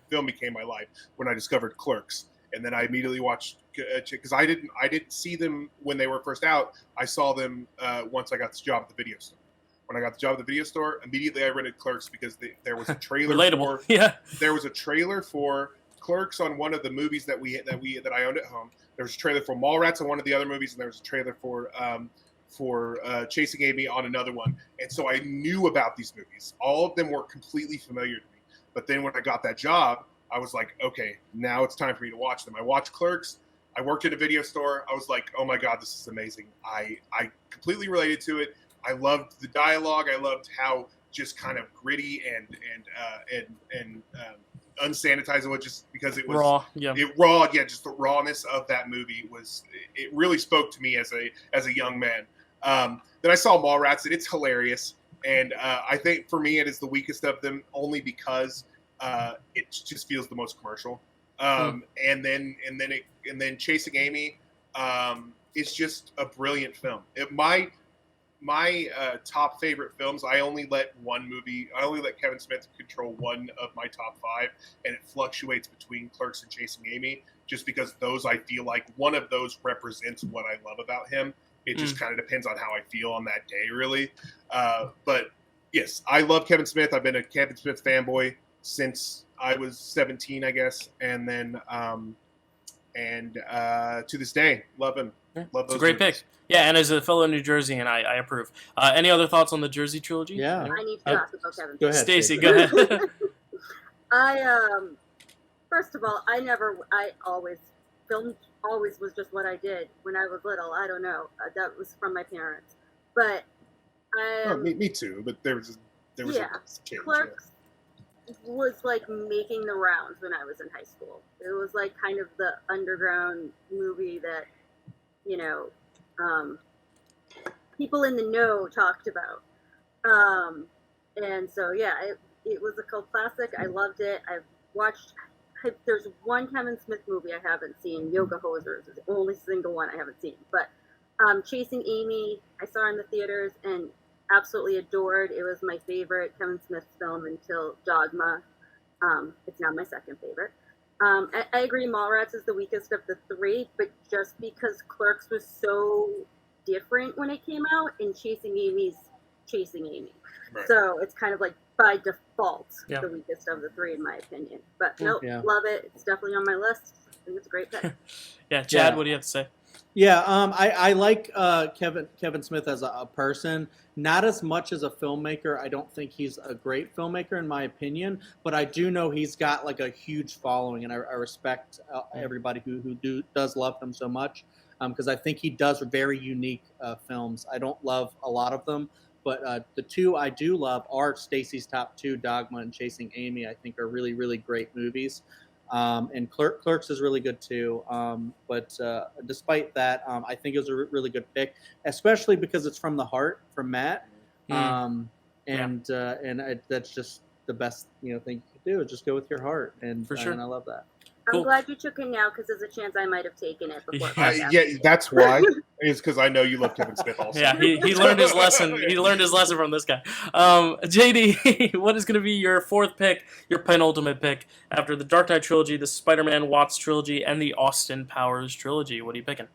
film became my life. When I discovered Clerks, and then I immediately watched because I didn't see them when they were first out. I saw them once I got this job at the video store. When I got the job at the video store, immediately I rented Clerks because there was a trailer. Relatable. Yeah. There was a trailer for Clerks on one of the movies that I owned at home. There was a trailer for Mallrats on one of the other movies, and there was a trailer for Chasing Amy on another one. And so I knew about these movies. All of them were completely familiar to me. But then when I got that job, I was like, okay, now it's time for me to watch them. I watched Clerks. I worked at a video store. I was like, oh my God, this is amazing. I completely related to it. I loved the dialogue. I loved how just kind of gritty and unsanitized it was, just because it was Raw. Yeah. raw. Yeah, just the rawness of that movie it really spoke to me as a young man. Then I saw Mallrats, and it's hilarious. And I think for me, it is the weakest of them, only because it just feels the most commercial. And then Chasing Amy is just a brilliant film. My top favorite films, I only let Kevin Smith control one of my top five, and it fluctuates between Clerks and Chasing Amy, just because those, I feel like one of those represents what I love about him. It just kind of depends on how I feel on that day, really. But yes, I love Kevin Smith. I've been a Kevin Smith fanboy since I was 17, I guess. And then, to this day, love him. Love those It's a great movies. pick. Yeah, and as a fellow New Jersey, and I approve. Any other thoughts on the Jersey trilogy? Yeah. I need to talk about Kevin. Go ahead, Stacy, go ahead. First of all, film always was just what I did when I was little. I don't know. That was from my parents. But Me too, but there was a change. Clerks was like making the rounds when I was in high school. It was like kind of the underground movie that, people in the know talked about. And so, yeah, it was a cult classic. I loved it. I've watched there's one Kevin Smith movie I haven't seen. Yoga Hosers is the only single one I haven't seen. But Chasing Amy, I saw in the theaters and absolutely adored. It was my favorite Kevin Smith film until Dogma. It's now my second favorite. I agree Mallrats is the weakest of the three, but just because Clerks was so different when it came out, and Chasing Amy's Chasing Amy. Right. So it's kind of like by default Yeah. the weakest of the three in my opinion. But nope, Yeah. love it. It's definitely on my list. I think it's a great pick. Yeah, Chad, Yeah. what do you have to say? Yeah, I like Kevin Smith as a person. Not as much as a filmmaker. I don't think he's a great filmmaker in my opinion, but I do know he's got like a huge following, and I respect everybody who does love him so much, because I think he does very unique films. I don't love a lot of them, but the two I do love are Stacy's top two, Dogma and Chasing Amy. I think are really, really great movies. And Clerks is really good too. But despite that, I think it was a really good pick, especially because it's from the heart, from Matt. That's just the best thing you can do is just go with your heart, and For sure. And I love that. Cool. I'm glad you took it now because there's a chance I might have taken it before. Yeah. That's why. Is because I know you love Kevin Smith also. Yeah, he learned his lesson. He learned his lesson from this guy. JD, what is going to be your fourth pick, your penultimate pick after the Dark Knight trilogy, the Spider-Man Watts trilogy, and the Austin Powers trilogy? What are you picking?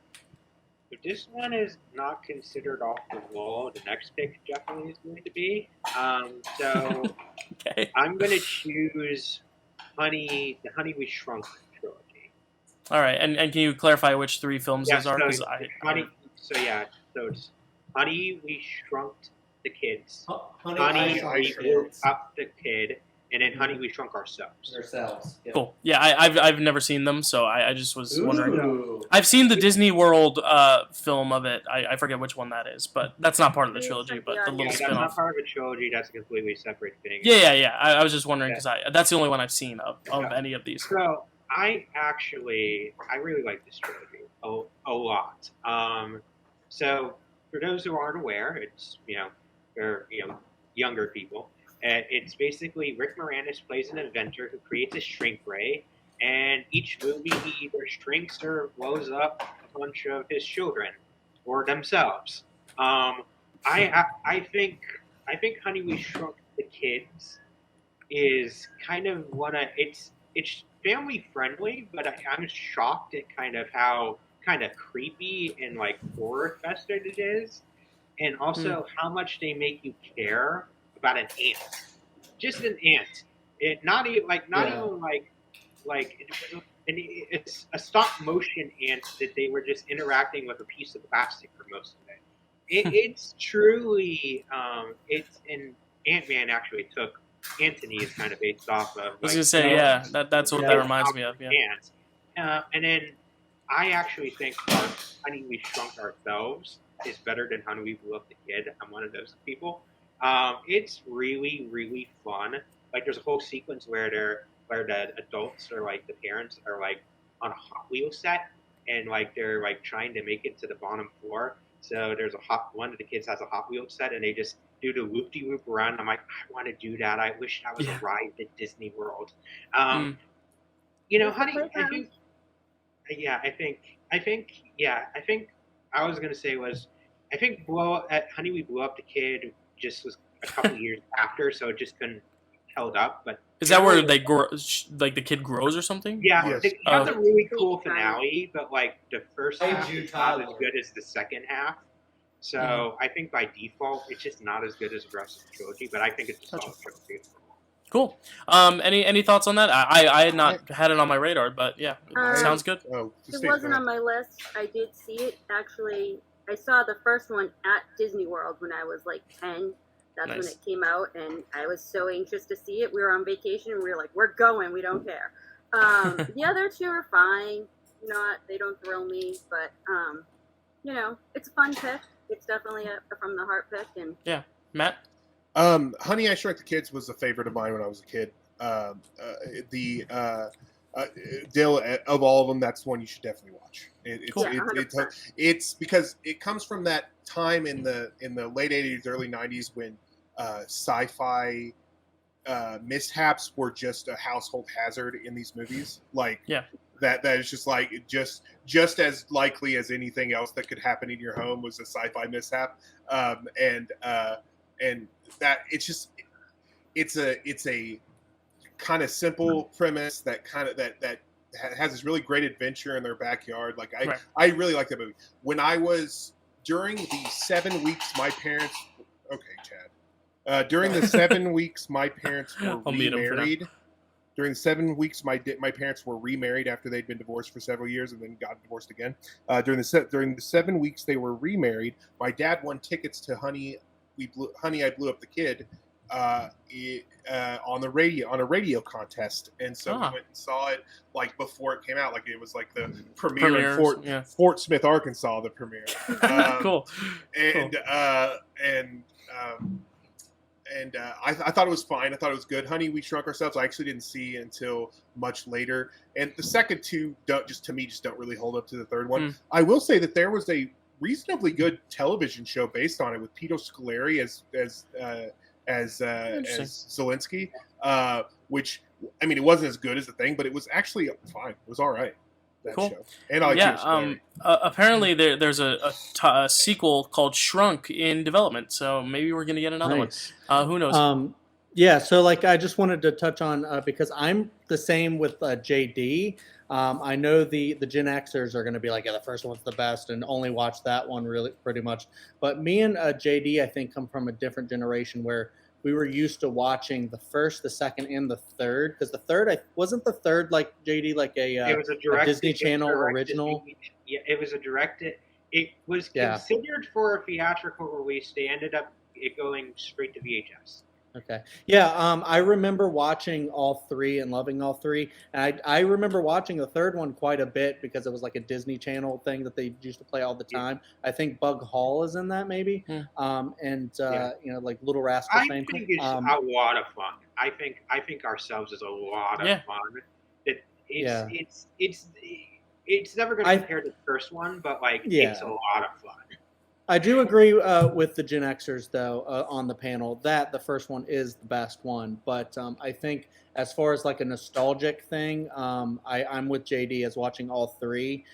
If this one is not considered off the wall, the next pick definitely is going to be. So Okay. I'm going to choose the Honey We Shrunk trilogy. All right, and can you clarify which three films those are? 'Cause So it's Honey We Shrunk the Kids. Honey, Honey I We Shrunk Grew Kids. Up the Kid, and then Honey We Shrunk Ourselves. Ourselves. Yeah. Cool. Yeah, I've never seen them, so I just was wondering. Ooh. I've seen the Disney World film of it. I forget which one that is, but that's not part of the trilogy. But the Yeah, little that's spin-off. not part of a trilogy. That's a completely separate thing. Yeah. I was just wondering because that's the only one I've seen of any of these. So I really like this trilogy a lot. So for those who aren't aware, it's they're younger people. It's basically Rick Moranis plays an inventor who creates a shrink ray, and each movie he either shrinks or blows up a bunch of his children or themselves. I think Honey We Shrunk the Kids is kind of it's family friendly, but I'm shocked at kind of how kind of creepy and like horror fested it is, and also how much they make you care about an ant, just an ant. It's a stop motion ant that they were just interacting with a piece of plastic for most of it. It's truly it's an Ant-Man actually took Antony is kind of based off of. I was gonna say that's what that reminds me of. Yeah. And then I actually think Honey We Shrunk Ourselves is better than Honey We Blew Up the Kid. I'm one of those people. It's really, really fun. Like there's a whole sequence where the adults or like the parents are like on a Hot Wheels set and like they're like trying to make it to the bottom floor. So there's one of the kids has a Hot Wheels set and they just do the loop-de-loop around. I'm like, I want to do that. I wish that was a ride at Disney World. Honey, I think I was gonna say I think Honey We Blew Up the Kid just was a couple years after, so it just couldn't held up. But is that where they grow, like the kid grows or something? Yeah, Yes. it has a really cool finale, but like the first half is not as good as the second half. So I think by default it's just not as good as the rest of the trilogy. But I think it's a solid trilogy. Cool. Any thoughts on that? I had not had it on my radar, but yeah, it sounds good. It wasn't on my list. I did see it actually. I saw the first one at Disney World when I was like 10. That's when it came out, and I was so anxious to see it. We were on vacation, and we were like, "We're going. We don't care." The other two are fine. They don't thrill me, but it's a fun pick. It's definitely a from the heart pick. And yeah, Matt. Honey, I Shrunk the Kids was a favorite of mine when I was a kid. Dyl, of all of them, that's one you should definitely watch. It's because it comes from that time in the late 80s, early 90s when sci-fi mishaps were just a household hazard in these movies. Like, Yeah. that is just like just as likely as anything else that could happen in your home was a sci-fi mishap. And that it's a kind of simple premise that has this really great adventure in their backyard. Like I really like that movie. When I was during the 7 weeks my parents during the 7 weeks my parents were remarried. During the 7 weeks my parents were remarried after they'd been divorced for several years and then got divorced again. During the 7 weeks they were remarried, my dad won tickets to Honey, I Blew Up the Kid on a radio contest, and so we went and saw it like before it came out. Like it was like the premiere in Fort Smith, Arkansas. The premiere. Cool. And I thought it was fine. I thought it was good. Honey, We Shrunk Ourselves, I actually didn't see until much later. And the second two don't really hold up to the third one. I will say that there was a reasonably good television show based on it with Peter Scolari as Zelensky, which, I mean, it wasn't as good as the thing, but it was actually fine. It was all right. Cool. Show. And I like apparently there's a sequel called Shrunk in development, so maybe we're gonna get another one. Who knows? Yeah, so like I just wanted to touch on because I'm the same with JD. I know the Gen Xers are going to be like, yeah, the first one's the best, and only watch that one really pretty much. But me and JD, I think, come from a different generation where we were used to watching the first, the second, and the third. Because the third, wasn't the third like JD like it was a Disney Channel original. Yeah, it was a directed. It was considered for a theatrical release. They ended up going straight to VHS. Okay. Yeah, I remember watching all three and loving all three. And I remember watching the third one quite a bit because it was like a Disney Channel thing that they used to play all the time. I think Bug Hall is in that maybe. You know, like Little Rascal. I think it's a lot of fun. I think Ourselves is a lot of fun. It's never going to compare to the first one, but like it's a lot of fun. I do agree with the Gen Xers, though, on the panel that the first one is the best one. But I think as far as like a nostalgic thing, I'm with JD as watching all three,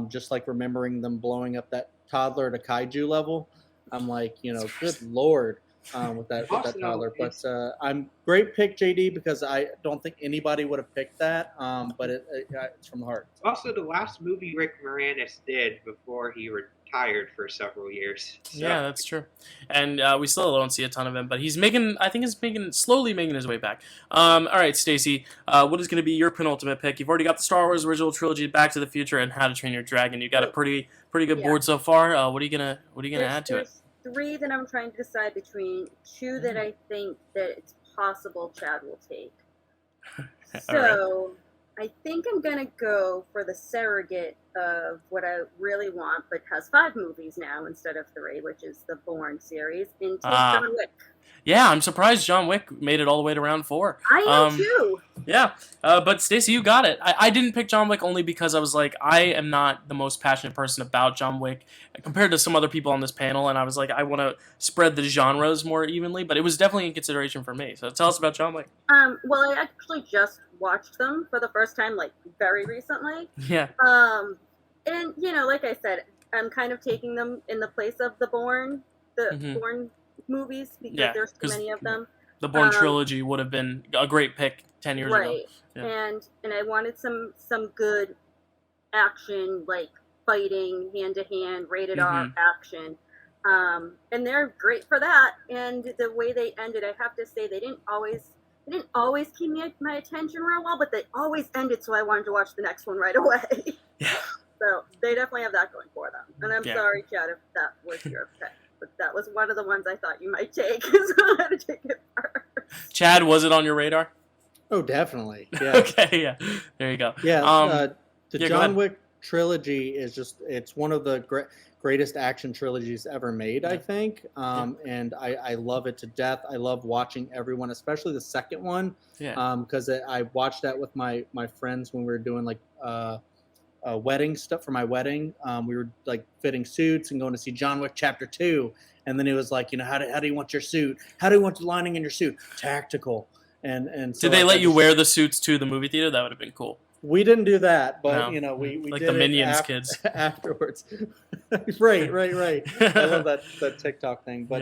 just like remembering them blowing up that toddler at a kaiju level. I'm like, you know, good Lord, with that toddler. But I'm great pick, JD, because I don't think anybody would have picked that. But it's from the heart. Also, the last movie Rick Moranis did before he retired for several years. So. Yeah, that's true. And we still don't see a ton of him, but he's slowly making his way back. All right, Stacy, what is going to be your penultimate pick? You've already got the Star Wars original trilogy, Back to the Future, and How to Train Your Dragon. You got a pretty good board so far. What are you gonna add to it? Three that I'm trying to decide between. Two that I think that it's possible Chad will take. So I think I'm going to go for the surrogate of what I really want, but has 5 movies now instead of 3, which is the Bourne series, and take John Wick. Yeah, I'm surprised John Wick made it all the way to round 4. I am too. Yeah, but Stacy, you got it. I didn't pick John Wick only because I was like, I am not the most passionate person about John Wick compared to some other people on this panel, and I was like, I want to spread the genres more evenly, but it was definitely in consideration for me. So tell us about John Wick. Well, I actually just watched them for the first time, like, very recently. Yeah. And, you know, like I said, I'm kind of taking them in the place of the Bourne movies because there's too many of them. The Bourne trilogy would have been a great pick 10 years ago. Yeah. And I wanted some good action, like fighting, hand-to-hand, rated R action. And they're great for that. And the way they ended, I have to say, they didn't always keep my attention real well, but they always ended, so I wanted to watch the next one right away. Yeah. So they definitely have that going for them. And I'm sorry, Chad, if that was your pick. But that was one of the ones I thought you might take, so I had to take it first. Chad, was it on your radar? Oh, definitely. Yeah. Okay, yeah. There you go. Yeah, the John Wick trilogy is it's one of the greatest action trilogies ever made, I think. And I love it to death. I love watching everyone, especially the second one. Yeah. Because I watched that with my friends when we were doing like wedding stuff for my wedding. We were like fitting suits and going to see John Wick Chapter 2. And then it was like, you know, how do you want your suit? How do you want the lining in your suit? Tactical. And so Did they like, let you wear the suits to the movie theater? That would have been cool. We didn't do that, but No. you know, we Like did the Minions it kids. afterwards. right. I love that TikTok thing, but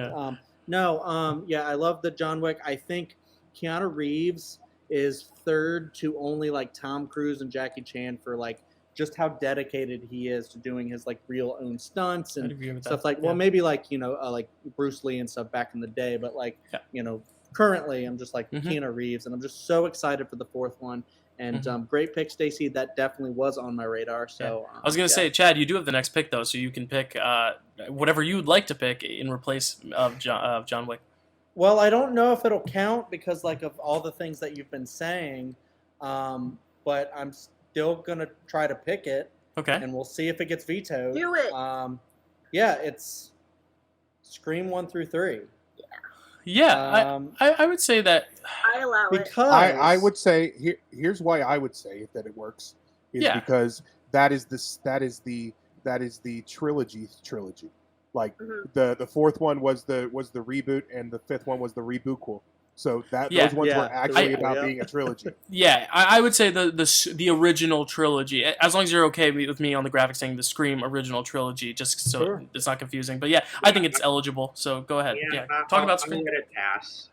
Yeah. yeah, I love the John Wick. I think Keanu Reeves is third to only like Tom Cruise and Jackie Chan for like just how dedicated he is to doing his like real own stunts I'd and agree with stuff that. like. Well, maybe like like Bruce Lee and stuff back in the day, but like currently I'm just like Keanu Reeves, and I'm just so excited for the fourth one. And great pick, Stacy. That definitely was on my radar. So I was gonna say, Chad, you do have the next pick though, so you can pick whatever you'd like to pick in replace of John Wick. Well, I don't know if it'll count because like of all the things that you've been saying, but I'm still gonna try to pick it. Okay. And we'll see if it gets vetoed. Do it. Yeah, it's Scream 1 through 3. Yeah, I would say that I allow it. Because I would say here's why I would say that it works is because that is the trilogy. Like the fourth one was the reboot, and the fifth one was the rebootquel. So those ones were actually about being a trilogy. Yeah, I would say the original trilogy. As long as you're okay with me on the graphics saying the Scream original trilogy, just so it's not confusing. But I think it's eligible. So go ahead. Yeah, talk about Scream. I'm gonna pass.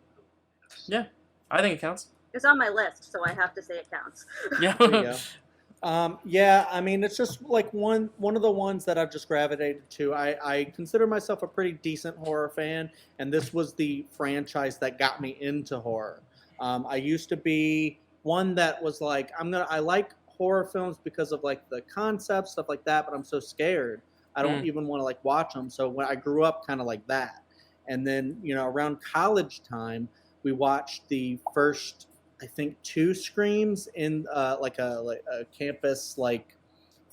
Yeah, I think it counts. It's on my list, so I have to say it counts. Yeah. There you go. Yeah, I mean, it's just like one of the ones that I've just gravitated to. I consider myself a pretty decent horror fan, and this was the franchise that got me into horror. I used to be one that was like, I like horror films because of like the concept, stuff like that, but I'm so scared. I don't even want to like watch them. So when I grew up kind of like that, and then, around college time, we watched the first, I think, 2 Screams in like a campus like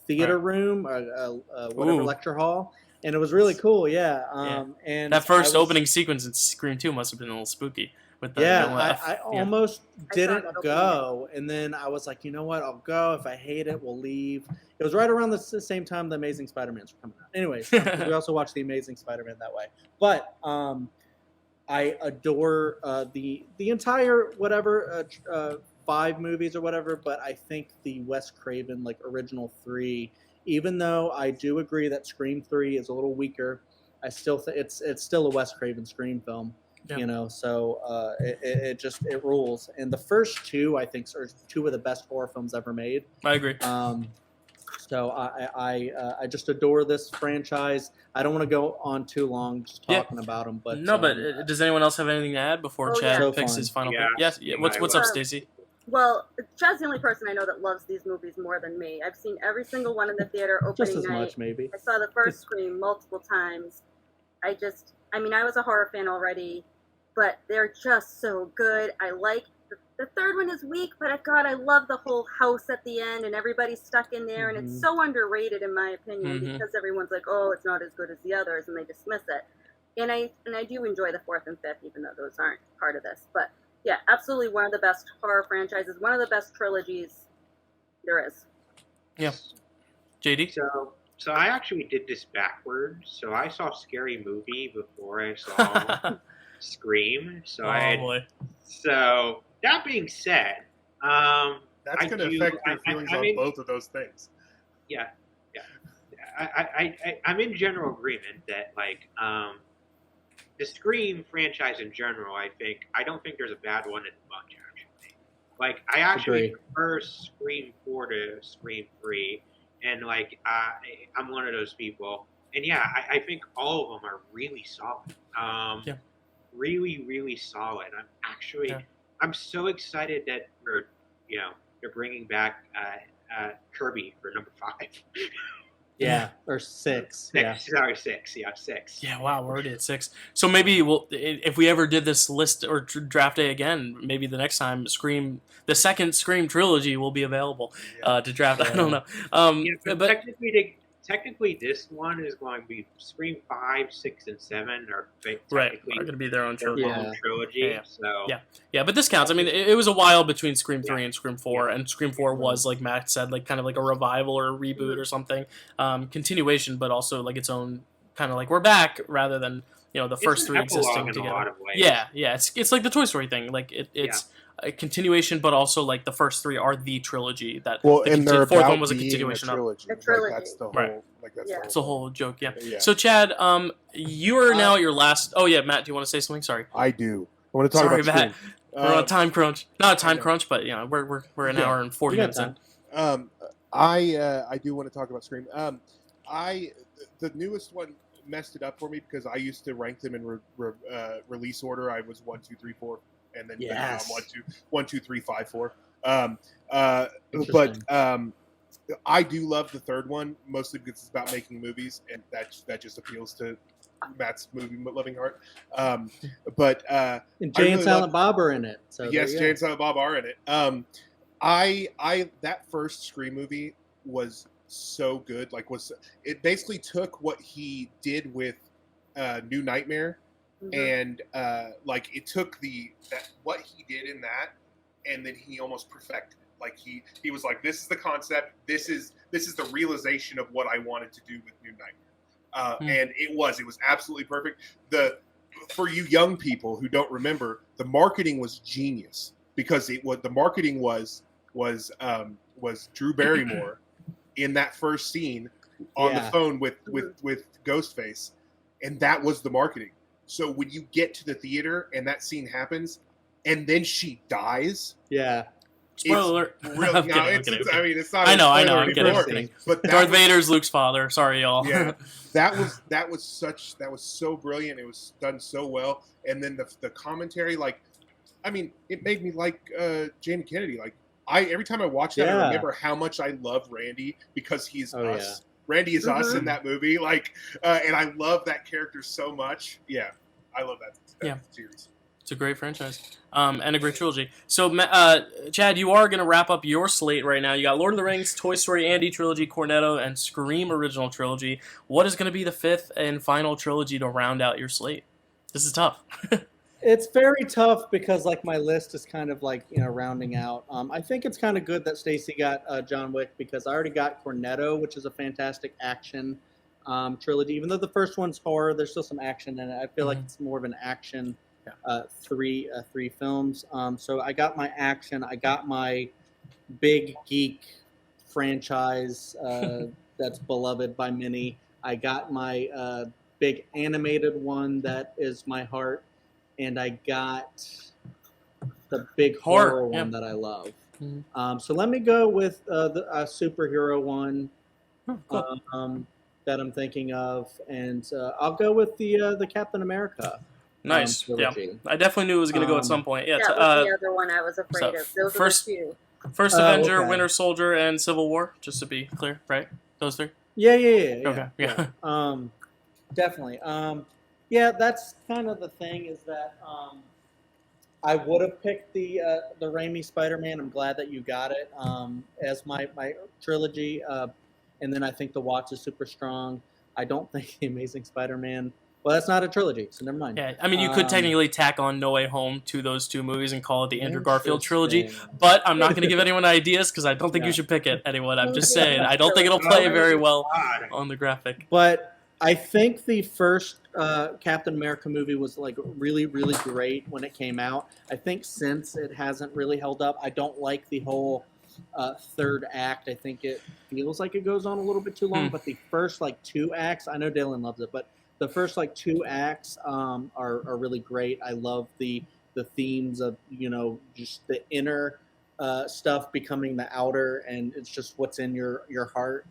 theater room, whatever lecture hall, and it was really cool. And that first opening sequence in Scream 2 must have been a little spooky. With the I almost didn't go, and then I was like, you know what, I'll go. If I hate it, we'll leave. It was right around the same time the Amazing Spider-Mans were coming out. Anyways, we also watched the Amazing Spider-Man that way, but I adore the entire whatever 5 movies or whatever, but I think the Wes Craven like original 3, even though I do agree that Scream 3 is a little weaker, I still think it's still a Wes Craven Scream film. So it rules. And the first 2 I think are 2 of the best horror films ever made. I agree. So I just adore this franchise. I don't want to go on too long just talking about them, but but does anyone else have anything to add before Chad picks his final pick? Yes. Yeah. What's up, Stacy? Well, Chad's the only person I know that loves these movies more than me. I've seen every single one in the theater opening just as night. much, maybe. I saw the first Scream multiple times. I was a horror fan already, but they're just so good. I like the third one is weak, but God, I love the whole house at the end and everybody's stuck in there, and it's so underrated in my opinion because everyone's like, oh, it's not as good as the others, and they dismiss it. And I do enjoy the 4th and 5th, even though those aren't part of this. But yeah, absolutely one of the best horror franchises, one of the best trilogies there is. Yeah. JD? So I actually did this backwards. So I saw Scary Movie before I saw Scream. So boy. So that being said, that's going to affect your feelings on both of those things. Yeah. I'm in general agreement that like the Scream franchise in general, I don't think there's a bad one in the bunch actually. Like I actually prefer Scream 4 to Scream 3, and like I'm one of those people. And I think all of them are really solid. Really, really solid. I'm so excited that they're bringing back Kirby for number 5. Yeah, or 6. Yeah, sorry, 6. Yeah, 6. Yeah, wow, we're already at 6. So maybe if we ever did this list or draft day again, maybe the next time the second Scream trilogy will be available to draft. I don't know. But technically, this one is going to be Scream 5, 6, and 7 are going to be their own trilogy. Yeah, but this counts. I mean, it was a while between Scream 3 and Scream 4, and Scream 4 was, like Matt said, like kind of like a revival or a reboot or something, continuation, but also like its own kind of like we're back rather than the first 3 existing together. A lot of ways. Yeah, it's like the Toy Story thing. Like it's a continuation, but also like the first three are the trilogy. That Well, the and they're fourth about one was a being continuation a of. trilogy. A trilogy. Like that's the whole. Right. Like that's Yeah. the It's a whole. whole joke, yeah. Yeah. So Chad, you are now at your last. Oh yeah, Matt, do you want to say something? Sorry. I do. I want to talk Sorry, about Matt. Scream. We're on a time crunch. Not a time know. crunch, but we're an Yeah. hour and 40 You got minutes in. time. I do want to talk about Scream. The newest one messed it up for me because I used to rank them in release order. I was 1, 2, 3, 4, and then Yes. 1, 2, 3, 5, 4. Interesting. I do love the third one mostly because it's about making movies, and that just appeals to Matt's movie loving heart. And I Jay really and Silent Bob are in it. So Yes, there Jay you and Silent Bob are in it. I that first Scream movie was so good. Like, it basically took what he did with New Nightmare, and like it took what he did in that, and then he almost perfected it. Like he was like, this is the concept. This is the realization of what I wanted to do with New Nightmare, and it was absolutely perfect. For you young people who don't remember, the marketing was genius because the marketing was Drew Barrymore in that first scene on the phone with Ghostface, and that was the marketing. So when you get to the theater and that scene happens, and then she dies, Spoiler it's alert. really, I'm kidding. I mean, it's not. I know. a spoiler I'm kidding. anymore, I'm kidding. But Darth Vader's Luke's father. Sorry, y'all. Yeah, that was so brilliant. It was done so well, and then the commentary, like, I mean, it made me like Jamie Kennedy. Like, every time I watch that, I remember how much I love Randy because he's us. yeah. Randy is us in that movie. Like, and I love that character so much. Yeah, I love that series. It's a great franchise, and a great trilogy. So, Chad, you are going to wrap up your slate right now. You got Lord of the Rings, Toy Story, Andy trilogy, Cornetto, and Scream original trilogy. What is going to be the fifth and final trilogy to round out your slate? This is tough. It's very tough because like my list is kind of like rounding out. I think it's kind of good that Stacy got John Wick because I already got Cornetto, which is a fantastic action trilogy. Even though the first one's horror, there's still some action in it. I feel like it's more of an action. Three films. So I got my action. I got my big geek franchise that's beloved by many. I got my big animated one that is my heart, and I got the big horror one that I love. So let me go with the superhero one that I'm thinking of, and I'll go with the Captain America. Nice. Yeah, I definitely knew it was going to go at some point. Yeah. That was the other one I was afraid of. Those first, are the two. First Avenger, Winter Soldier, and Civil War. Just to be clear, right? Those three. Yeah. Okay. Yeah. Definitely. Yeah, that's kind of the thing is that I would have picked the Raimi Spider-Man. I'm glad that you got it as my trilogy. And then I think the Watch is super strong. I don't think the Amazing Spider-Man. Well, that's not a trilogy, so never mind. Yeah, I mean, you could technically tack on No Way Home to those two movies and call it the Andrew Garfield trilogy, but I'm not going to give anyone ideas because I don't think you should pick it, anyone. I'm just saying, I don't think it'll play very well on the graphic. But I think the first Captain America movie was like really, really great when it came out. I think since it hasn't really held up. I don't like the whole third act. I think it feels like it goes on a little bit too long, but the first like 2 acts, I know Dylan loves it, but the first like 2 acts are really great. I love the themes of just the inner stuff becoming the outer, and it's just what's in your heart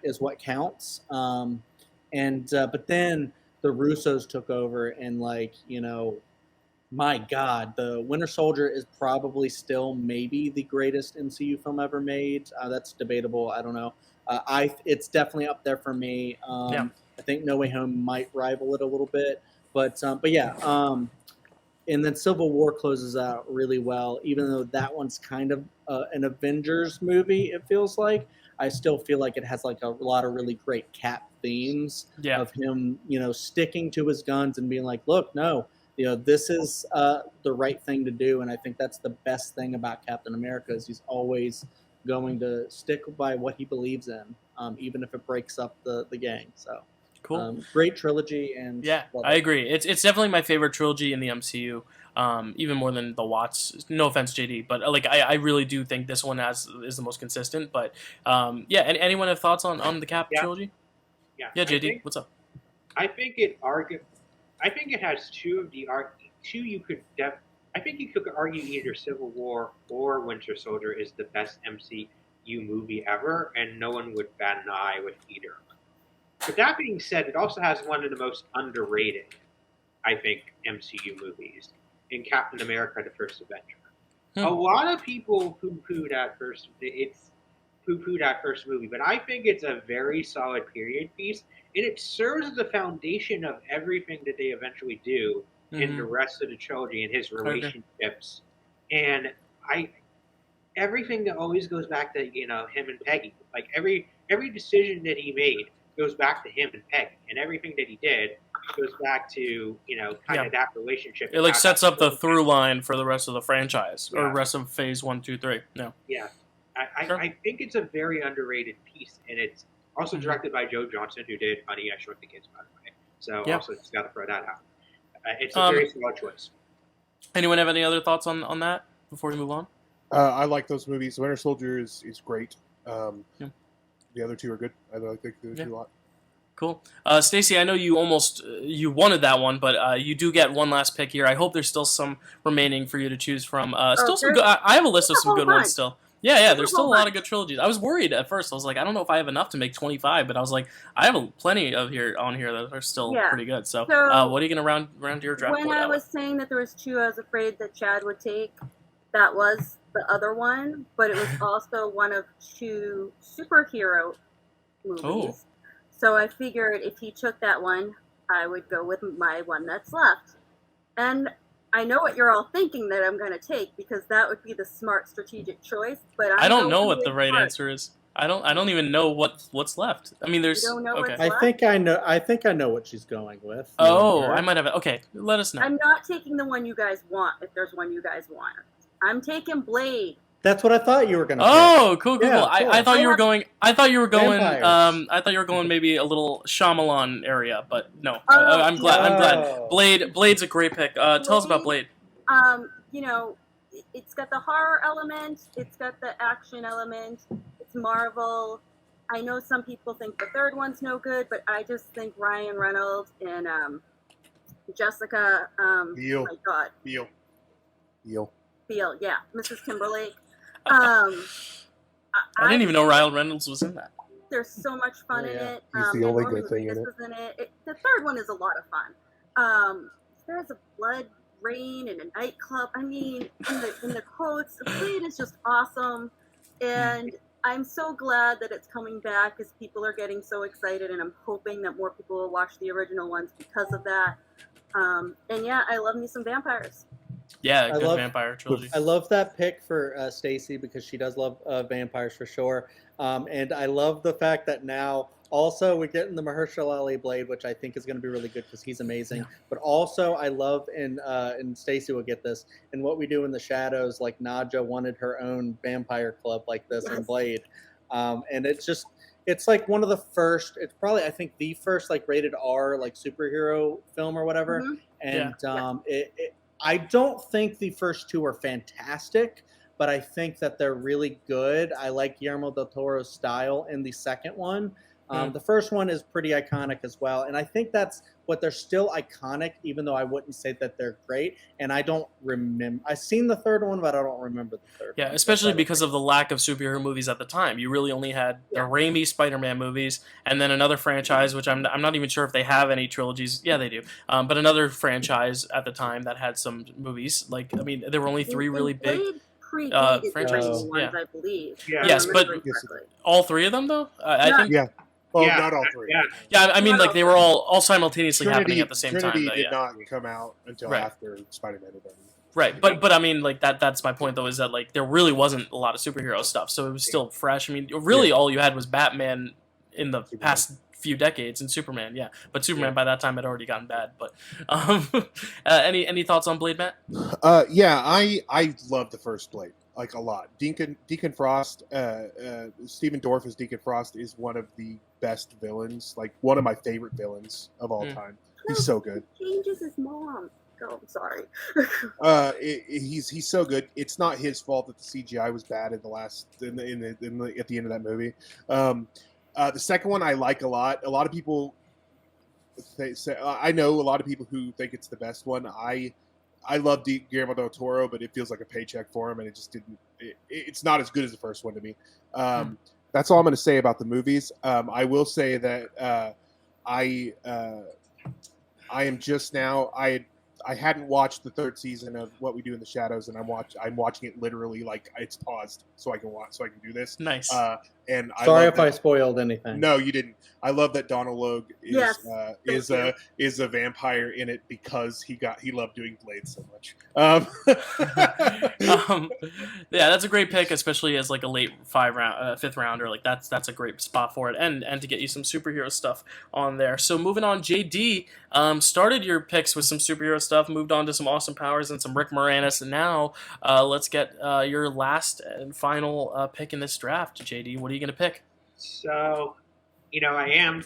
is what counts. But then the Russos took over, and my God, the Winter Soldier is probably still maybe the greatest MCU film ever made. That's debatable. I don't know. It's definitely up there for me. I think No Way Home might rival it a little bit, but yeah. And then Civil War closes out really well, even though that one's kind of an Avengers movie. It feels like I still feel like it has like a lot of really great Cap themes of him, sticking to his guns and being like, "Look, no, this is the right thing to do." And I think that's the best thing about Captain America is he's always going to stick by what he believes in, even if it breaks up the gang. So. Cool. Great trilogy, and Yeah, love I it. agree. It's definitely my favorite trilogy in the MCU. Even more than the Watts. No offense, JD, but like I really do think this one is the most consistent. But yeah, anyone have thoughts on the Cap trilogy? Yeah. Yeah, JD, what's up? I think it has two you could I think you could argue either Civil War or Winter Soldier is the best MCU movie ever, and no one would bat an eye with either. But that being said, it also has one of the most underrated, I think, MCU movies in Captain America: The First Avenger. A lot of people poo-poo that first movie, but I think it's a very solid period piece, and it serves as the foundation of everything that they eventually do in the rest of the trilogy and his relationships. And everything that always goes back to him and Peggy. Like every decision that he made goes back to him and Peggy, and everything that he did goes back to kind of that relationship. It like sets up the through line for the rest of the franchise or rest of Phase 1, 2, 3. Yeah. Yeah, I think it's a very underrated piece, and it's also directed by Joe Johnston, who did Honey, I Shrunk the Kids, by the way. So also just got to throw that out. It's a very solid choice. Anyone have any other thoughts on that before we move on? I like those movies. Winter Soldier is great. The other two are good. I like the other two a lot. Cool. Stacy, I know you you wanted that one, but you do get one last pick here. I hope there's still some remaining for you to choose from. Still some good. I have a list of some good ones still. Yeah. There's still a lot of good trilogies. I was worried at first. I was like, I don't know if I have enough to make 25, but I was like, I have plenty of on here that are still pretty good. So what are you gonna round your draft? When I was saying that there was two, I was afraid that Chad would take. That was the other one, but it was also one of two superhero movies. Oh. So I figured if he took that one, I would go with my one that's left. And I know what you're all thinking that I'm going to take, because that would be the smart strategic choice. But I don't know what the right answer is. I don't even know what's left. I mean, there's you don't know okay. what's left? I think I know what she's going with. Oh, I might have it. Okay, let us know. I'm not taking the one you guys want, if there's one you guys want. I'm taking Blade. That's what I thought you were going to. Oh, cool. Yeah, I thought you were going. I thought you were going. Vampires. I thought you were going maybe a little Shyamalan area, but no. I'm glad. I'm glad. Blade's a great pick. Tell us about Blade. It's got the horror element. It's got the action element. It's Marvel. I know some people think the third one's no good, but I just think Ryan Reynolds and Jessica. Biel. Oh my God. Biel. Yeah, Mrs. Timberlake. I didn't even know Ryan Reynolds was in that. There's so much fun in it. He's the only good thing in it. The third one is a lot of fun. There's a blood rain in a nightclub. I mean, in the quotes, the Blade is just awesome, and I'm so glad that it's coming back because people are getting so excited, and I'm hoping that more people will watch the original ones because of that. And yeah, I love me some vampires. Yeah, good vampire trilogy. I love that pick for Stacy because she does love vampires for sure. And I love the fact that now also we're getting the Mahershala Ali Blade, which I think is going to be really good because he's amazing. Yeah. But also I love, and Stacy will get this, in What We Do in the Shadows, like Nadja wanted her own vampire club like this in Blade. And it's like one of the first, it's probably, I think, the first like rated R like superhero film or whatever. Mm-hmm. And I don't think the first two are fantastic, but I think that they're really good. I like Guillermo del Toro's style in the second one. The first one is pretty iconic as well, and I think that's what they're still iconic, even though I wouldn't say that they're great. And I don't remember. I've seen the third one, but I don't remember the third one. Yeah, especially because of the lack of superhero movies at the time. You really only had the Raimi Spider-Man movies, and then another franchise, which I'm not even sure if they have any trilogies. Yeah, they do. But another franchise at the time that had some movies. Like, I mean, there were only three really big franchises. Ones, I believe. Yes, but all three of them, though? I think. Yeah. Well, not all three. Yeah, I mean, like, they were all simultaneously happening at the same time. Trinity did not come out until after Spider-Man had done. Right, but I mean, like, that's my point, though, is that, like, there really wasn't a lot of superhero stuff, so it was still fresh. I mean, really all you had was Batman in the past few decades and Superman, but Superman by that time had already gotten bad. But any thoughts on Blade, Matt? I love the first Blade. like a lot. Deacon Frost, Stephen Dorff as Deacon Frost is one of the best villains, like one of my favorite villains of all time. He's so good. He changes his mom. Oh, I'm sorry. He's so good. It's not his fault that the CGI was bad at the end of that movie. The second one I like a lot. A lot of people say I know a lot of people who think it's the best one. I love Guillermo del Toro, but it feels like a paycheck for him, and it just didn't. It's not as good as the first one to me. That's all I'm going to say about the movies. I will say that I am just now. I hadn't watched the third season of What We Do in the Shadows, and I'm watching it literally like it's paused so I can do this. Nice. And sorry if I spoiled anything. No, you didn't. I love that Donald Logue is Yes, is a vampire in it because he loved doing Blade so much. Yeah, that's a great pick, especially as like a late fifth rounder. Like that's a great spot for it, and to get you some superhero stuff on there. So moving on, JD started your picks with some superhero stuff, moved on to some Austin Powers and some Rick Moranis, and now let's get your last and final pick in this draft. JD, what are you going to pick? So, I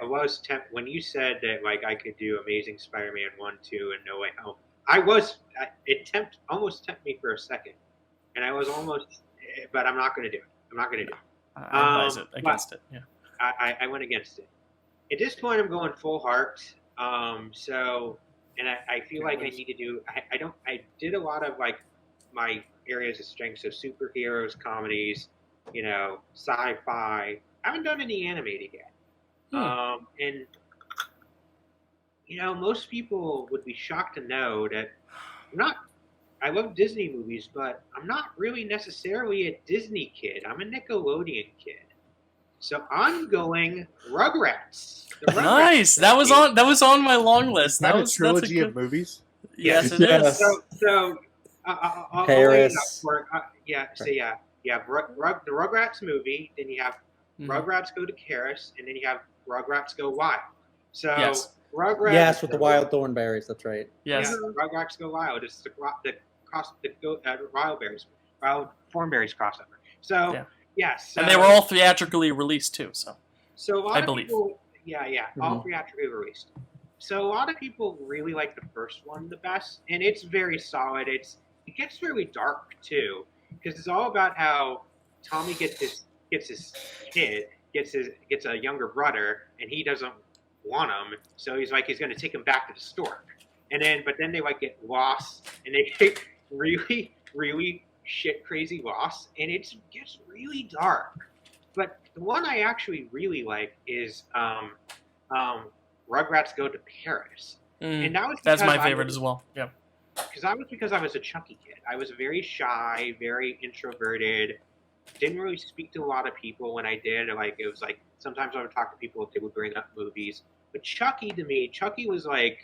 was tempted when you said that like I could do Amazing Spider-Man 1, 2, and No Way Home. It almost tempted me for a second, and I was almost, but I'm not going to do it. I'm not going to do it. I advise it against it. Yeah. I went against it. At this point, I'm going full heart. And I feel like I need to do. I did a lot of like my areas of strength, so superheroes, comedies, sci-fi. I haven't done any animated yet. And most people would be shocked to know that I love Disney movies, but I'm not really necessarily a Disney kid. I'm a Nickelodeon kid. So I'm going Rugrats. Nice. That was on my long list. That was a trilogy of movies. Yes, it is. So I'll Paris. You have the Rugrats movie, then you have Rugrats Go to Karis, and then you have Rugrats Go Wild. So Rugrats. Yes, with the wild thornberries. That's right. Yes. Yeah, Rugrats Go Wild. It's the wild thornberries crossover. So yes, and they were all theatrically released too. So a lot of believe. people, all theatrically released. So a lot of people really like the first one the best, and it's very solid. It gets really dark too, because it's all about how Tommy gets a younger brother, and he doesn't want him, so he's going to take him back to the stork, but then they like get lost, and they get really, really shit crazy lost, and it gets really dark. But the one I actually really like is Rugrats Go to Paris, and that's my favorite as well. Yeah, because I was a Chucky kid. I was very shy, very introverted. Didn't really speak to a lot of people when I did. Like it was like sometimes I would talk to people if they would bring up movies. But Chucky to me, Chucky was like,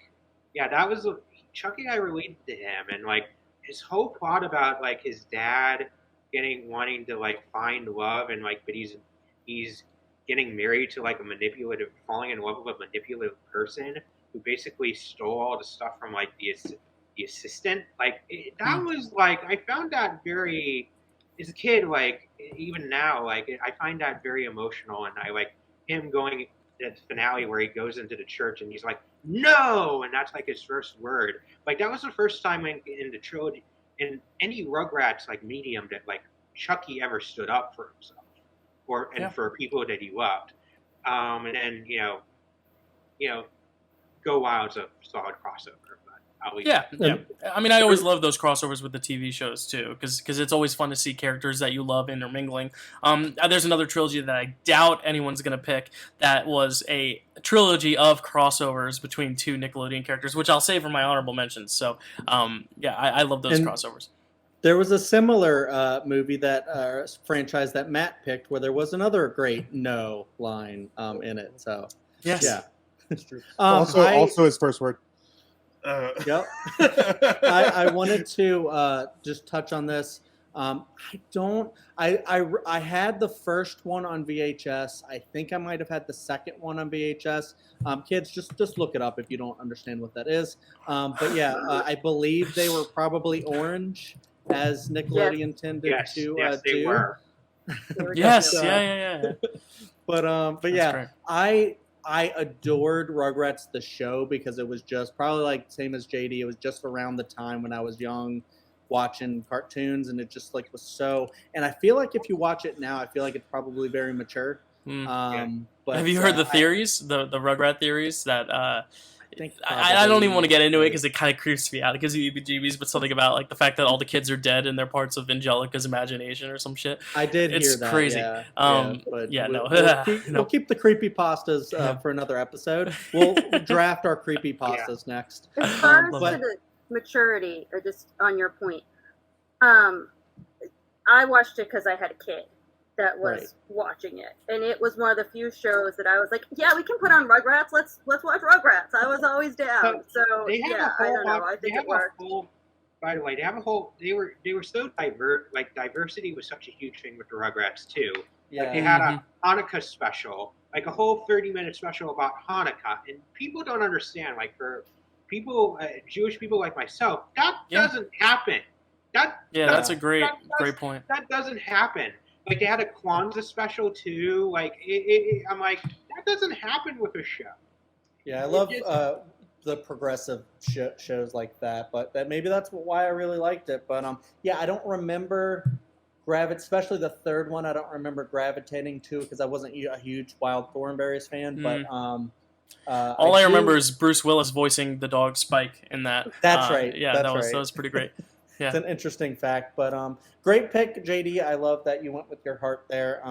Chucky. I related to him, and like his whole plot about like his dad wanting to like find love, and like but he's getting married to like falling in love with a manipulative person who basically stole all the stuff from like the assistant. Like that was like I found that very. As a kid, like even now, like I find that very emotional, and I like him going at the finale where he goes into the church and he's like, "No!" and that's like his first word. Like that was the first time in the trilogy, in any Rugrats like medium that like Chucky ever stood up for himself, for people that he loved. And then Go Wild's a solid crossover. Yeah. I mean, I always love those crossovers with the TV shows too, because it's always fun to see characters that you love intermingling. There's another trilogy that I doubt anyone's gonna pick. That was a trilogy of crossovers between two Nickelodeon characters, which I'll save for my honorable mentions. So, I love those crossovers. There was a similar movie franchise that Matt picked, where there was another great "no" line in it. So yes, yeah, it's true. Also his first word. Yep. I wanted to just touch on this. I had the first one on VHS. I think I might have had the second one on VHS. Kids, just look it up if you don't understand what that is. But yeah, I believe they were probably orange. as Nickelodeon tended Yes, to yes, they do. were. They were Yes, just, yeah. But That's yeah, great. I adored Rugrats the show because it was just probably like same as JD. It was just around the time when I was young, watching cartoons, and it just like was so. And I feel like if you watch it now, I feel like it's probably very mature. But Have you heard the theories, the Rugrat theories that think I don't even want to get into it probably- because it kind of creeps me out. It gives you heebie-jeebies, but something about like the fact that all the kids are dead and they're parts of Angelica's imagination or some shit. I did It's hear that. crazy. But yeah, no. we'll keep the creepy pastas for another episode. We'll draft our creepy pastas next. as far as but- to the maturity, or just on your point, I watched it because I had a kid that was watching it, and it was one of the few shows that I was like, yeah, we can put on Rugrats. Let's watch Rugrats. I was always down. So They have yeah, a I whole don't know. I think it worked. By the way, they have a whole. They were so diverse. Like diversity was such a huge thing with the Rugrats too. Like they had a Hanukkah special, like a whole 30-minute special about Hanukkah, and people don't understand. Like for people, Jewish people like myself, that doesn't happen. That's a great point. That doesn't happen. Like they had a Kwanzaa special too. Like I'm like, that doesn't happen with a show. Yeah, I love the progressive shows like that, but maybe that's why I really liked it. But yeah, I don't remember especially the third one. I don't remember gravitating to because I wasn't a huge Wild Thornberrys fan. But all I remember is Bruce Willis voicing the dog Spike in that. That's right. Yeah, that was pretty great. Yeah. It's an interesting fact, but great pick, JD. I love that you went with your heart there.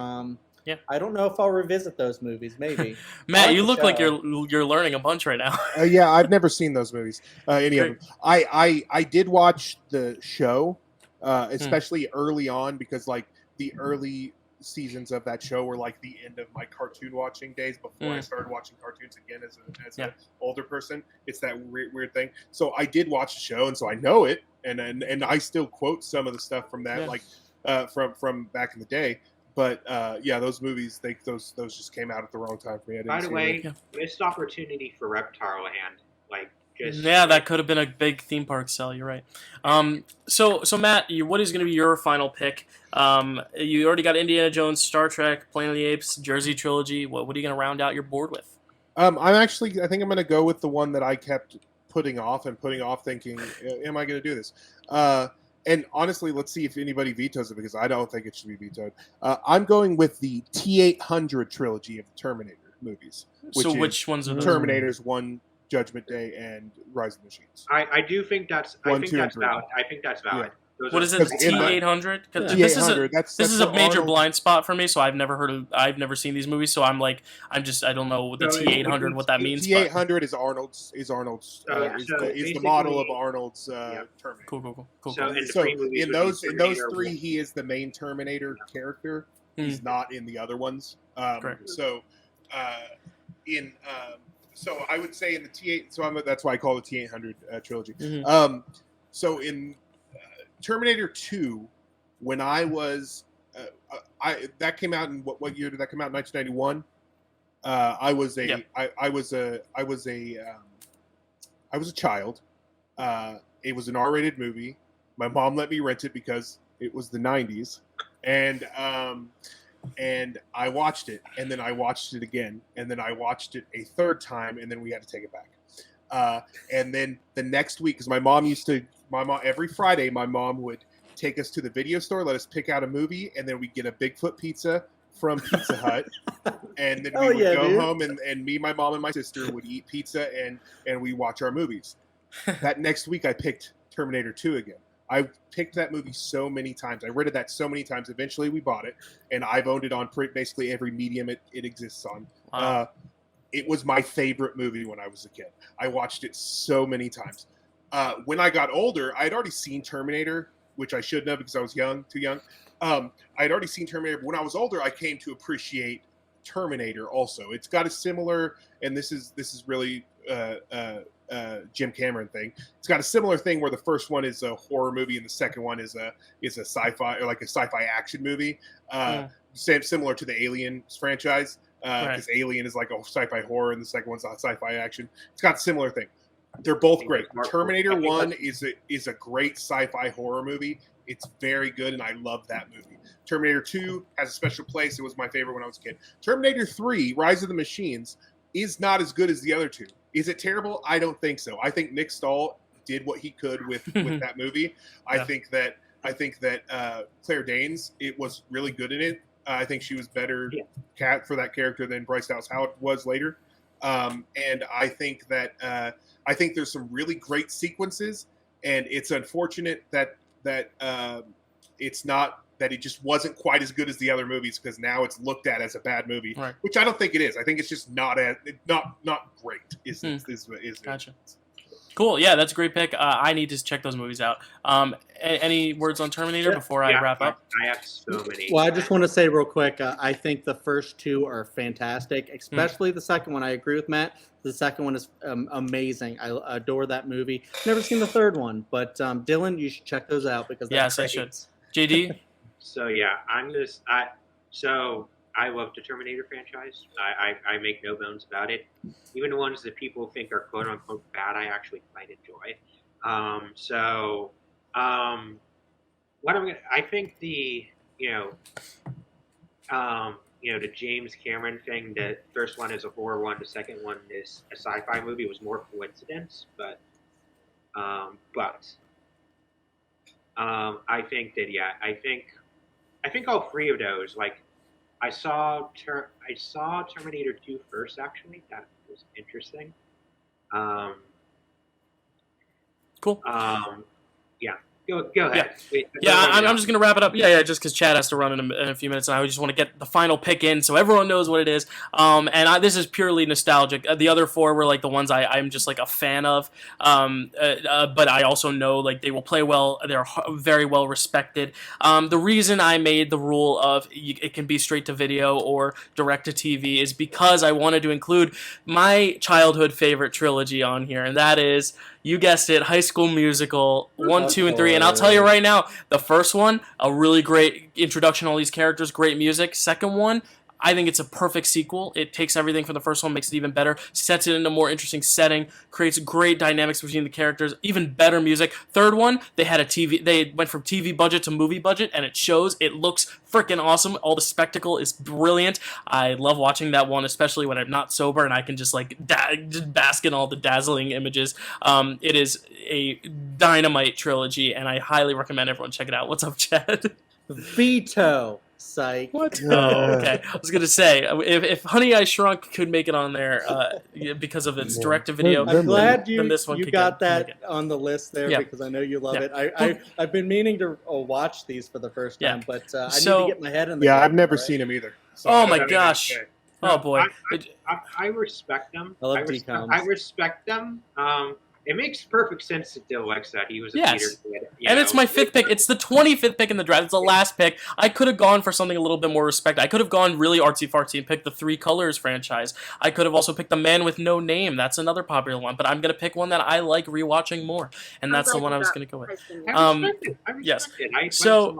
Yeah. I don't know if I'll revisit those movies. Maybe. Matt, you look like you're learning a bunch right now. Yeah, I've never seen those movies. Any of them. I did watch the show, especially early on, because like the early seasons of that show were like the end of my cartoon watching days before I started watching cartoons again as an older person. It's that weird thing. So I did watch the show, and so I know it, and I still quote some of the stuff from that, like from back in the day. But yeah, those movies, those just came out at the wrong time for me. By the way, missed opportunity for Reptar Land. Like just that could have been a big theme park sell. You're right. So Matt, what is going to be your final pick? You already got Indiana Jones, Star Trek, Planet of the Apes, Jersey Trilogy. What are you going to round out your board with? I think I'm going to go with the one that I kept putting off, thinking, am I going to do this? And honestly, let's see if anybody vetoes it, because I don't think it should be vetoed. I'm going with the T-800 trilogy of Terminator movies. Which ones are those? Terminators 1, Judgment Day, and Rise of the Machines. I do think that's. I think that's valid. I think that's valid. Yeah. What is it? T-800? This is a major blind spot for me. So I've never seen these movies. So I don't know the T-800 what that means. T-800 is Arnold's. Is the model of Arnold's Terminator. Cool. So in those three, he is the main Terminator character. He's not in the other ones. So I would say in the T-8. So that's why I call it the T-800 trilogy. So in Terminator 2, when I was, that came out in what year did that come out? 1991. I was a child. It was an R-rated movie. My mom let me rent it because it was the 90s, and I watched it, and then I watched it again, and then I watched it a third time, and then we had to take it back. And then the next week, because my mom every Friday, my mom would take us to the video store, let us pick out a movie, and then we'd get a Bigfoot pizza from Pizza Hut. And then we would go home, and me, my mom, and my sister would eat pizza, and we watch our movies. That next week, I picked Terminator 2 again. I picked that movie so many times. I rented that so many times. Eventually, we bought it, and I've owned it on basically every medium it exists on. Wow. It was my favorite movie when I was a kid. I watched it so many times. When I got older, I had already seen Terminator, which I shouldn't have because I was too young. I had already seen Terminator, but when I was older, I came to appreciate Terminator also. It's got a similar, and this is really Jim Cameron thing. It's got a similar thing where the first one is a horror movie and the second one is a sci-fi, or like a sci-fi action movie. Similar to the Alien franchise. Because Alien is like a sci-fi horror and the second one's a sci-fi action. It's got a similar thing. They're both great. Terminator 1 is a great sci-fi horror movie. It's very good, and I love that movie. Terminator 2 has a special place. It was my favorite when I was a kid. Terminator 3, Rise of the Machines, is not as good as the other two. Is it terrible? I don't think so. I think Nick Stahl did what he could with that movie. I think that Claire Danes, it was really good in it. I think she was better for that character than Bryce Dallas Howard was later. And I think that there's some really great sequences, and it's unfortunate that it's not that it just wasn't quite as good as the other movies, because now it's looked at as a bad movie, Right. which I don't think it is. I think it's just not great. Is Gotcha. Cool. Yeah, that's a great pick. I need to check those movies out. Any words on Terminator before I wrap up? I have so many. Well, I just want to say real quick, I think the first two are fantastic, especially the second one. I agree with Matt. The second one is amazing. I adore that movie. Never seen the third one, but Dylan, you should check those out because they're Yes, I great. should. JD? So yeah, I love the Terminator franchise. I make no bones about it. Even the ones that people think are quote unquote bad, I actually quite enjoy. I think the the James Cameron thing. The first one is a horror one. The second one is a sci-fi movie. It was more coincidence, but I think that I think all three of those, like, I saw Terminator 2 first, actually. That was interesting. Cool. Yeah. Go ahead. I'm just going to wrap it up. Yeah, just because Chad has to run in a few minutes, and I just want to get the final pick in so everyone knows what it is. This is purely nostalgic. The other four were like the ones I'm just like a fan of, but I also know like they will play well. They're very well respected. The reason I made the rule of it can be straight to video or direct to TV is because I wanted to include my childhood favorite trilogy on here, and that is, you guessed it, High School Musical 1, 2, and 3. And I'll tell you right now, the first one, a really great introduction to all these characters, great music. Second one, I think it's a perfect sequel. It takes everything from the first one, makes it even better, sets it in a more interesting setting, creates great dynamics between the characters, even better music. Third one, they went from TV budget to movie budget, and it shows. It looks freaking awesome. All the spectacle is brilliant. I love watching that one, especially when I'm not sober and I can just like just bask in all the dazzling images. It is a dynamite trilogy, and I highly recommend everyone check it out. What's up, Chad? Veto. Psych. What? Oh, okay. I was gonna say, if Honey I Shrunk could make it on there because of its direct-to-video, I'm glad you this one got that on the list there, because I know you love it. I've been meaning to watch these for the first time, but I need to get my head in the game. I've never seen them either. So oh my gosh. Oh boy. I respect them. I love DComs. I respect them. It makes perfect sense that Dyl likes that. He was a Peter kid. And it's my 5th pick. It's the 25th pick in the draft. It's the last pick. I could have gone for something a little bit more respect. I could have gone really artsy-fartsy and picked the Three Colors franchise. I could have also picked The Man with No Name. That's another popular one. But I'm going to pick one that I like rewatching more. And that's the one I was going to go with. I respect it. So,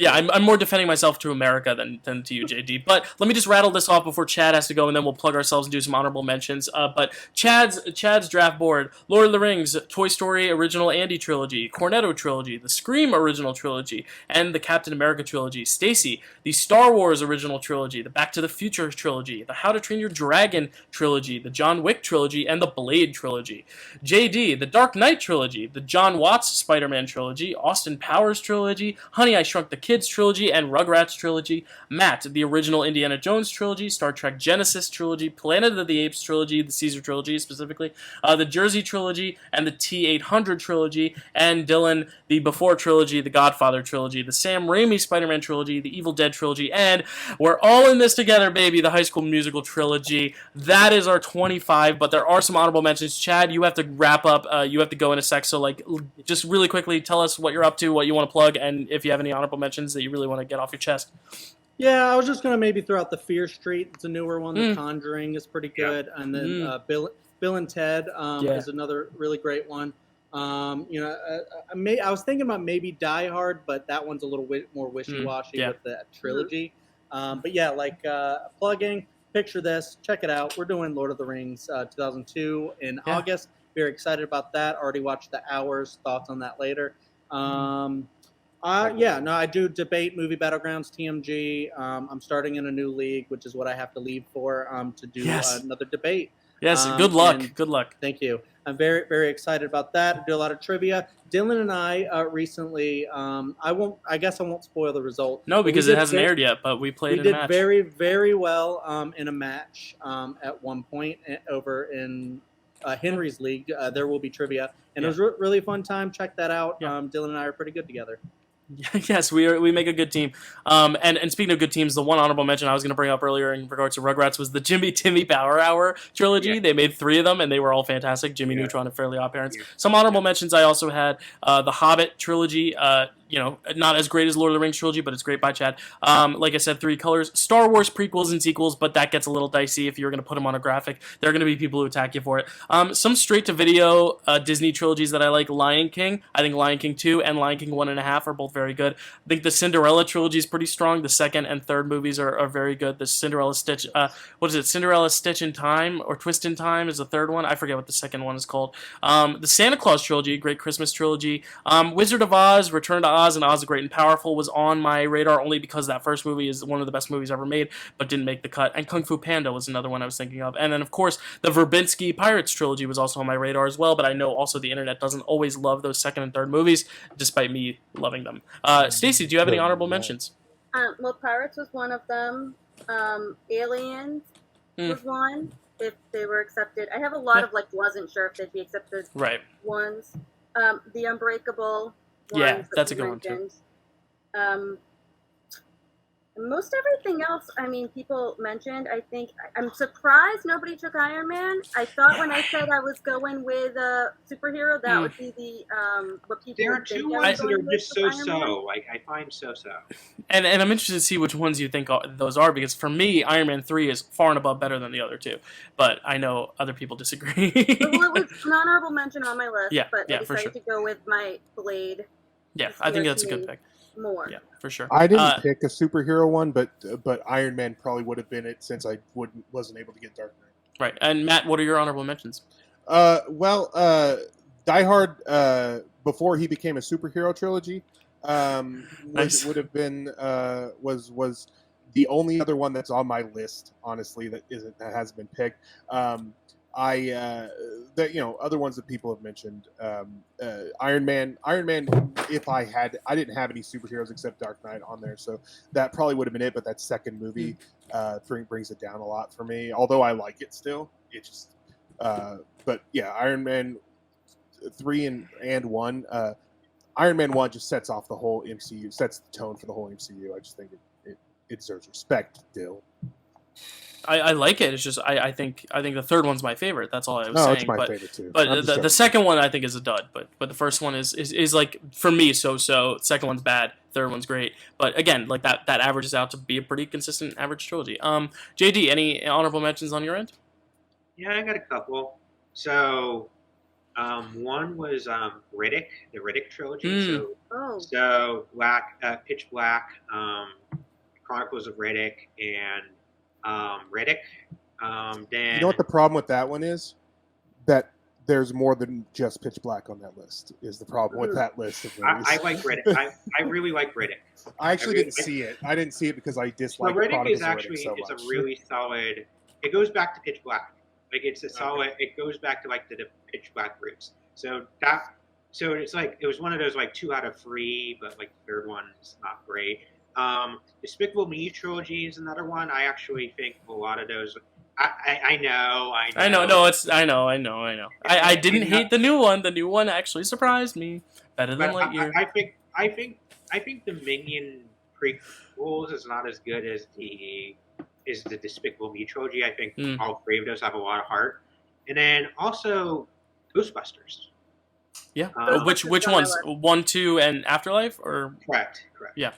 I'm more defending myself to America than to you, JD. But let me just rattle this off before Chad has to go, and then we'll plug ourselves and do some honorable mentions. But Chad's draft board: Lord of the Rings, Toy Story Original Andy Trilogy, Cornetto Trilogy, the Scream Original Trilogy, and the Captain America Trilogy. Stacy, the Star Wars Original Trilogy, the Back to the Future Trilogy, the How to Train Your Dragon Trilogy, the John Wick Trilogy, and the Blade Trilogy. JD, the Dark Knight Trilogy, the John Watts Spider-Man Trilogy, Austin Powers Trilogy, Honey, I Shrunk the Kids Trilogy, and Rugrats Trilogy. Matt, the Original Indiana Jones Trilogy, Star Trek Genesis Trilogy, Planet of the Apes Trilogy, the Caesar Trilogy specifically, the Jersey Trilogy, and the T-800 Trilogy. And Dylan, the Before Trilogy, the Godfather Trilogy, the Sam Raimi Spider-Man Trilogy, the Evil Dead Trilogy, and we're all in this together, baby, the High School Musical Trilogy. That is our 25, but there are some honorable mentions. Chad, you have to wrap up. You have to go in a sec, so like, just really quickly tell us what you're up to, what you want to plug, and if you have any honorable mentions that you really want to get off your chest. Yeah, I was just going to maybe throw out the Fear Street. It's a newer one. The Conjuring is pretty good. And then Bill and Ted is another really great one. I was thinking about maybe Die Hard, but that one's a little bit more wishy-washy with the trilogy. Plugging, picture this, check it out. We're doing Lord of the Rings 2002 in August. Very excited about that. Already watched The Hours. Thoughts on that later. Yeah, no, I do debate movie battlegrounds, TMG. I'm starting in a new league, which is what I have to leave for to do Yes. another debate. Yes, good luck. And Good luck. Thank you. I'm very, very excited about that. I do a lot of trivia. Dylan and I recently, I guess I won't spoil the result. No, but we because did it hasn't very- aired yet, but we played We in a did match. very, very well in a match at one point over in Henry's league. There will be trivia, and it was really a fun time. Check that out. Yeah. Dylan and I are pretty good together. Yes, we make a good team. And speaking of good teams, the one honorable mention I was going to bring up earlier in regards to Rugrats was the Jimmy Timmy Power Hour trilogy. Yeah. They made 3 of them, and they were all fantastic. Jimmy Yeah. Neutron and Fairly Odd Parents. Yeah. Some honorable mentions I also had the Hobbit trilogy. Not as great as Lord of the Rings trilogy, but it's great by Chad. Like I said, 3 colors. Star Wars prequels and sequels, but that gets a little dicey if you're going to put them on a graphic. There are going to be people who attack you for it. Some straight-to-video Disney trilogies that I like, Lion King. I think Lion King 2 and Lion King 1.5 are both very good. I think the Cinderella trilogy is pretty strong. The second and third movies are very good. The Cinderella Stitch, Cinderella Stitch in Time or Twist in Time is the third one. I forget what the second one is called. The Santa Claus trilogy, great Christmas trilogy. Wizard of Oz, Return to Oz, and Oz the Great and Powerful was on my radar only because that first movie is one of the best movies ever made, but didn't make the cut. And Kung Fu Panda was another one I was thinking of. And then, of course, the Verbinski Pirates trilogy was also on my radar as well, but I know also the internet doesn't always love those second and third movies, despite me loving them. Stacy, do you have any honorable mentions? Well, Pirates was one of them. Aliens was one, if they were accepted. I have a lot of, wasn't sure if they'd be accepted Right. ones. The Unbreakable ones Yeah, that that's we a good one, too. mentioned. Most everything else, people mentioned. I think I'm surprised nobody took Iron Man. I thought when I said I was going with a superhero, that would be the what people. There are would think two I was ones that going are with just Iron Man. so-so. Like, I find so-so. And I'm interested to see which ones you think those are, because for me, Iron Man 3 is far and above better than the other two. But I know other people disagree. Well, it was an honorable mention on my list, Yeah, but yeah, I for decided to go with my Blade. Yeah, I think that's a good me pick. More. Yeah, for sure. I didn't pick a superhero one, but Iron Man probably would have been it since I wasn't able to get Dark Knight. Right. And Matt, what are your honorable mentions? Die Hard before he became a superhero trilogy Nice. would have been was the only other one that's on my list, honestly, that hasn't been picked. Other ones that people have mentioned, Iron Man. If I didn't have any superheroes except Dark Knight on there, so that probably would have been it. But that second movie brings it down a lot for me. Although I like it still, it just. But yeah, Iron Man 3 and 1. Iron Man 1 just sets off the whole MCU, sets the tone for the whole MCU. I just think it deserves respect, Dyl. I like it. It's just I think the third one's my favorite. That's all I was saying. It's my but favorite too. but the second one I think is a dud. But the first one is like, for me, so. Second one's bad. Third one's great. But again, like that averages out to be a pretty consistent average trilogy. JD, any honorable mentions on your end? Yeah, I got a couple. So, one was Riddick, the Riddick trilogy. So Pitch Black, Chronicles of Riddick, and Riddick. Then You know what the problem with that one is? That there's more than just Pitch Black on that list. Is the problem with that list of movies? I like Riddick. I really like Riddick. I actually didn't see it. I didn't see it because I dislike Riddick Chronicles is of actually Riddick so it's much. a really solid. It goes back to Pitch Black. Like, it's a solid. It goes back to like the Pitch Black roots. So it's like it was one of those like 2 out of 3, but like the third one is not great. Despicable Me trilogy is another one. I actually think a lot of those. I know. No, I know. I didn't hate the new one. The new one actually surprised me. Better than Lightyear. I think the Minion prequels is not as good as the Despicable Me trilogy. I think all 3 of those have a lot of heart. And then also Ghostbusters. Yeah. Which ones? 1, 2, and Afterlife, or Correct. Yeah.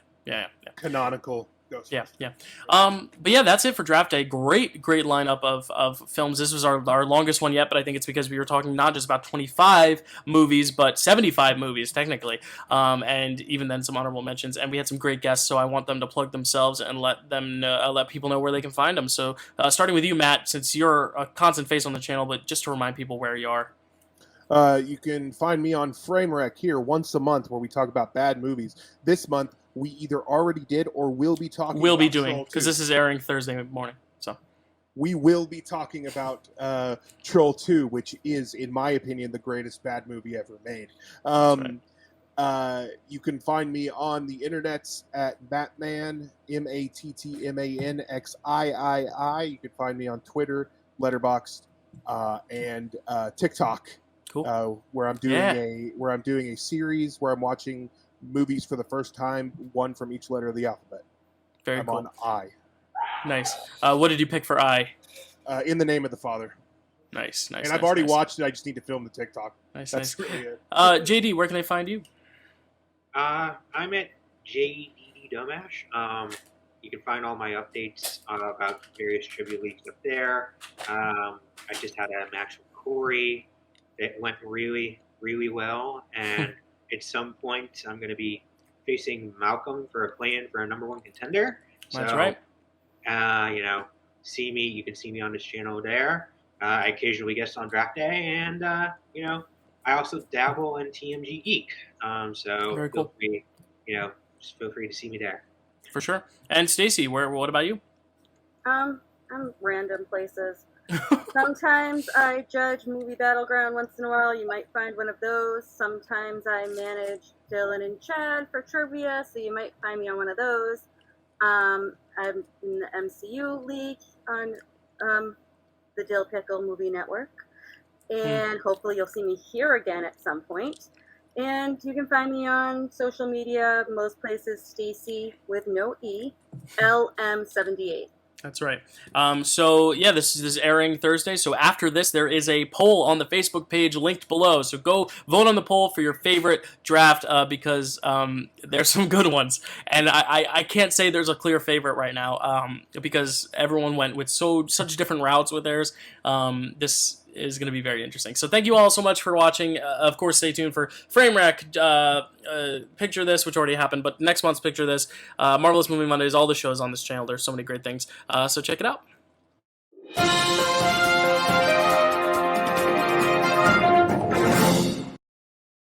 Canonical Ghostbusters. Yeah. But yeah, that's it for draft day. Great lineup of films. This was our longest one yet, but I think it's because we were talking not just about 25 movies, but 75 movies technically, and even then some honorable mentions. And we had some great guests, so I want them to plug themselves and let people know where they can find them. So starting with you, Matt, since you're a constant face on the channel, but just to remind people where you are. You can find me on Frame Rec here once a month where we talk about bad movies. This month, we either already did or will be talking We'll be about doing, Troll because 2. this is airing Thursday morning. So We will be talking about Troll 2, which is, in my opinion, the greatest bad movie ever made. You can find me on the internets at Batman, MattManXii. You can find me on Twitter, Letterboxd, and TikTok, cool. where I'm doing a series where I'm watching movies for the first time, one from each letter of the alphabet. Very I'm cool. on I. Nice. What did you pick for I? In the Name of the Father. Nice. And I've already watched it. I just need to film the TikTok. Nice. That's really it. JD, where can I find you? I'm at JDD Domash. You can find all my updates about various trivia leagues up there. I just had a match with Corey. It went really, really well. And at some point, I'm going to be facing Malcolm for a play-in for a number 1 contender. That's so, right. You know, you can see me on this channel there. I occasionally guest on draft day, and you know, I also dabble in TMG Geek. So Very cool. feel free, just feel free to see me there. For sure. And Stacy, what about you? I'm random places. Sometimes I judge Movie Battleground once in a while. You might find one of those. Sometimes I manage Dylan and Chad for trivia, so you might find me on one of those. I'm in the MCU League on the Dyl Pickle Movie Network. And hopefully you'll see me here again at some point. And you can find me on social media, most places, Stacy with no E, LM78. That's right. So yeah, this is airing Thursday. So after this, there is a poll on the Facebook page linked below. So go vote on the poll for your favorite draft because there's some good ones. And I can't say there's a clear favorite right now because everyone went with such different routes with theirs. This is going to be very interesting. So thank you all so much for watching. Of course, stay tuned for Frame Rec, Picture This, which already happened, but next month's Picture This, Marvelous Movie Mondays, all the shows on this channel. There's so many great things. So check it out.